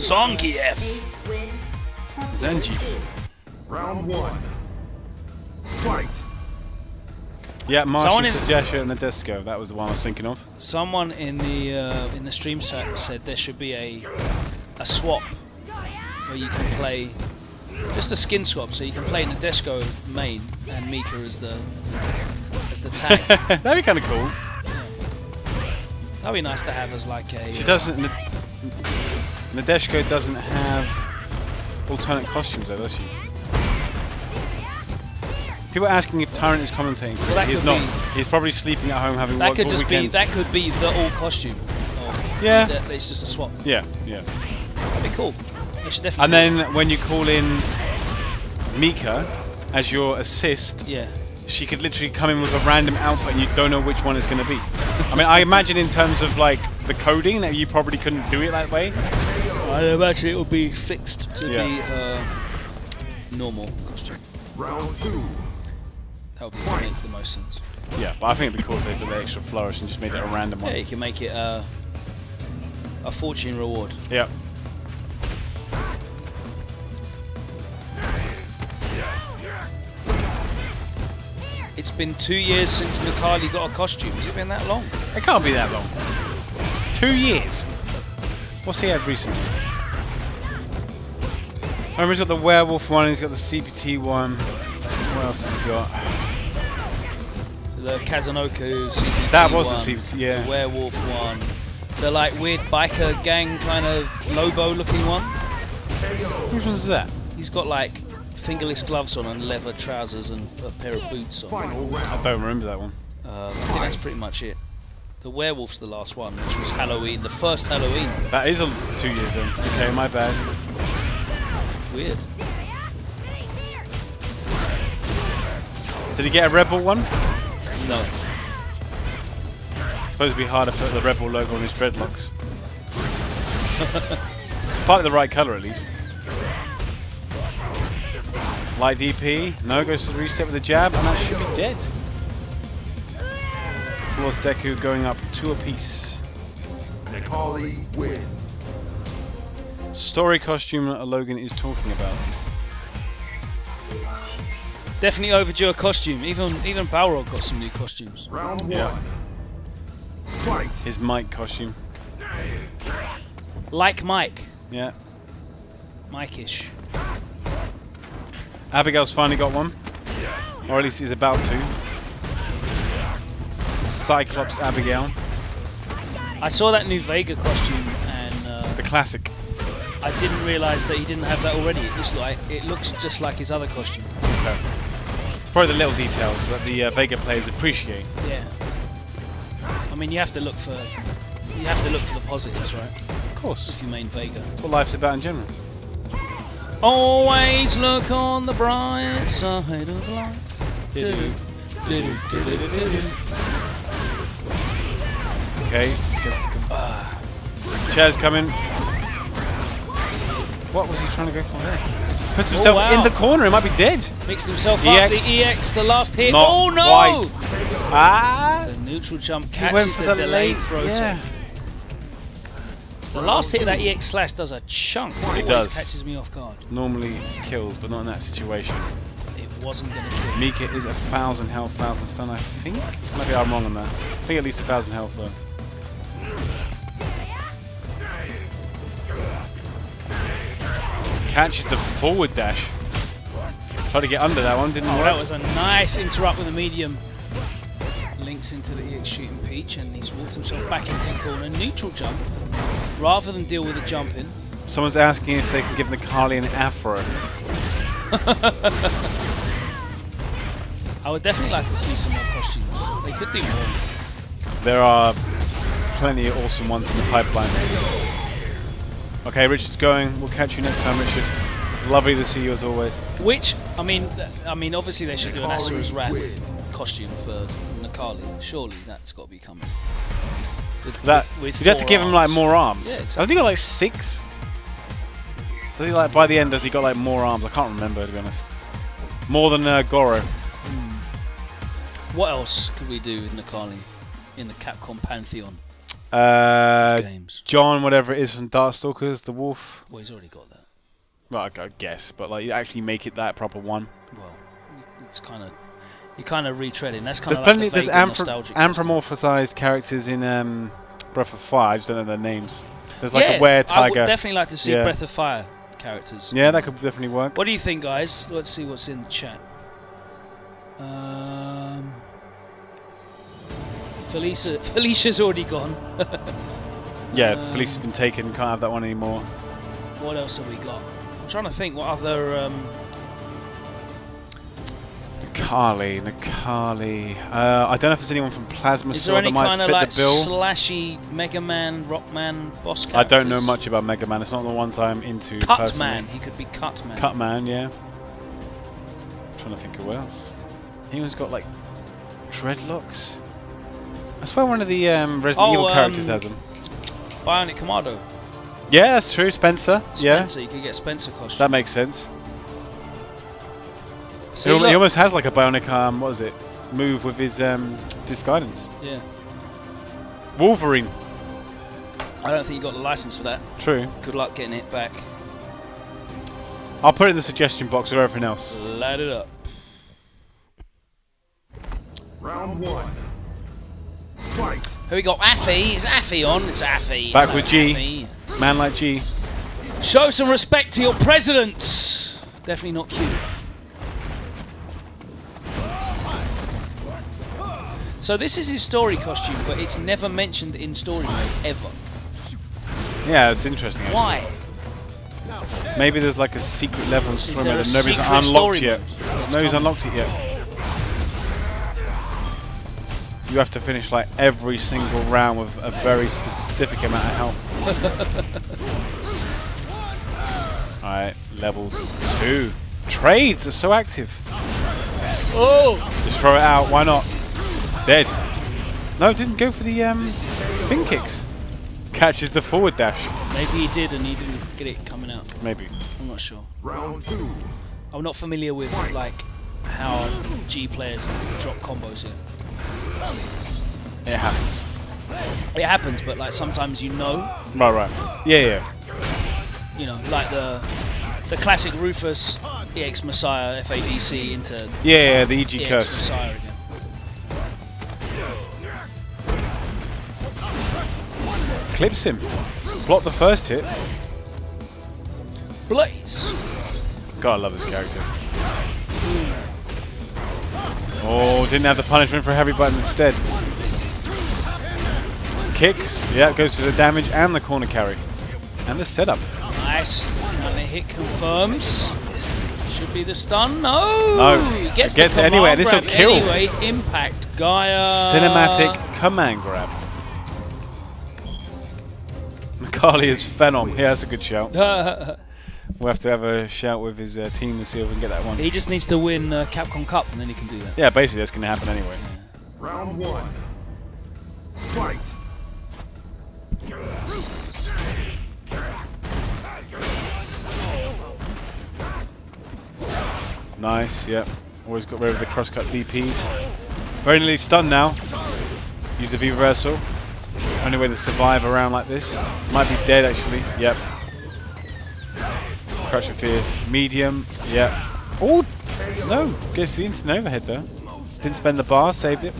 Zonkiev! Zangief. Round one. Fight. Yeah, Someone Marshall in- Suggestion and the Disco. That was the one I was thinking of. Someone in the stream set said there should be a swap where you can play just a skin swap, so you can play Nadeshko main and Mika as the tag. That'd be kind of cool. That'd be nice to have as like a. She doesn't. Nadeshko doesn't have alternate costumes though, does she? People are asking if Tyrant is commentating. Well, that He's could not. be- He's probably sleeping at home having That worked could all just weekend. be the all costume. Or Yeah. It's just a swap. Yeah, yeah. That'd be cool. They should definitely. And then when you call in Mika as your assist, Yeah. she could literally come in with a random output and you don't know which one it's going to be. I mean, I imagine in terms of like the coding that you probably couldn't do it that way. I imagine it would be fixed to Yeah. be her normal costume. Round two. That would make the most sense. Yeah, but I think it'd be cool if they did the extra flourish and just made it a random one. Yeah, you can make it a fortune reward. Yep. It's been 2 years since Nakali got a costume. Has it been that long? It can't be that long. 2 years. What's he had recently? I remember he's got the werewolf one, he's got the CPT one. What else has he got? The Kazanoku CPT That was one, the CPT, yeah. The werewolf one. The like weird biker gang kind of Lobo looking one. Which one's that? He's got like fingerless gloves on and leather trousers and a pair of boots on. I don't remember that one. I think that's pretty much it. The werewolf's the last one, which was Halloween, the first Halloween. That is 2 years in. Okay, my bad. Weird. Did he get a Rebel one? No. It's supposed to be hard to put the Rebel logo on his dreadlocks. Partly the right colour at least. Light DP. No, goes to the reset with a jab, and that should be dead. Towards Deku going up 2 apiece. Nakali win. Story costume that Logan is talking about. Definitely overdue a costume. Even Balrog got some new costumes. Round 1. Yeah. Fight. His Mike costume. Like Mike. Yeah. Mike-ish. Abigail's finally got one. Or at least he's about to. Cyclops Abigail. I saw that new Vega costume and The classic. I didn't realise that he didn't have that already. It looks just like his other costume. Okay. It's probably the little details that the Vega players appreciate. Yeah. I mean, you have to look for the positives, right? Of course. If you main Vega. That's what life's about in general. Always look on the bright side of life. Okay. Chair's coming. What was he trying to go for there? Puts himself wow. in the corner. He might be dead. Mixed himself EX. up. The EX, the last hit. Not Oh no! quite. Ah! The neutral jump He went catches for the the delayed late. throw. Yeah. The last hit of that EX slash does a chunk. It always does. catches me off guard. Normally kills, but not in that situation. It wasn't going to kill. Mika is 1,000 health, 1,000 stun, I think. Maybe I'm wrong on that. I think at least 1,000 health though. Catches the forward dash. Tried to get under that one, didn't work. That was a nice interrupt with a medium. Links into the EX shooting Peach and he's walked himself back into the corner. Neutral jump. Rather than deal with a jump in. Someone's asking if they can give Nakali an afro. I would definitely like to see some more costumes. They could do more. There are plenty of awesome ones in the pipeline. Okay, Richard's going. We'll catch you next time, Richard. Lovely to see you as always. Which, I mean, obviously they should do an Asura's Wrath costume for Nakali. Surely that's got to be coming. With you'd have to give him like more arms. Yeah, exactly. I think he got like 6. Does he like by the end? Does he got like more arms? I can't remember to be honest. More than Goro. What else could we do with Nakali in the Capcom pantheon of games? John, whatever it is from Darkstalkers, the wolf. Well, he's already got that. Well, I guess, but like you actually make it that proper one. Well, it's kind of you're kind of retreading. That's kind There's of like plenty. the There's Vega nostalgic anthropomorphized characters in Breath of Fire. I just don't know their names. There's like a were tiger. I would definitely like to see Breath of Fire characters. Yeah, that could definitely work. What do you think, guys? Let's see what's in the chat. Felicia's already gone. Yeah, Felicia's been taken. Can't have that one anymore. What else have we got? I'm trying to think what other... Nakali. I don't know if there's anyone from Plasma Sword that might fit like the bill. Slashy Mega Man, Rockman boss characters? I don't know much about Mega Man. It's not the ones I'm into personally. Cutman. He could be Cutman. Cutman, yeah. I'm trying to think of who else. Anyone's got like dreadlocks? I swear one of the Resident Evil characters has them. Bionic Commando. Yeah, that's true. Spencer. Spencer, you could get Spencer costume. That makes sense. See, he almost has like a bionic what was it? Move with his Disguidance. Yeah. Wolverine. I don't think you got the license for that. True. Good luck getting it back. I'll put it in the suggestion box with everything else. Light it up. Round 1. Fight. Here we got Afii. Is Afii on? It's Afii. Back Hello, with G. Afii. Man like G. Show some respect to your president. Definitely not cute. So this is his story costume, but it's never mentioned in story mode, ever. Yeah, it's interesting. Actually. Why? Maybe there's like a secret level in story there mode a that nobody's secret unlocked story yet. mode? Nobody's unlocked it yet. You have to finish like every single round with a very specific amount of health. Alright, level 2. Trades are so active. Oh! Just throw it out, why not? Dead. No, it didn't go for the spin kicks. Catches the forward dash. Maybe he did and he didn't get it coming out. Maybe. I'm not sure. Round 2. I'm not familiar with like how G players drop combos here. It happens. It happens, but like sometimes you know. Right. Yeah. You know, like the classic Rufus EX Messiah FADC into Yeah, the EG EX curse. Messiah again. Clips him. Block the first hit. Blaze! God, I love this character. Oh, didn't have the punishment for a heavy button instead. Kicks. Yeah, goes to the damage and the corner carry. And the setup. Nice. And the hit confirms. Should be the stun. No! No. He gets It the anyway. command This will grab kill. Anyway, impact. Gaia. Cinematic command grab. Carly is Phenom. Yeah, that's a good shout. We'll have to have a shout with his team to see if we can get that one. He just needs to win Capcom Cup and then he can do that. Yeah, basically that's going to happen anyway. Round 1. Fight. Nice, yep. Always got rid of the cross-cut DPs. Very nearly stunned now. Use the V-reversal. Only way to survive around like this. Might be dead actually, yep. Crush of Fierce. Medium, yep. Oh, no. Gets the instant overhead though. Didn't spend the bar, saved it.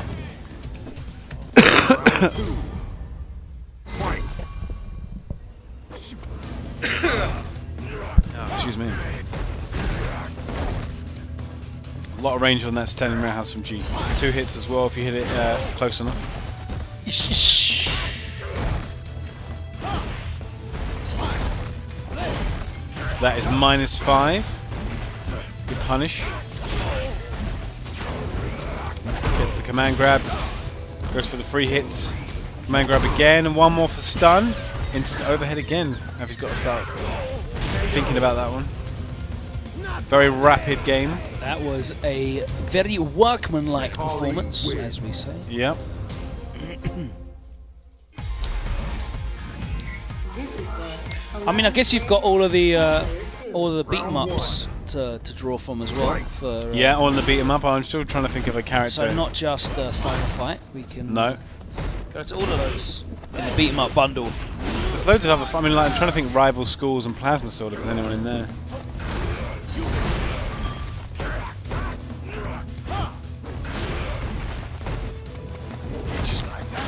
Fight. Oh, excuse me. A lot of range on that standing roundhouse from G. 2 hits as well if you hit it close enough. That is -5. Good punish. Gets the command grab. Goes for the 3 hits. Command grab again and one more for stun. Instant overhead again. Avi's got to start thinking about that one. Very rapid game. That was a very workmanlike performance, as we say. Yep. I mean, I guess you've got all of the beat 'em ups to draw from as well. For Yeah, on the beat 'em up. I'm still trying to think of a character. so not just the final fight. We can No. go to all of those in the beat 'em up bundle. There's loads of other. I mean, like, I'm trying to think rival schools and Plasma Sword if there's anyone in there. Just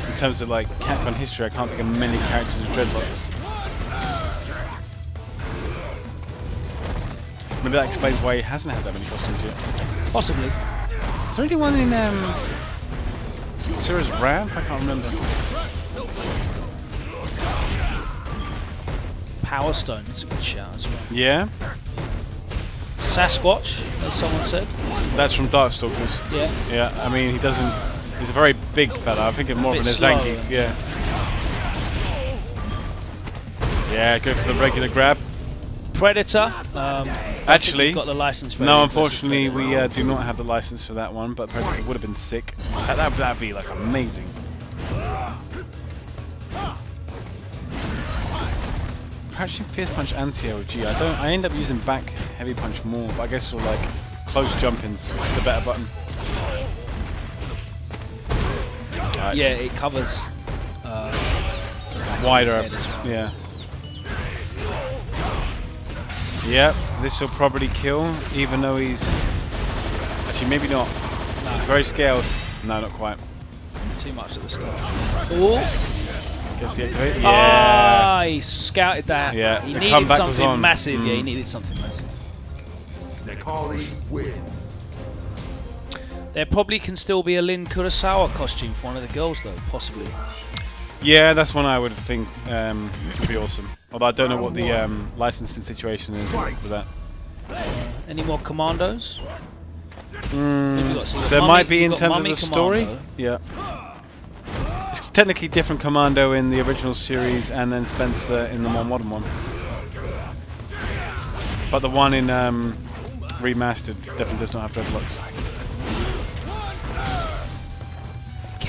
in terms of like Capcom history, I can't think of many characters with dreadlocks. Maybe that explains why he hasn't had that many costumes yet. Possibly. Is there anyone in Sirius Ramp? I can't remember. Power Stone is a good shout as well. Yeah, Sasquatch, as someone said. that's from Darkstalkers. Yeah. Yeah, I mean he doesn't. He's a very big fella. I think of more of an Bit slow, Azangi. Yeah. Yeah, go for the regular grab. Predator. Actually, got the license for no, it. unfortunately we do not have the license for that one. But Predator would have been sick. That'd be like amazing. Actually, Fierce Punch anti-OG. I end up using back heavy punch more, but I guess for like close jump-ins. It's the better button. Right. Yeah, it covers Wider. his head as well. Yeah. Yep, this will probably kill, even though he's... Actually, maybe not. No. He's very scaled. No, not quite. Too much at the start. Oh! Gets the activate. Yeah. Ah, he scouted that. Yeah, He the needed comeback was something on. massive. Yeah, he needed something massive. Necalli wins. There probably can still be a Lin Kurosawa costume for one of the girls, though, possibly. Yeah, that's one I would think would be awesome. Although I don't know what the licensing situation is with that. Any more commandos? There might be in terms of the story. Yeah. It's technically different commando in the original series and then Spencer in the more modern one. But the one in remastered definitely does not have dreadlocks.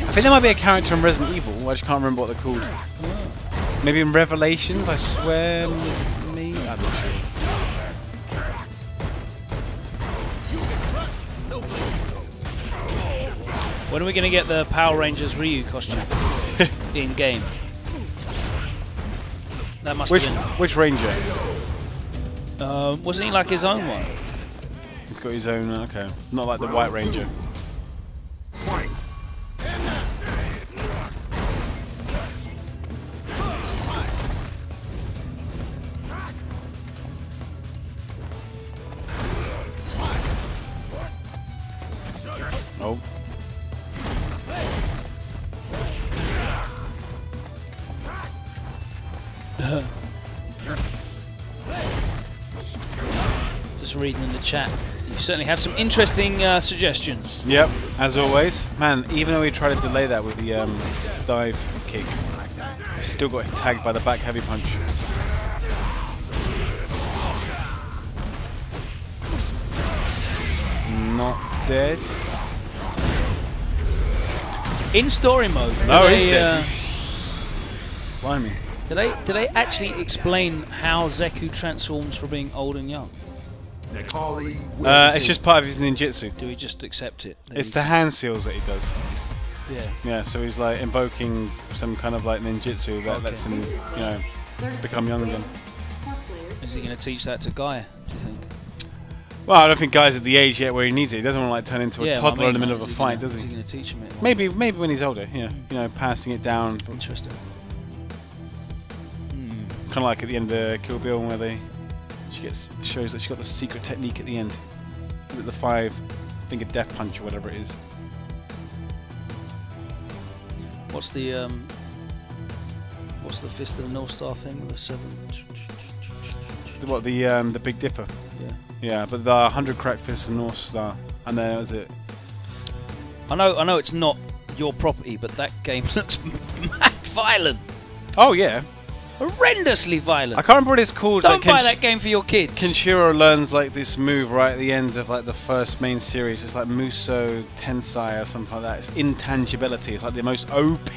I think there might be a character in Resident Evil. I just can't remember what they're called. Maybe in Revelations, I swear. Maybe? I'm not sure. When are we going to get the Power Rangers Ryu costume in game? That must have been. Which Ranger? Wasn't he like his own one? He's got his own. Okay, not like the White Ranger. Fight. Oh. Just reading in the chat. You certainly have some interesting suggestions. Yep, as always. Man, even though we tried to delay that with the dive kick, he still got tagged by the back heavy punch. Not dead. In story mode, No, do he's they, dead. Blimey. do they actually explain how Zeku transforms from being old and young? Necalli wins. It's just part of his ninjutsu. Do we just accept it? It's the hand seals that he does. Yeah. Yeah, so he's like invoking some kind of like ninjutsu that lets him, you know, become young again. Is he going to teach that to Guy, do you think? Well, I don't think Guy's at the age yet where he needs it. He doesn't want to like turn into a toddler in the middle of a fight, does Is he? he going to teach him it? Maybe when he's older, yeah. You know, passing it down. Interesting. Kind of like at the end of Kill Bill where shows that she got the secret technique at the end. Is it the 5-finger death punch or whatever it is? What's the Fist of the North Star thing? The 7. What, the Big Dipper? Yeah. Yeah, but the 100 crack fist and North Star, and then was it? I know it's not your property, but that game looks mad violent. Oh yeah, Horrendously violent. I can't remember what it's called. Don't like, buy that game for your kids. Kenshiro learns like this move right at the end of like the first main series. It's like Muso Tensai or something like that. It's intangibility. It's like the most OP.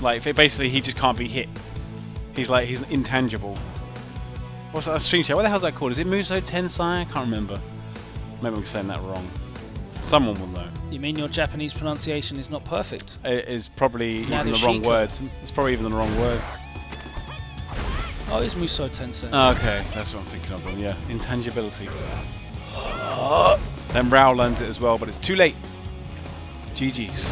Like basically, he just can't be hit. He's intangible. What's that stream chat? What the hell's that called? Is it Muso Tensai? I can't remember. Maybe I'm saying that wrong. Someone will know. You mean your Japanese pronunciation is not perfect? It is probably even the Narushiko. wrong word. It's probably even the wrong word. Oh, it's Muso Tensei. Oh, okay, that's what I'm thinking of. Then. Yeah, intangibility. Then Rao learns it as well, but it's too late. GG's.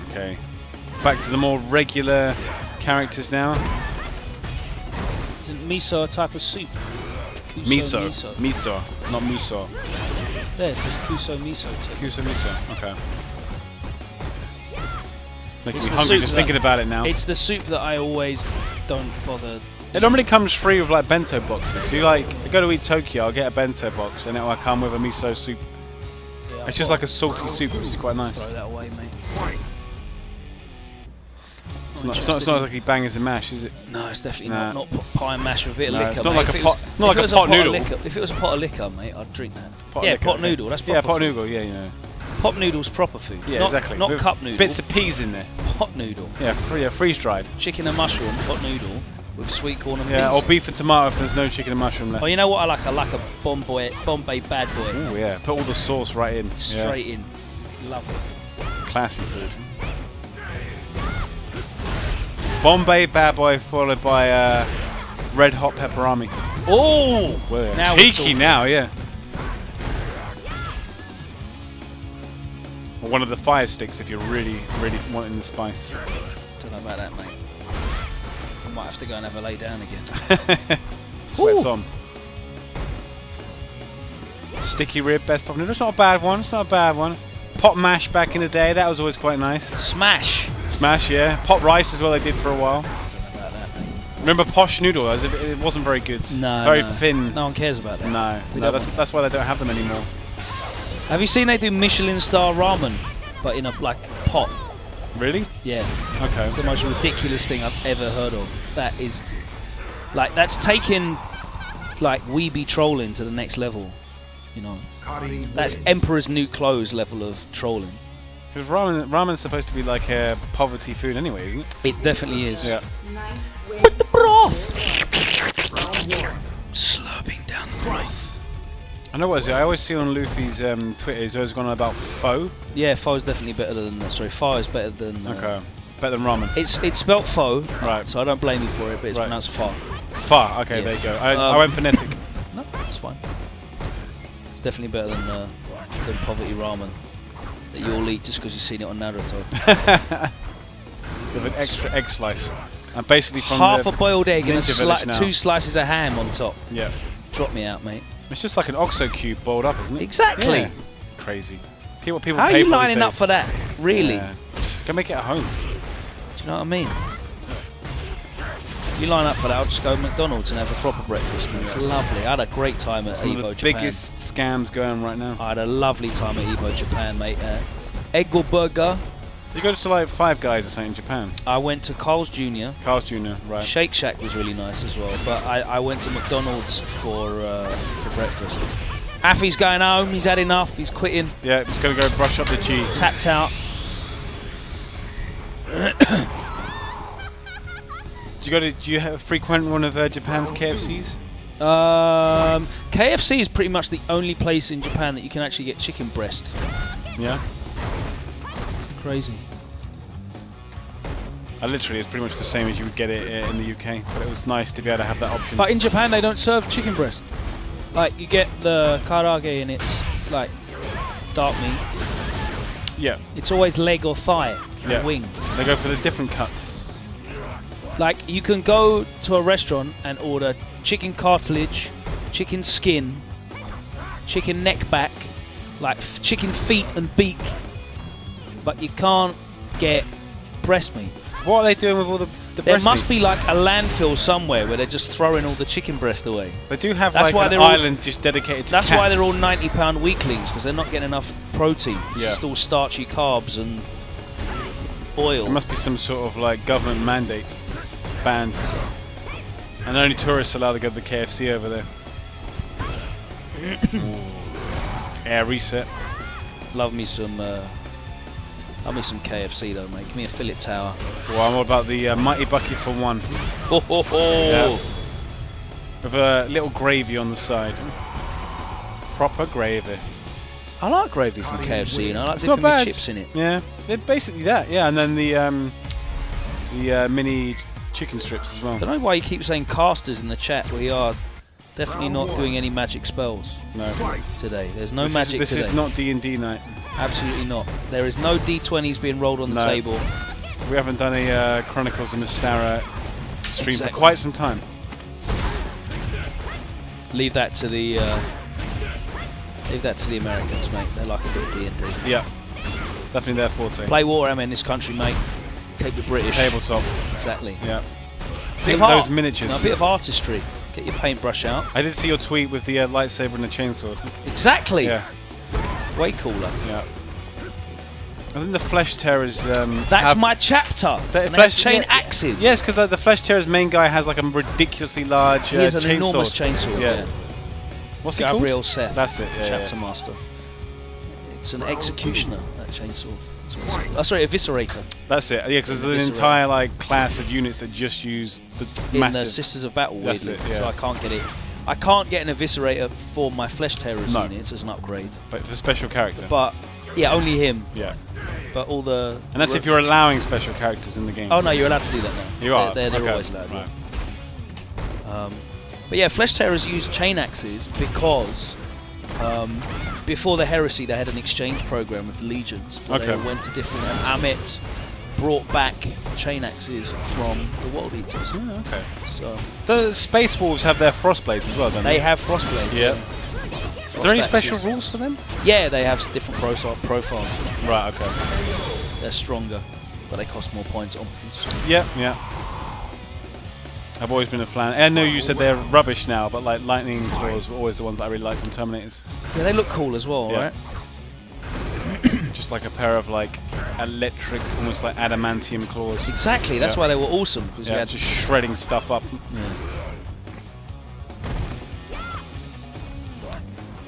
Okay, back to the more regular characters now. Isn't miso a type of soup? Miso, not muso. There, it says kuso miso too. Kuso miso. Okay. Making It's me the hungry soup just that- thinking about it now. It's the soup that I always don't bother. It normally comes free with like bento boxes. You like, I go to eat Tokyo, I'll get a bento box, and it will come with a miso soup. Yeah, It's just like a salty soup, which is quite nice. Throw that away, mate. It's not exactly bangers and mash, is it? No, it's definitely Nah. not pie and mash with a bit of No, liquor. it's not mate. like If a it pot- was- not like if it a was pot of noodle. liquor- If it was a pot of liquor, mate, I'd drink that. Pot Yeah, liquor, pot okay. noodle. That's proper Yeah, pot food. noodle. Yeah, you know. Pot noodle's proper food. Yeah, not, exactly. Not With cup noodle. bits of peas in there. pot noodle. Yeah, freeze dried. Chicken and mushroom, pot noodle. with sweet corn and Yeah, peas. or beef and tomato if there's no chicken and mushroom left. Oh, you know what I like? I like a Bombay bad boy. Oh yeah, put all the sauce right in. Straight in. Love it. Classy food. Bombay bad boy followed by red hot pepperami. Oh! Well, Now we're cheeky talking. now, yeah. Or one of the fire sticks if you're really wanting the spice. Don't know about that, mate. I might have to go and have a lay down again. Sweats Ooh. on. Sticky rib, best pop noodle. It's not a bad one. It's not a bad one. Pot mash back in the day. That was always quite nice. Smash! Smash, yeah. Pot rice as well. They did for a while. Don't know about that, mate. Remember Posh Noodle? It wasn't very good. No, Very no. thin. No one cares about that. No, We no, don't want that's why they don't have them anymore. Have you seen they do Michelin star ramen, but in a like pot? Really? Yeah. Okay. It's the most ridiculous thing I've ever heard of. That is, like, that's taking like weeby trolling to the next level. You know, Cody that's win. Emperor's New Clothes level of trolling. Because ramen's supposed to be like a poverty food anyway, isn't it? It definitely is. Yeah. With the broth. Round one. Slurping down the broth. I know what is it. I always see on Luffy's Twitter. He's always gone on about pho. Yeah, pho is definitely better than. Sorry, pho is better than. Okay. Better than ramen. It's spelt pho, Right. so I don't blame you for it, but it's Right. pronounced pho. Pho. Okay, Yeah. there you go. I went phonetic. No, it's fine. It's definitely better than poverty ramen that you all eat just because you've seen it on Naruto. With an extra egg slice. And basically from Half the a boiled egg and Ninja Village now. 2 slices of ham on top. Yeah. Drop me out, mate. It's just like an OXO cube boiled up, isn't it? Exactly. Yeah. Crazy. People How are pay you for lining these up days. for that? Really? Yeah. Go make it at home. Do you know what I mean? You line up for that, I'll just go to McDonald's and have a proper breakfast, man. It's lovely. I had a great time at One Evo of the Japan. biggest scams going right now. I had a lovely time at Evo Japan, mate. Eggo Burger. You go to like Five Guys or something in Japan. I went to Carl's Jr. Carl's Jr. Right. Shake Shack was really nice as well, but I went to McDonald's for breakfast. Afii's going home. He's had enough. He's quitting. Yeah, just gonna go brush up the G. Tapped out. Do you frequent one of Japan's KFCs? KFC is pretty much the only place in Japan that you can actually get chicken breast. Yeah. Crazy. Literally, it's pretty much the same as you would get it in the UK, but it was nice to be able to have that option. But in Japan, they don't serve chicken breast. Like, you get the karage and it's like dark meat. Yeah. It's always leg or thigh, Yeah. wing. They go for the different cuts. Like, you can go to a restaurant and order chicken cartilage, chicken skin, chicken neck back, like chicken feet and beak, but you can't get breast meat. What are they doing with all the There breast must meat? be like a landfill somewhere where they're just throwing all the chicken breast away. They do have That's like why an they're all- island just dedicated to That's cats. why they're all 90-pound weaklings, because they're not getting enough protein. It's Yeah. just all starchy carbs and oil. There must be some sort of like government mandate. It's banned. And only tourists are allowed to go to the KFC over there. Yeah, reset. Love me some KFC though, mate. Give me a fillet tower. Well, I'm all about the mighty bucket for one. Ho ho ho! Yeah. With a little gravy on the side. Proper gravy. I like gravy from KFC, you know. I like It's not dipping my bad. chips in it. Yeah, they're basically that. Yeah, and then the mini chicken strips as well. I don't know why you keep saying casters in the chat. We are definitely not doing any magic spells No, today. There's no this magic is, today. This is not D&D night. Absolutely not. There is no D20s being rolled on the No. table. We haven't done a Chronicles of Mystara stream Exactly. for quite some time. Leave that to the Americans, mate. They like a bit of D&D. Yeah, definitely their forte. Play Warhammer in this country, mate. Keep the British. Tabletop. Exactly. Yeah. Bit of Those art. miniatures. No, a bit of artistry. Get your paintbrush out. I did see your tweet with the lightsaber and the chainsword. Exactly. Yeah, Way cooler. yeah. I think the Flesh Terrors. That's my chapter. The And they have Flesh- chain yeah, axes. Yes, because the Flesh Terror's main guy has like a ridiculously large He has an chainsaw. enormous chainsaw. Yeah. Yeah. What's he Gabriel called? Seth. That's it. Yeah, Chapter master. It's an executioner. That chainsaw. Oh, sorry, Eviscerator. That's it. Yeah, because there's an entire like class of units that just use the in massive. the Sisters of Battle. That's Weirdly, it, yeah. so I can't get it. I can't get an Eviscerator for my Flesh Terrors units as an upgrade. But for special character. But yeah, only him. Yeah. But all the. And that's if you're allowing special characters in the game. Oh no, you're allowed to do that now. You are. They're okay. always allowed. Right. But yeah, Flesh Terrors use chain axes because before the Heresy they had an exchange program with the Legions where they went to different. And Amit brought back chain axes from the World Eaters. Yeah, okay. So the Space Wolves have their Frostblades as well, don't they? They have Frostblades. Yeah. Frost Is there any axes. special rules for them? Yeah, they have different profiles. Right, okay. They're stronger, but they cost more points, obviously. Yeah, yeah. I've always been a fan. I know you said they're rubbish now, but like Lightning Claws were always the ones that I really liked on Terminators. Yeah, they look cool as well, right? Just like a pair of like electric, almost like adamantium claws. Exactly, that's why they were awesome. Because you had just shredding stuff up.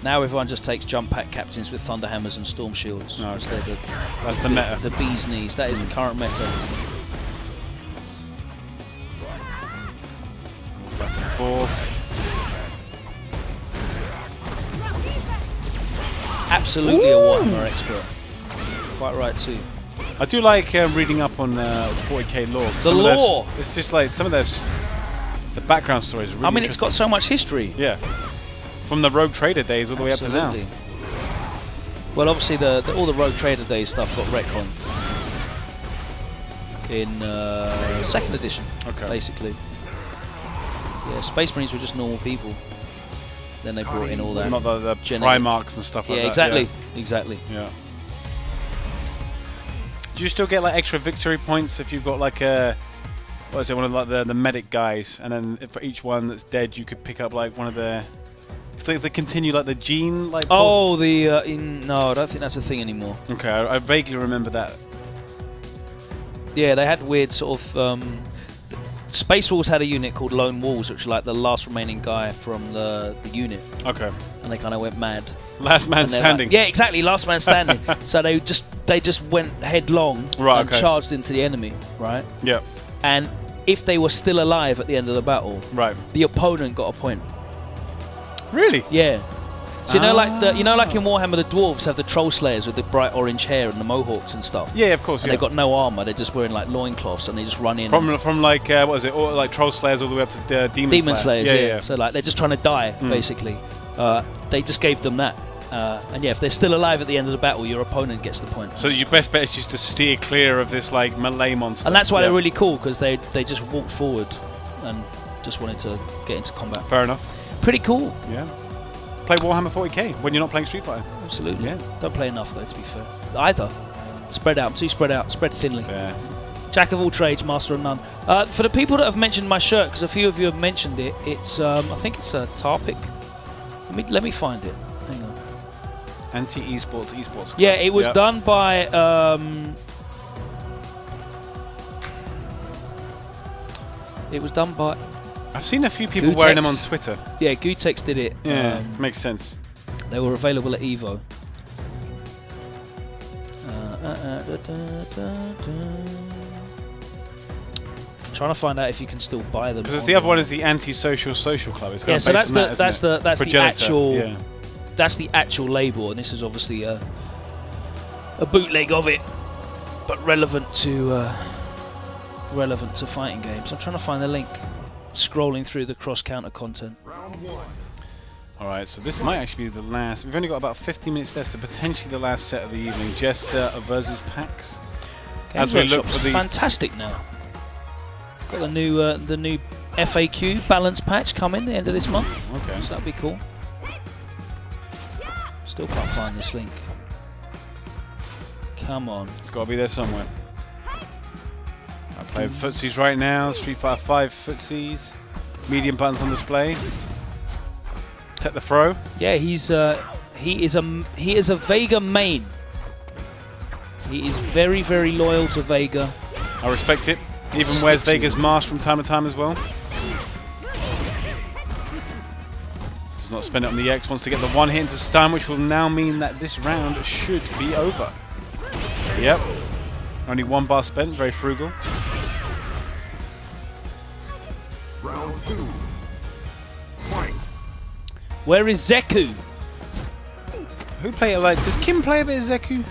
Now everyone just takes jump pack captains with thunder hammers and storm shields. Oh, okay. That's the meta. The bee's knees. That is the current meta. Back and forth. Absolutely a Warhammer expert. Quite right too. I do like reading up on 40k lore. The lore! It's just like some of the background stories. Really I mean, it's got so much history. Yeah. From the Rogue Trader days all the way up to now. Well, obviously, all the Rogue Trader days stuff got retconned in 2nd edition, basically. Yeah, Space Marines were just normal people. Then they brought in all that. Not the Primarchs and stuff like that. Exactly. Exactly. Yeah. Do you still get like extra victory points if you've got like a, what is it, one of like the medic guys, and then for each one that's dead, you could pick up like one of their. It's like they continue like the gene like. Oh, no, I don't think that's a thing anymore. Okay, I vaguely remember that. Yeah, they had weird sort of. Space Wolves had a unit called Lone Wolves, which was like the last remaining guy from the unit. Okay. And they kind of went mad. Last man standing. Like, yeah, exactly, last man standing. So they just went headlong and charged into the enemy, right? Yeah. And if they were still alive at the end of the battle, the opponent got a point. Really? Yeah. So you know, like in Warhammer, the dwarves have the troll slayers with the bright orange hair and the mohawks and stuff. Yeah, of course. And they've got no armor; they're just wearing like loincloths, and they just run in. From like what was it? Or like troll slayers all the way up to demon slayers. Yeah. So like they're just trying to die, basically. They just gave them that, and yeah, if they're still alive at the end of the battle, your opponent gets the point. So your best bet is just to steer clear of this like melee monster. And that's why they're really cool, because they just walked forward and just wanted to get into combat. Fair enough. Pretty cool. Yeah. Play Warhammer 40k when you're not playing Street Fighter. Absolutely. Yeah. Don't play enough though, to be fair. Either. Spread out. Too spread out. Spread thinly. Yeah. Jack of all trades, master of none. For the people that have mentioned my shirt, because a few of you have mentioned it, it's I think it's a Tarpic. Let me find it. Hang on. Anti-esports esports. Yeah, it was done by it was done by I've seen a few people wearing them on Twitter. Yeah, Gutex did it. Yeah, makes sense. They were available at Evo. I'm trying to find out if you can still buy them. Because the other one is the Anti-Social Social Club. It's so that's the actual. Yeah. That's the actual label, and this is obviously a bootleg of it, but relevant to fighting games. I'm trying to find the link. Scrolling through the cross-counter content. Alright, so this might actually be the last. We've only got about 15 minutes left, so potentially the last set of the evening. Jester versus Packz. As we look for the fantastic now. Got the new FAQ balance patch coming the end of this month. Okay. So that'll be cool. Still can't find this link. Come on. It's got to be there somewhere. I play footsies right now. Street Fighter 5 footsies. Medium buttons on display. Take the throw. Yeah, he is a Vega main. He is very, very loyal to Vega. I respect it. Even wears Vega's mask from time to time as well. Does not spend it on the X. Wants to get the one hit into stun, which will now mean that this round should be over. Yep. Only 1 bar spent, very frugal. Round 2. Fight. Where is Deku? Who play it like? Does Kim play a bit of Deku?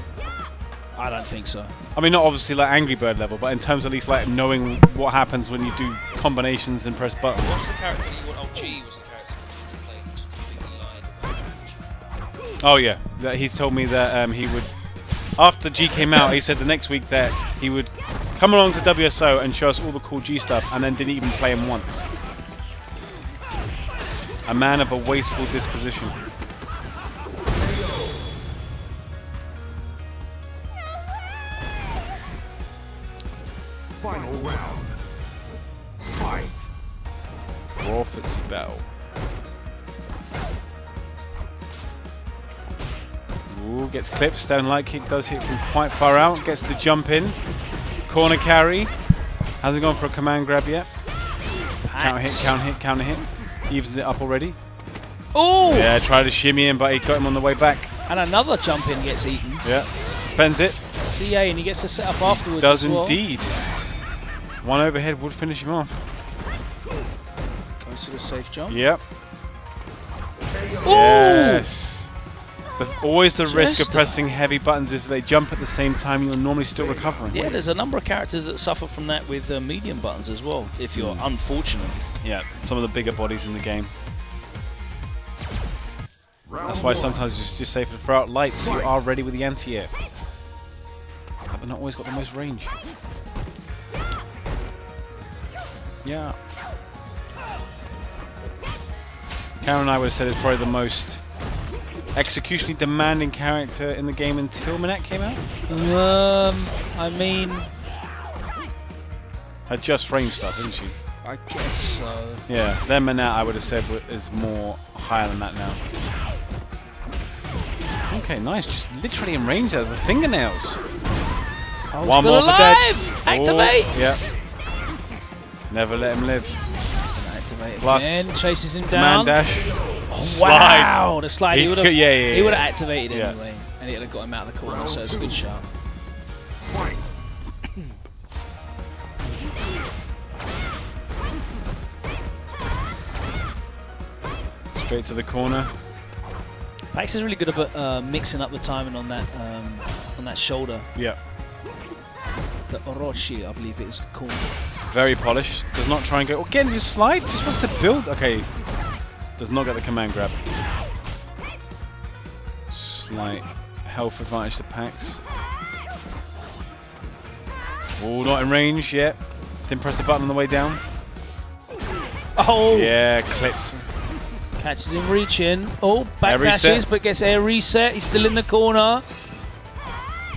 I don't think so. I mean, not obviously like Angry Bird level, but in terms of at least like knowing what happens when you do combinations and press buttons. What was the character that you want? Oh, G was the character you wanted to play. Just completely lied. Oh yeah, he's told me that he would, after G came out, he said the next week that he would come along to WSO and show us all the cool G stuff, and then didn't even play him once. A man of a wasteful disposition. Final round. Fight. Raw Fitzy battle. Ooh, gets clipped. Down light kick does hit from quite far out. Gets the jump in. Corner carry. Hasn't gone for a command grab yet. Counter hit, counter hit, counter hit. Evens it up already. Oh! Yeah, tried to shimmy in, but he got him on the way back. And another jump in gets eaten. Yeah. Spends it. CA, and he gets to set up afterwards. Does as well. indeed. One overhead would finish him off. Goes to the safe jump. Yep. Ooh! Yes. Always the risk of Jester. pressing heavy buttons. If they jump at the same time, you're normally still recovering. Yeah, there's a number of characters that suffer from that with medium buttons as well, if you're unfortunate. Yeah, some of the bigger bodies in the game. Round That's why 1. sometimes it's just safer to throw out lights so you are ready with the anti-air. But they're not always got the most range. Yeah. Karen and I would have said it's probably the most executionally demanding character in the game until Manette came out. I mean, Had just frame stuff, didn't she? I guess so. Yeah, then Manette I would have said is more higher than that now. Okay, nice. Just literally in range as the fingernails. Oh, One still more for alive! dead. Activate! Oh, yeah. Never let him live. Activate Plus, again. Chases him Command down. dash. Oh, Slide. wow! The slide. He would have. Yeah. He would have activated Yeah. anyway, and it would have got him out of the corner. So it's a good shot. Fight. Straight to the corner. Packz is really good at mixing up the timing on that shoulder. Yeah. The Orochi, I believe it is called. Very polished. Does not try and go. Again, just slide. Just wants to build. Okay. Does not get the command grab. Slight health advantage to Packz. Oh, not in range yet. Didn't press the button on the way down. Oh! Yeah, clips. Catches him reaching. Oh, back Air reset. dashes, but gets air reset. He's still in the corner.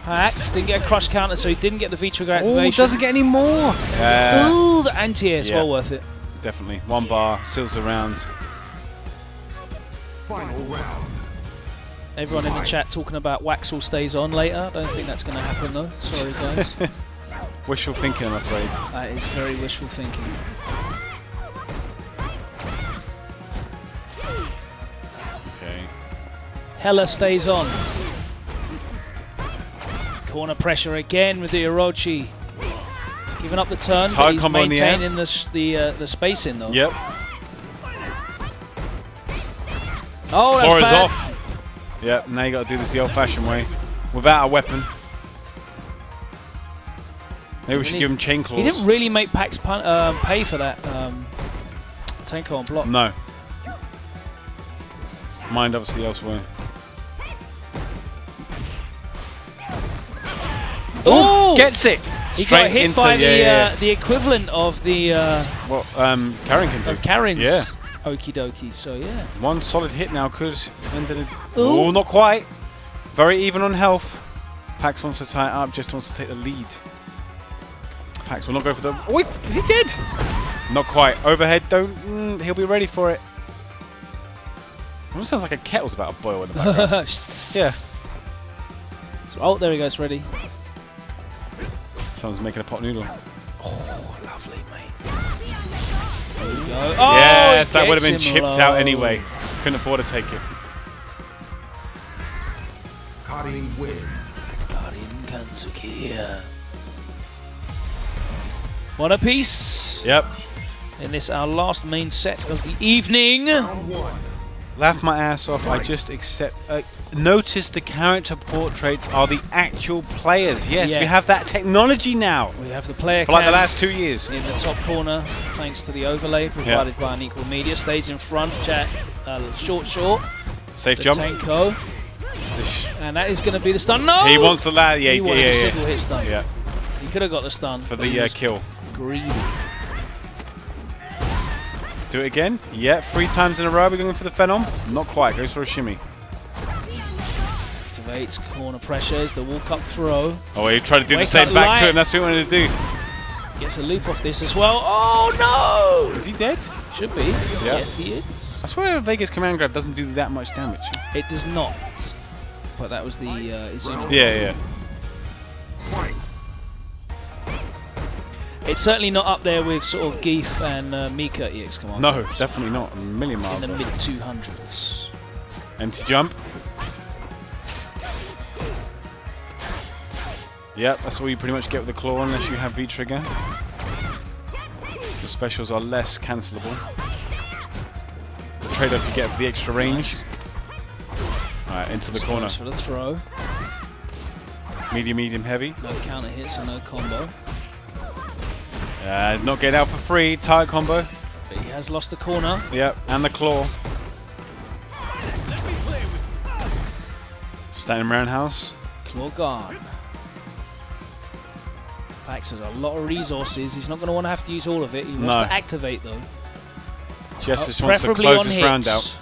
Packz didn't get a crush counter, so he didn't get the V-trigger activation. Oh, doesn't get any more. Ooh, the anti-air is Yeah. well worth it. Definitely. 1 bar, seals the round. Final round. Everyone in the chat talking about Waxall stays on later. I don't think that's going to happen though. Sorry, guys. Wishful thinking, I'm afraid. That is very wishful thinking. Okay. Hella stays on. Corner pressure again with the Orochi. Giving up the turn, but Tight he's combo in the air. maintaining the spacing though. Yep. Oh, that's Floor is bad. off. Yep, now you got to do this the old-fashioned way. Without a weapon. Maybe we should give him chain claws. He didn't really make Packz pay for that Tenko on block. No. Mind obviously elsewhere. Oh! Gets it! He Straight got hit into, by yeah. the equivalent of the What Karen can do. of Karen's Yeah. okie dokie. So yeah. One solid hit now could end it. Ooh. Oh, not quite. Very even on health. Packz wants to tie it up, just wants to take the lead. Packz will not go for the... Oh, wait, is he dead? Not quite. Overhead, don't... he'll be ready for it. Almost sounds like a kettle's about to boil in the background. Yeah. So, oh, there he goes, ready. Someone's making a pot noodle. Oh, lovely, mate. There you go. Oh, Yes, that would have been gets him chipped out low. anyway. Couldn't afford to take it. Cody win. Karin Kanzuki. One apiece. Yep. In this, our last main set of the evening. Laugh my ass off. I just accept. Notice the character portraits are the actual players. Yes, we have that technology now. We have the player for like the last 2 years. In the top corner, thanks to the overlay provided by an equal media. Stays in front, short. Safe jump. Tenko. And that is going to be the stun. No! He wants the lad. Yeah, he wanted a single hit stun. Yeah. He could have got the stun. For the kill. Greedy. Do it again. Yeah, 3 times in a row. We're going for the Phenom. Not quite. Goes for a shimmy. Activates corner pressures. The walk up throw. Oh, he tried to do the same back to him. That's what he wanted to do. Gets a loop off this as well. Oh no! Is he dead? Should be. Yeah. Yes, he is. I swear Vega's command grab doesn't do that much damage. It does not. But that was the Izumi. Yeah. It's certainly not up there with sort of Geef and Mika EX command. No, definitely not. A million miles. In the mid-200s. Empty jump. Yep, that's all you pretty much get with the claw unless you have V-trigger. The specials are less cancelable. The trade-off you get for the extra range. Alright, into the corner. For the throw. Medium, heavy. No counter hits and no combo. Not getting out for free. Tight combo. But he has lost the corner. Yep, and the claw. Standing roundhouse. Claw guard. Packz has a lot of resources. He's not going to want to have to use all of it. He wants to activate though. Jester just wants to close this round out.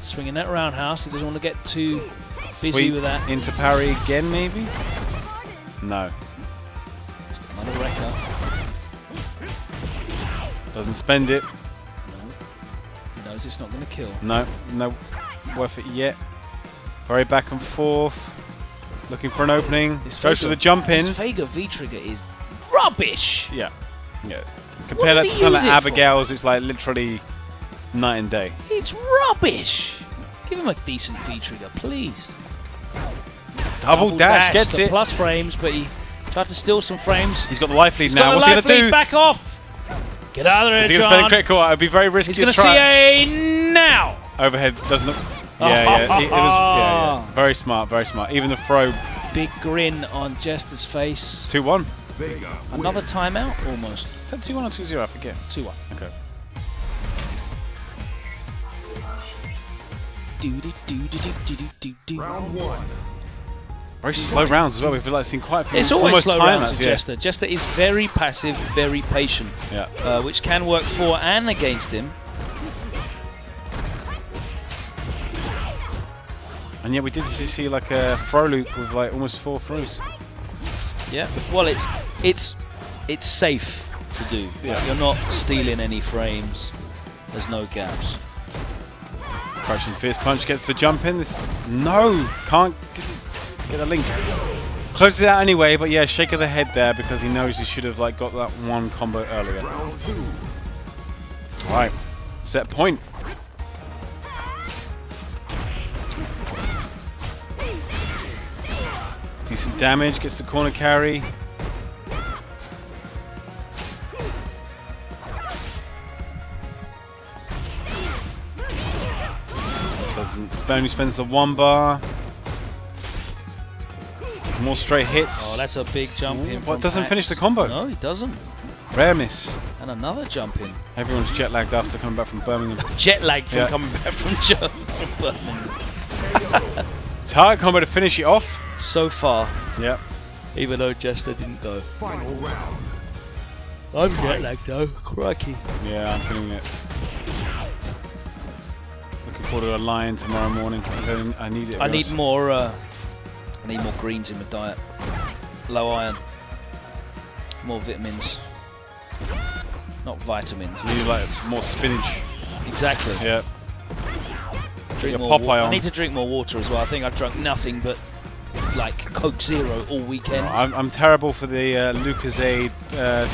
Swinging that roundhouse. He doesn't want to get too busy with that. Into parry again, maybe? No. He's got another wrecker. Doesn't spend it. No. He knows it's not going to kill. No worth it yet. Very back and forth. Looking for an opening. Goes for the jump in. His Vega V-trigger is rubbish. Yeah. Compare that to some of Abigail's, it's like literally night and day. It's rubbish. Give him a decent V-trigger, please. Double dash gets it. Plus frames, but he tried to steal some frames. He's got the life lead now. What's he going to do? Back off. Get out of there, John. He's going to spend a critical. It would be very risky. He's going to CA now. Overhead doesn't look. Yeah. Very smart, very smart. Even the throw. Big grin on Jester's face. 2-1. Another timeout, almost. Is that 2-1 or 2-0? I forget. 2-1. Okay. Round 1. Very slow rounds as well. We've seen quite a few. It's always slow rounds with yeah. Jester. Jester is very passive, very patient. Yeah. Which can work for and against him. And yet we did see like a throw loop with like almost 4 throws. Yeah. Well, it's safe to do. Yeah. Like, you're not stealing any frames. There's no gaps. Crouching fierce punch gets the jump in. This didn't get a link. Closes it out anyway, but yeah, shake of the head there because he knows he should have like got that one combo earlier. Round 2. All right, set point. Decent damage, gets the corner carry. Only spends the 1 bar. More straight hits. Oh, that's a big jump in. What, doesn't finish the combo? No, he doesn't. Rare miss. And another jump in. Everyone's jet lagged after coming back from Birmingham. Jet lagged from coming back from Birmingham. Target combo to finish it off. So far. Yep. Even though Jester didn't go. Final round. I'm jet lagged though. Crikey. Yeah, I'm feeling it. Looking forward to a lion tomorrow morning. I need it. I need more greens in my diet. Low iron. More vitamins. Not vitamins. You need like more spinach. Exactly. Yeah. Drink more water. I need to drink more water as well. I think I've drunk nothing but like Coke Zero all weekend. Oh, I'm terrible for the Lucozade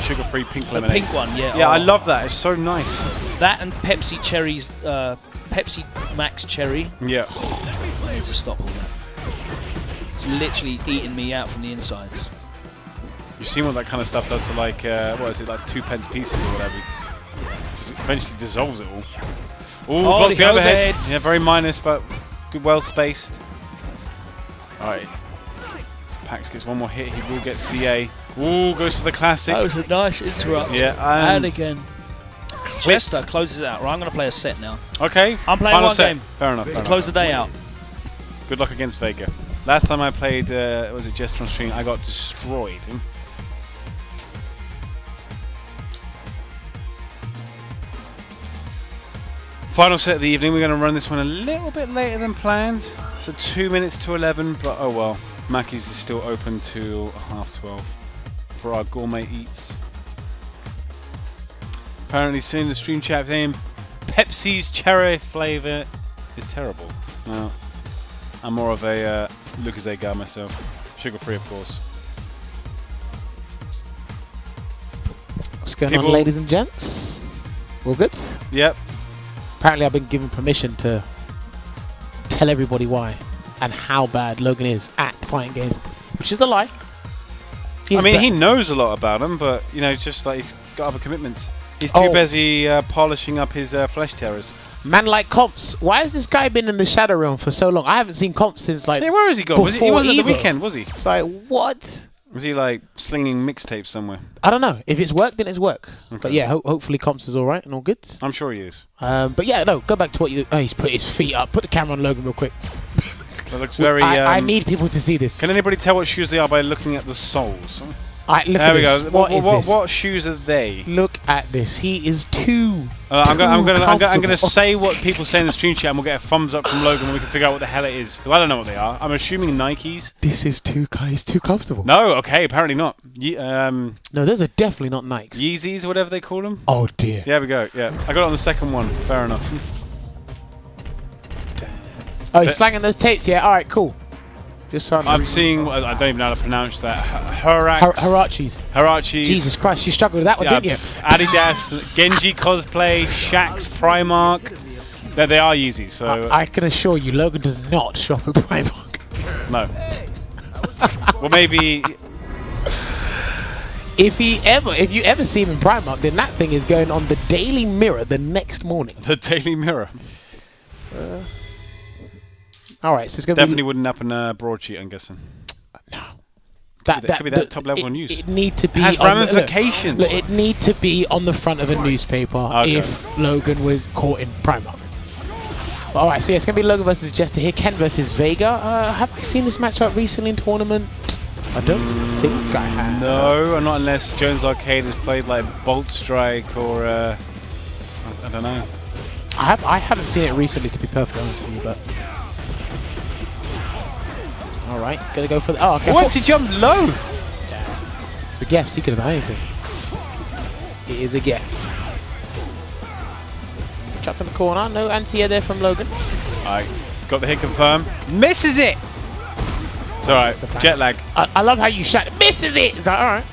sugar-free pink lemonade. The pink one, yeah. Yeah, I love that. It's so nice. That and Pepsi Cherries, Pepsi Max Cherry. Yeah. I need to stop all that. It's literally eating me out from the insides. You've seen what that kind of stuff does to, like, what is it, like 2p pieces or whatever. Just eventually dissolves it all. Ooh, blocked the overhead. Yeah, very minus, but good, well spaced. Alright. Packz gets one more hit. He will get CA. Ooh, goes for the classic. That was a nice interrupt. Yeah, and again. Jester closes it out. Right, I'm going to play a set now. Okay. I'm playing final one set. game. Fair enough. To close the day out. Good luck against Vega. Last time I played, was it Jester on stream, I got destroyed. Final set of the evening. We're going to run this one a little bit later than planned. So 2 minutes to 11, but oh well. Mackey's is still open till 12:30 for our gourmet eats. Apparently seeing the stream chat name, Pepsi's cherry flavour is terrible. No, I'm more of a Lucozade guy myself. Sugar-free, of course. What's going on, ladies and gents? All good? Yep. Apparently I've been given permission to tell everybody why and how bad Logan is at fighting games, which is a lie. I mean, he knows a lot about them, but, you know, it's just like he's got other commitments. He's too busy polishing up his flesh terrors. Man like Comps, why has this guy been in the Shadow Realm for so long? I haven't seen Comps since, like, yeah, where has he gone? He wasn't at the weekend, was he? It's like, what? Was he, like, slinging mixtapes somewhere? I don't know. If it's work, then it's work. Okay. But yeah, hopefully Comps is all right and all good. I'm sure he is. But yeah, no, go back to what you... Oh, he's put his feet up. Put the camera on Logan real quick. That looks very... I need people to see this. Can anybody tell what shoes they are by looking at the soles? Alright, look there at we this. go. What is this? What shoes are they? Look at this. He is too I'm going to comfortable. say what people say in the stream chat, and we'll get a thumbs up from Logan, and we can figure out what the hell it is. Well, I don't know what they are. I'm assuming Nikes. This is too... He's too comfortable. No, okay, apparently not. No, those are definitely not Nikes. Yeezys, whatever they call them. Oh dear. Yeah, we go. Yeah, I got it on the second one. Fair enough. Oh, he's slanging those tapes. Yeah. All right. Cool. Just so I'm seeing. I don't even know how to pronounce that. Harachis. Jesus Christ, you struggled with that one, didn't you? Adidas, Genji cosplay, Shaq's Primark. They are Yeezys. So I can assure you, Logan does not shop at Primark. No. Well, maybe. If you ever see him in Primark, then that thing is going on the Daily Mirror the next morning. The Daily Mirror. All right, so it's going to definitely wouldn't happen broadsheet, I'm guessing. No. That could be that top level on news. It need to be. It has ramifications. Look, it need to be on the front of a newspaper if Logan was caught in Primark. All right, so yeah, it's going to be Logan versus Jester here. Ken versus Vega. Have I seen this matchup recently in tournament? I don't think I have. No, not unless Jones Arcade has played like Bolt Strike or I don't know. I haven't seen it recently, to be perfectly honest with you, but. All right, gonna go for the. Oh, okay. What? He jumped low. It's a guess. He could have done anything. It is a guess. Trapped in the corner. No anti-air there from Logan. Alright, got the hit confirmed. Misses it. It's alright. Jet lag. I love how you shout. Misses it. It's like, all right.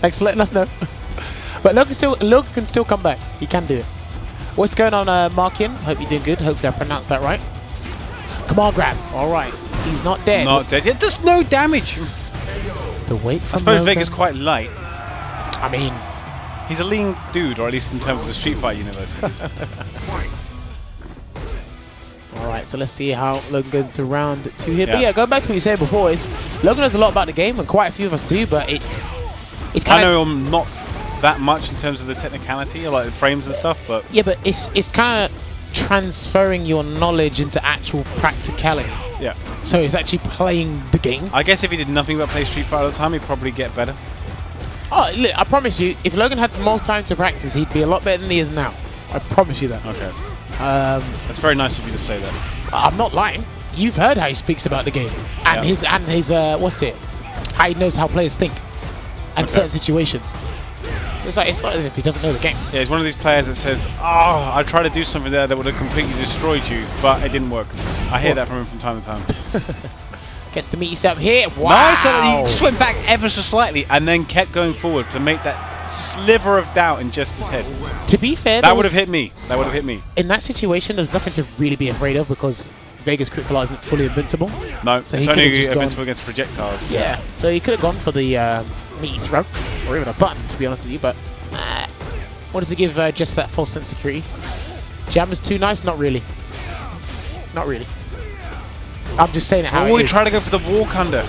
Thanks for letting us know. But Logan can still come back. He can do it. What's going on, Markin? Hope you're doing good. Hopefully I pronounced that right. Come on, grab. All right. He's not dead. Not dead. It does no damage. The weight from I suppose Logan. Vega's quite light. I mean, he's a lean dude, or at least in terms of the Street Fighter universe. All right, so let's see how Logan goes into round 2 here. But yeah, going back to what you said before, is Logan knows a lot about the game, and quite a few of us do. But it's kind I know I'm not that much in terms of the technicality, like the frames and stuff, but yeah, but it's kind of transferring your knowledge into actual practicality. Yeah. So it's actually playing the game. I guess if he did nothing but play Street Fighter all the time, he'd probably get better. Oh, look, I promise you, if Logan had more time to practice, he'd be a lot better than he is now. I promise you that. Okay. That's very nice of you to say that. I'm not lying. You've heard how he speaks about the game and his what's it? How he knows how players think and certain situations. It's not as if he doesn't know the game. Yeah, he's one of these players that says, "Oh, I tried to do something there that would have completely destroyed you, but it didn't work." I hear that from him from time to time. Gets the meaty setup here. Wow! Nice that he just went back ever so slightly and then kept going forward to make that sliver of doubt in Jester's head. To be fair, that would have hit me. That would have hit me. In that situation, there's nothing to really be afraid of because Vega's critical isn't fully invincible. No, So it's he only could've just invincible gone- against projectiles. Yeah, so he could have gone for the meaty throw, or even a button, to be honest with you, but what does it give just that false sense of security? Jammerz too nice? Not really. Not really. I'm just saying it how Oh, it he is. tried to go for the walk under.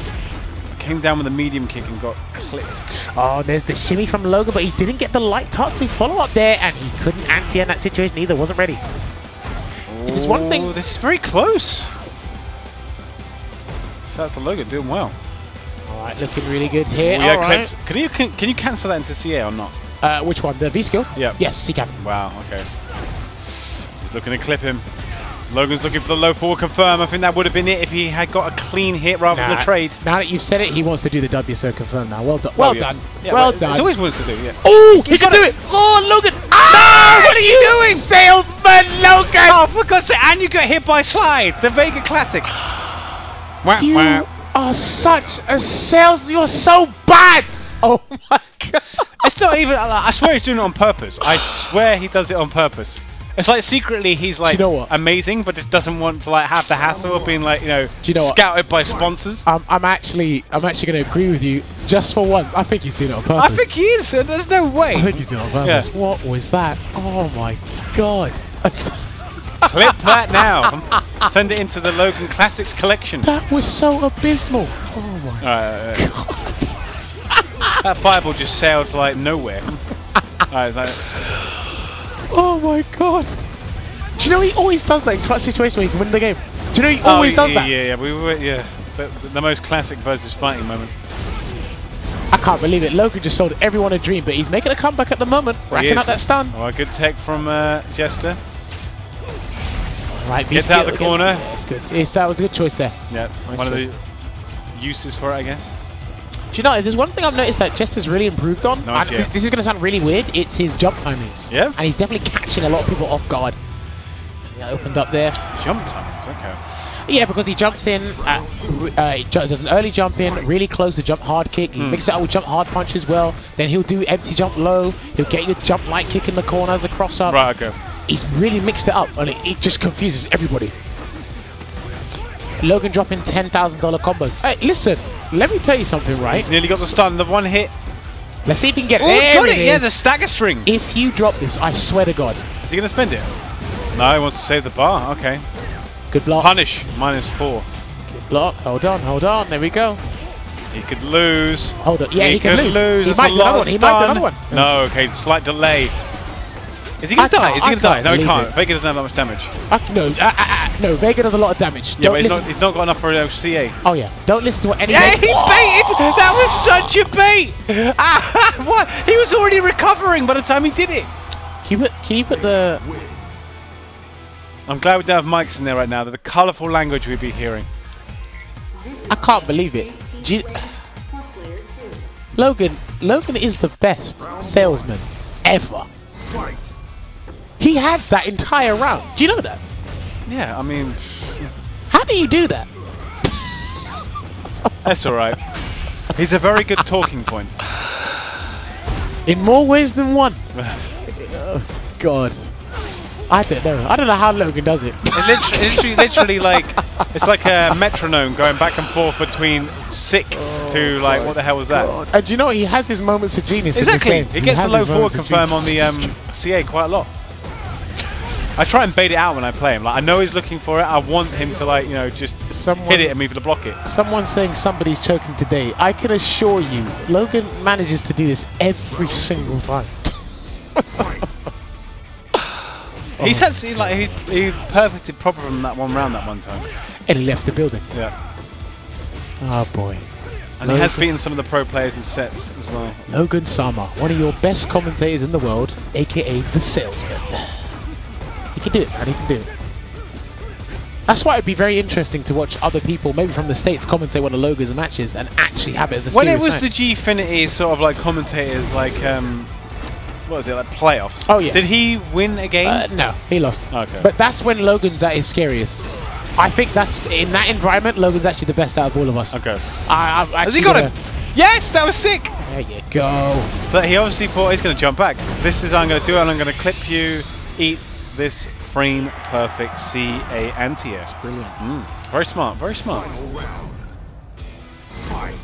Came down with a medium kick and got clipped. Oh, there's the shimmy from Logan, but he didn't get the light Tatsu follow-up there, and he couldn't anti in that situation either, wasn't ready. There's one thing... Oh, this is very close. Shouts to Logan, doing well. Alright, looking really good here. We are Alright. clipped. Can you cancel that into CA or not? Which one? The V-skill? Yeah. Yes, he can. Wow, okay. He's looking to clip him. Logan's looking for the low forward confirm. I think that would have been it if he had got a clean hit rather than a trade. Now that you've said it, he wants to do the WSO confirm now. Well done. Well done. Yeah, well but done. It's always wants to do, yeah. Oh, he can do it! Oh, Logan! Ah! What are you doing? Salesman Logan! Oh, for God's sake, and you got hit by Slide, the Vega Classic. Wah, You wah. are such a salesman. You're so bad! Oh my god. It's not even, I swear he's doing it on purpose. I swear he does it on purpose. It's like secretly he's like you know what? amazing, but just doesn't want to like have the hassle of being like, you know what? scouted by sponsors. I'm actually going to agree with you just for once. I think he's doing it on I purpose. think he is. There's no way. I think he's doing it on purpose. Yeah. What was that? Oh my god. Clip that now. Send it into the Logan Classics collection. That was so abysmal. Oh my Alright, that fireball just sailed to like nowhere. Alright, Oh my god. Do you know he always does that in clutch situations where he can win the game? Do you know he always does that? Yeah, we were, the most classic versus fighting moment. I can't believe it. Logan just sold everyone a dream, but he's making a comeback at the moment, racking up that stun. Oh, good tech from Jester. Right, Gets out of the corner. Yeah, that's good. That was a good choice there. Yeah, Nice one choice. of the uses for it, I guess. Do you know, if there's one thing I've noticed that Jester's really improved on, No and idea. this is going to sound really weird, it's his jump timings. Yeah? And he's definitely catching a lot of people off guard. Yeah, opened up there. Jump timings, okay. Yeah, because he jumps in, he does an early jump in, really close to jump hard kick. He mixes it up with jump hard punch as well. Then he'll do empty jump low. He'll get you a jump light kick in the corner as a cross up. Right, okay. He's really mixed it up, and it just confuses everybody. Logan dropping $10,000 combos. Hey, listen, let me tell you something, right? He's nearly got the stun, the one hit. Let's see if he can get Oh, there. got it, yeah, is. the stagger strings. If you drop this, I swear to God. Is he going to spend it? No, he wants to save the bar, okay. Good block. Punish, -4. Good block. Hold on. There we go. He could lose. Hold on. Yeah, he can lose. He It's might a do lot another of one. He might do stun. another one. No, okay, slight delay. Is he going to die? Is he going to die? No, he believe can't. it. Vega doesn't have that much damage. No, Vega does a lot of damage. Yeah, Don't but listen. he's not got enough for a CA. Oh yeah, don't listen to what any. Yeah, he baited! That was such a bait! What? He was already recovering by the time he did it. Can you put the? I'm glad we don't have mics in there right now. They're the colourful language we'd be hearing. I can't believe it. Logan is the best salesman ever. Fight. He had that entire round. Do you know that? Yeah, I mean, How do you do that? that's alright. He's a very good talking point. In more ways than one. Oh, God. I don't know. I don't know how Logan does it. Literally, like, it's like a metronome going back and forth between sick to, like, what the hell was that? And do you know what? He has his moments of genius Exactly. in this game. He gets the has low his forward moments of confirm on the genius. CA quite a lot. I try and bait it out when I play him. Like, I know he's looking for it. I want him to, like, you know, just hit it and move to block it. Someone's saying somebody's choking today. I can assure you, Logan manages to do this every single time. He's had, he perfected proper from that one round that one time. And he left the building. Yeah. Oh boy. And he has beaten some of the pro players in sets as well. Logan Sama, one of your best commentators in the world, aka the salesman. He can do it, man. He can do it. That's why it'd be very interesting to watch other people, maybe from the States, commentate one of Logan's matches and actually have it as a When serious it was match. the Gfinity sort of like commentators, like, what was it, like playoffs? Oh, yeah. Did he win a game? No, he lost. Okay. But that's when Logan's at his scariest. I think that's in that environment, Logan's actually the best out of all of us. Okay. Has he got it? Yes, that was sick! There you go. But he obviously thought he's going to jump back. This is I'm going to do it, and I'm going to clip you, eat this frame perfect CA anti-air. Brilliant. Very smart, very smart. Final round. Fight.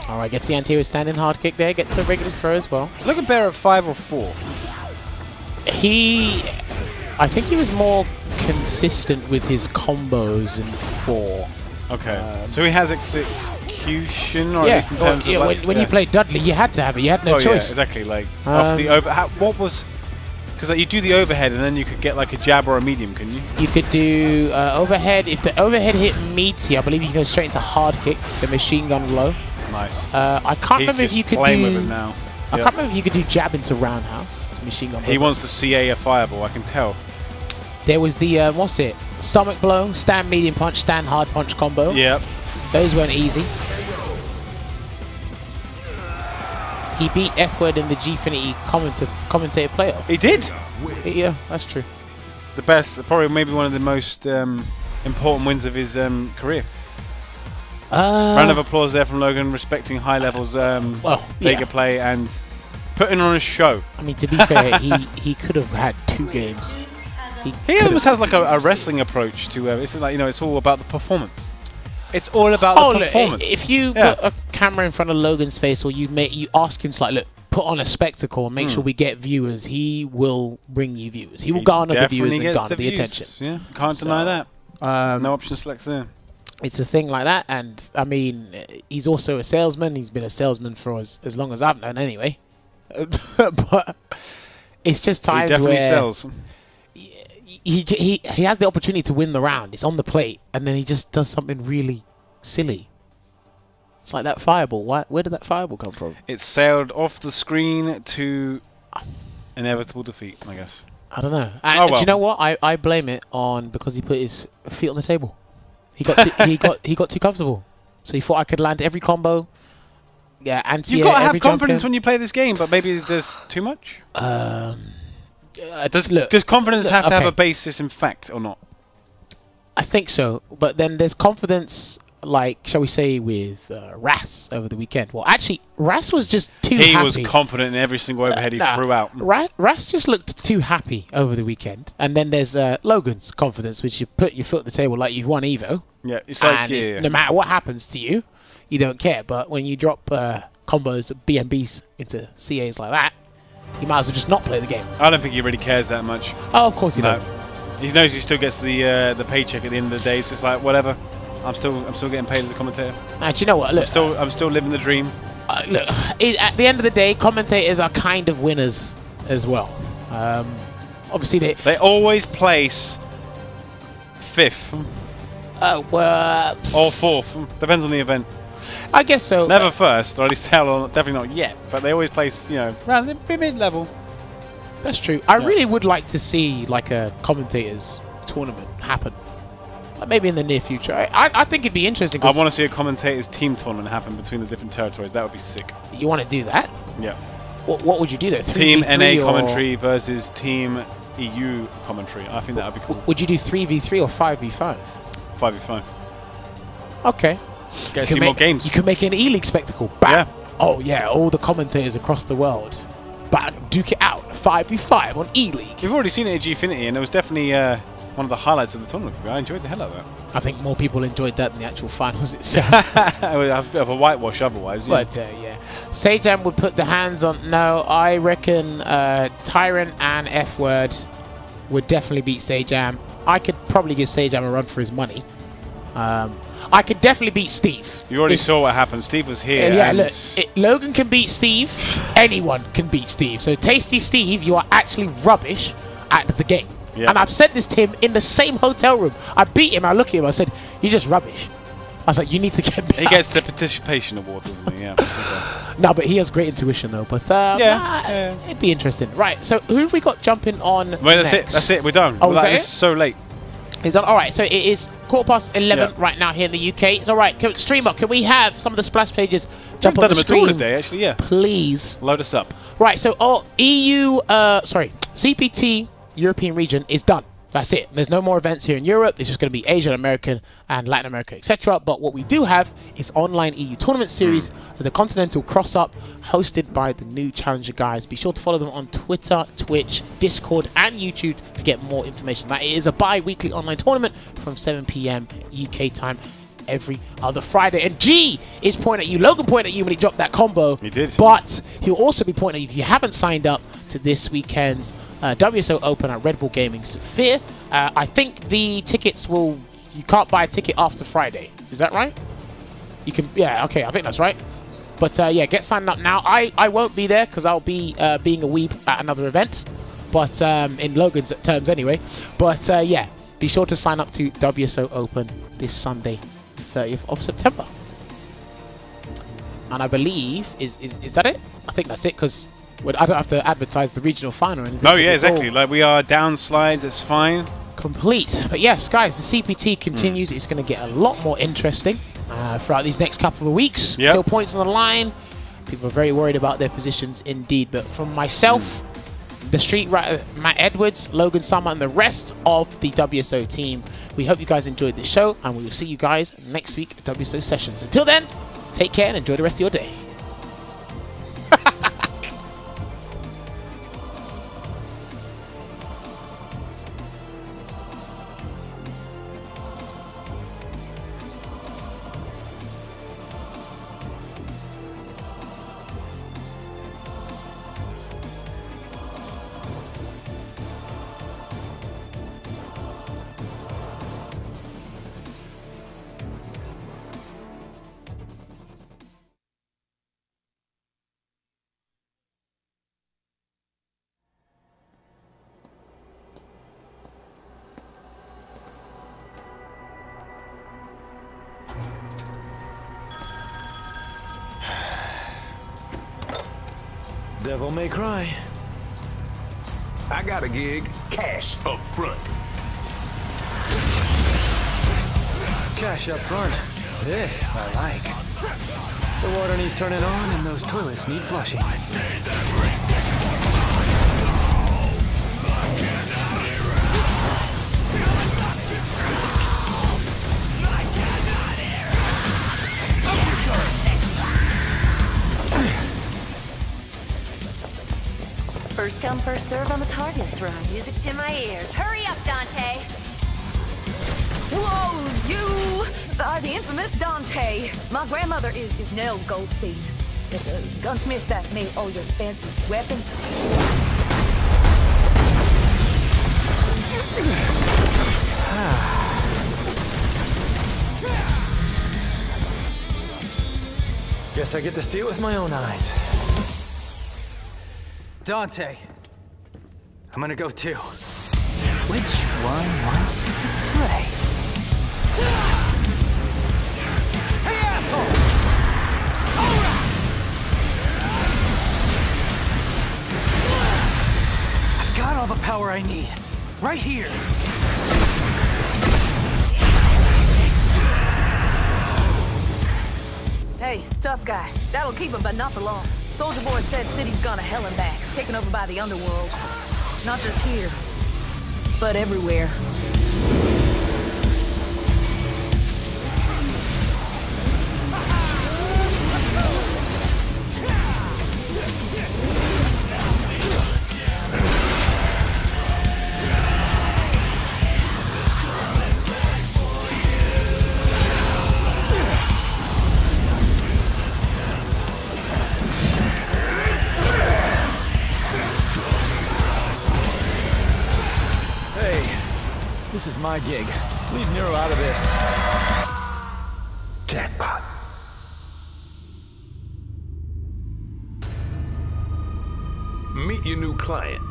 All right, gets the anterior standing hard kick there. Gets the regular throw as well. It's looking better at 5 or 4. I think he was more consistent with his combos in 4. Okay, so he has execution, or Yeah, at least in terms of like, when you played Dudley, you had to have it. You had no oh choice. yeah, exactly. Like off the over. What was? Because like, you do the overhead and then you could get like a jab or a medium, couldn't you? You could do overhead. If the overhead hit meaty, I believe you can go straight into hard kick, the machine gun low. Nice. I can't He's remember if just you could playing do. with him now. I can't remember if you could do jab into roundhouse to machine gun. He wants to CA a fireball. I can tell. There was the what's it? Stomach blow, stand medium punch, stand hard punch combo. Yep. Those weren't easy. He beat F-Word in the Gfinity commentator playoff. He did. Yeah, that's true. The best, probably maybe one of the most important wins of his career. Round of applause there from Logan, respecting high levels Vega play and putting on a show. I mean, to be fair, he could have had 2 games. He almost has like a wrestling approach to it's like, you know, it's all about the performance. It's all about the performance. Look, if you put a camera in front of Logan's face, or you ask him to like, look, put on a spectacle and make sure we get viewers, he will bring you viewers. He will garner the viewers and garner the attention. Yeah, can't deny that. No option selects there. It's a thing like that, and I mean, he's also a salesman. He's been a salesman for as long as I've known, anyway. But it's just times he definitely where sells. He has the opportunity to win the round. It's on the plate, and then he just does something really silly. It's like that fireball. Where did that fireball come from? It sailed off the screen to inevitable defeat, I guess. I don't know. And do you know what? I blame it on because he put his feet on the table. He got too comfortable. So he thought I could land every combo. Yeah, anti-air. You've got to have confidence when you play this game, but maybe there's too much. Does confidence have to have a basis in fact or not? I think so, but then there's confidence, like, shall we say, with Ras over the weekend. Well, actually, Ras was just too happy. He was confident in every single overhead he threw out. Ras just looked too happy over the weekend. And then there's Logan's confidence, which you put your foot on the table like you've won Evo. Yeah, it's like, no matter what happens to you, you don't care. But when you drop combos, BNBs into CAs like that, you might as well just not play the game. I don't think he really cares that much. Oh, of course he don't. He knows he still gets the paycheck at the end of the day. It's just like, whatever. I'm still getting paid as a commentator. Do you know what? Look, I'm still living the dream. Look, at the end of the day, commentators are kind of winners as well. Obviously, they always place 5th. Or 4th. Depends on the event. I guess so. Never first, or at least definitely not yet. But they always place, you know, around mid-level. That's true. I really would like to see like a commentators tournament happen. Maybe in the near future. I think it'd be interesting. I want to see a commentators team tournament happen between the different territories. That would be sick. You want to do that? Yeah. What would you do there? Team NA commentary versus Team EU commentary. I think that would be cool. Would you do 3v3 or 5v5? 5v5. Okay. Get to see more games. You can make an E-League spectacle. Bam. Yeah. Oh yeah, all the commentators across the world. But duke it out. 5v5 on E-League. We've already seen it at Gfinity, and it was definitely one of the highlights of the tournament for me. I enjoyed the hell out of that. I think more people enjoyed that than the actual finals itself. It would have a bit of a whitewash otherwise. But yeah. Sajam would put the hands on. No, I reckon Tyrant and F-Word would definitely beat Sajam. I could probably give Sajam a run for his money. I could definitely beat Steve. You already saw what happened. Steve was here. Yeah, look, Logan can beat Steve. Anyone can beat Steve. So, Tasty Steve, you are actually rubbish at the game. Yep. And I've said this to him in the same hotel room. I beat him. I look at him. I said, "You're just rubbish." I was like, "You need to get better." He gets the participation award, doesn't he? Yeah. Okay. No, but he has great intuition, though. But it'd be interesting. Right. So, who have we got jumping on? Well, that's it. We're done. Oh, this is so late. He's done. All right, so it is 11:15 right now here in the UK. It's all right. Streamer, can we have some of the splash pages jump on the stream? All today, actually, yeah. Please. Load us up. Right, so CPT European region is done. That's it. There's no more events here in Europe. It's just going to be Asian, American, and Latin America, etc. But what we do have is online EU tournament series with the Continental Cross-Up hosted by the new Challenger guys. Be sure to follow them on Twitter, Twitch, Discord, and YouTube to get more information. That is a bi-weekly online tournament from 7 p.m. UK time every other Friday. And G is pointing at you. Logan pointed at you when he dropped that combo. He did. But he'll also be pointing at you if you haven't signed up to this weekend's WSO Open at Red Bull Gaming Sphere. I think the tickets will... You can't buy a ticket after Friday. Is that right? You can... Yeah, okay, I think that's right. But yeah, get signed up now. I won't be there because I'll be being a weeb at another event. But in Logan's terms anyway. But yeah, be sure to sign up to WSO Open this Sunday, the 30th of September. And I believe... Is that it? I think that's it because... I don't have to advertise the regional final or anything. No, yeah, exactly. Like, we are down slides, it's fine. Complete. But yes, guys, the CPT continues. It's going to get a lot more interesting throughout these next couple of weeks. Yep. Still points on the line. People are very worried about their positions indeed. But from myself, the Street Writer, Matt Edwards, Logan Summer, and the rest of the WSO team, we hope you guys enjoyed this show, and we will see you guys next week at WSO Sessions. Until then, take care and enjoy the rest of your day. Devil may cry. I got a gig. Cash up front. Cash up front. This I like. The water needs turning on and those toilets need flushing. First come, first serve on the targets run. Music to my ears. Hurry up, Dante! Whoa, you are the infamous Dante. My grandmother is Nell Goldstein, the gunsmith that made all your fancy weapons. Guess I get to see it with my own eyes. Dante, I'm gonna go too. Which one wants to play? Hey, asshole! I've got all the power I need, right here. Hey, tough guy. That'll keep him, but not for long. Soldier Boy said city's gone to hell and back, taken over by the underworld. Not just here, but everywhere. This is my gig. Leave Nero out of this. Jackpot. Meet your new client.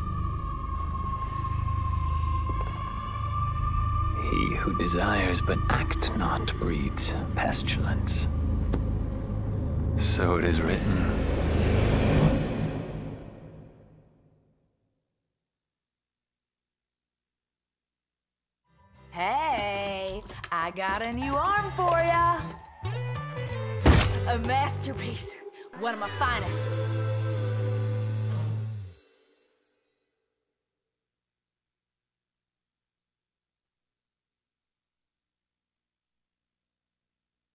He who desires but act not breeds pestilence. So it is written. Hey, I got a new arm for ya. A masterpiece, one of my finest.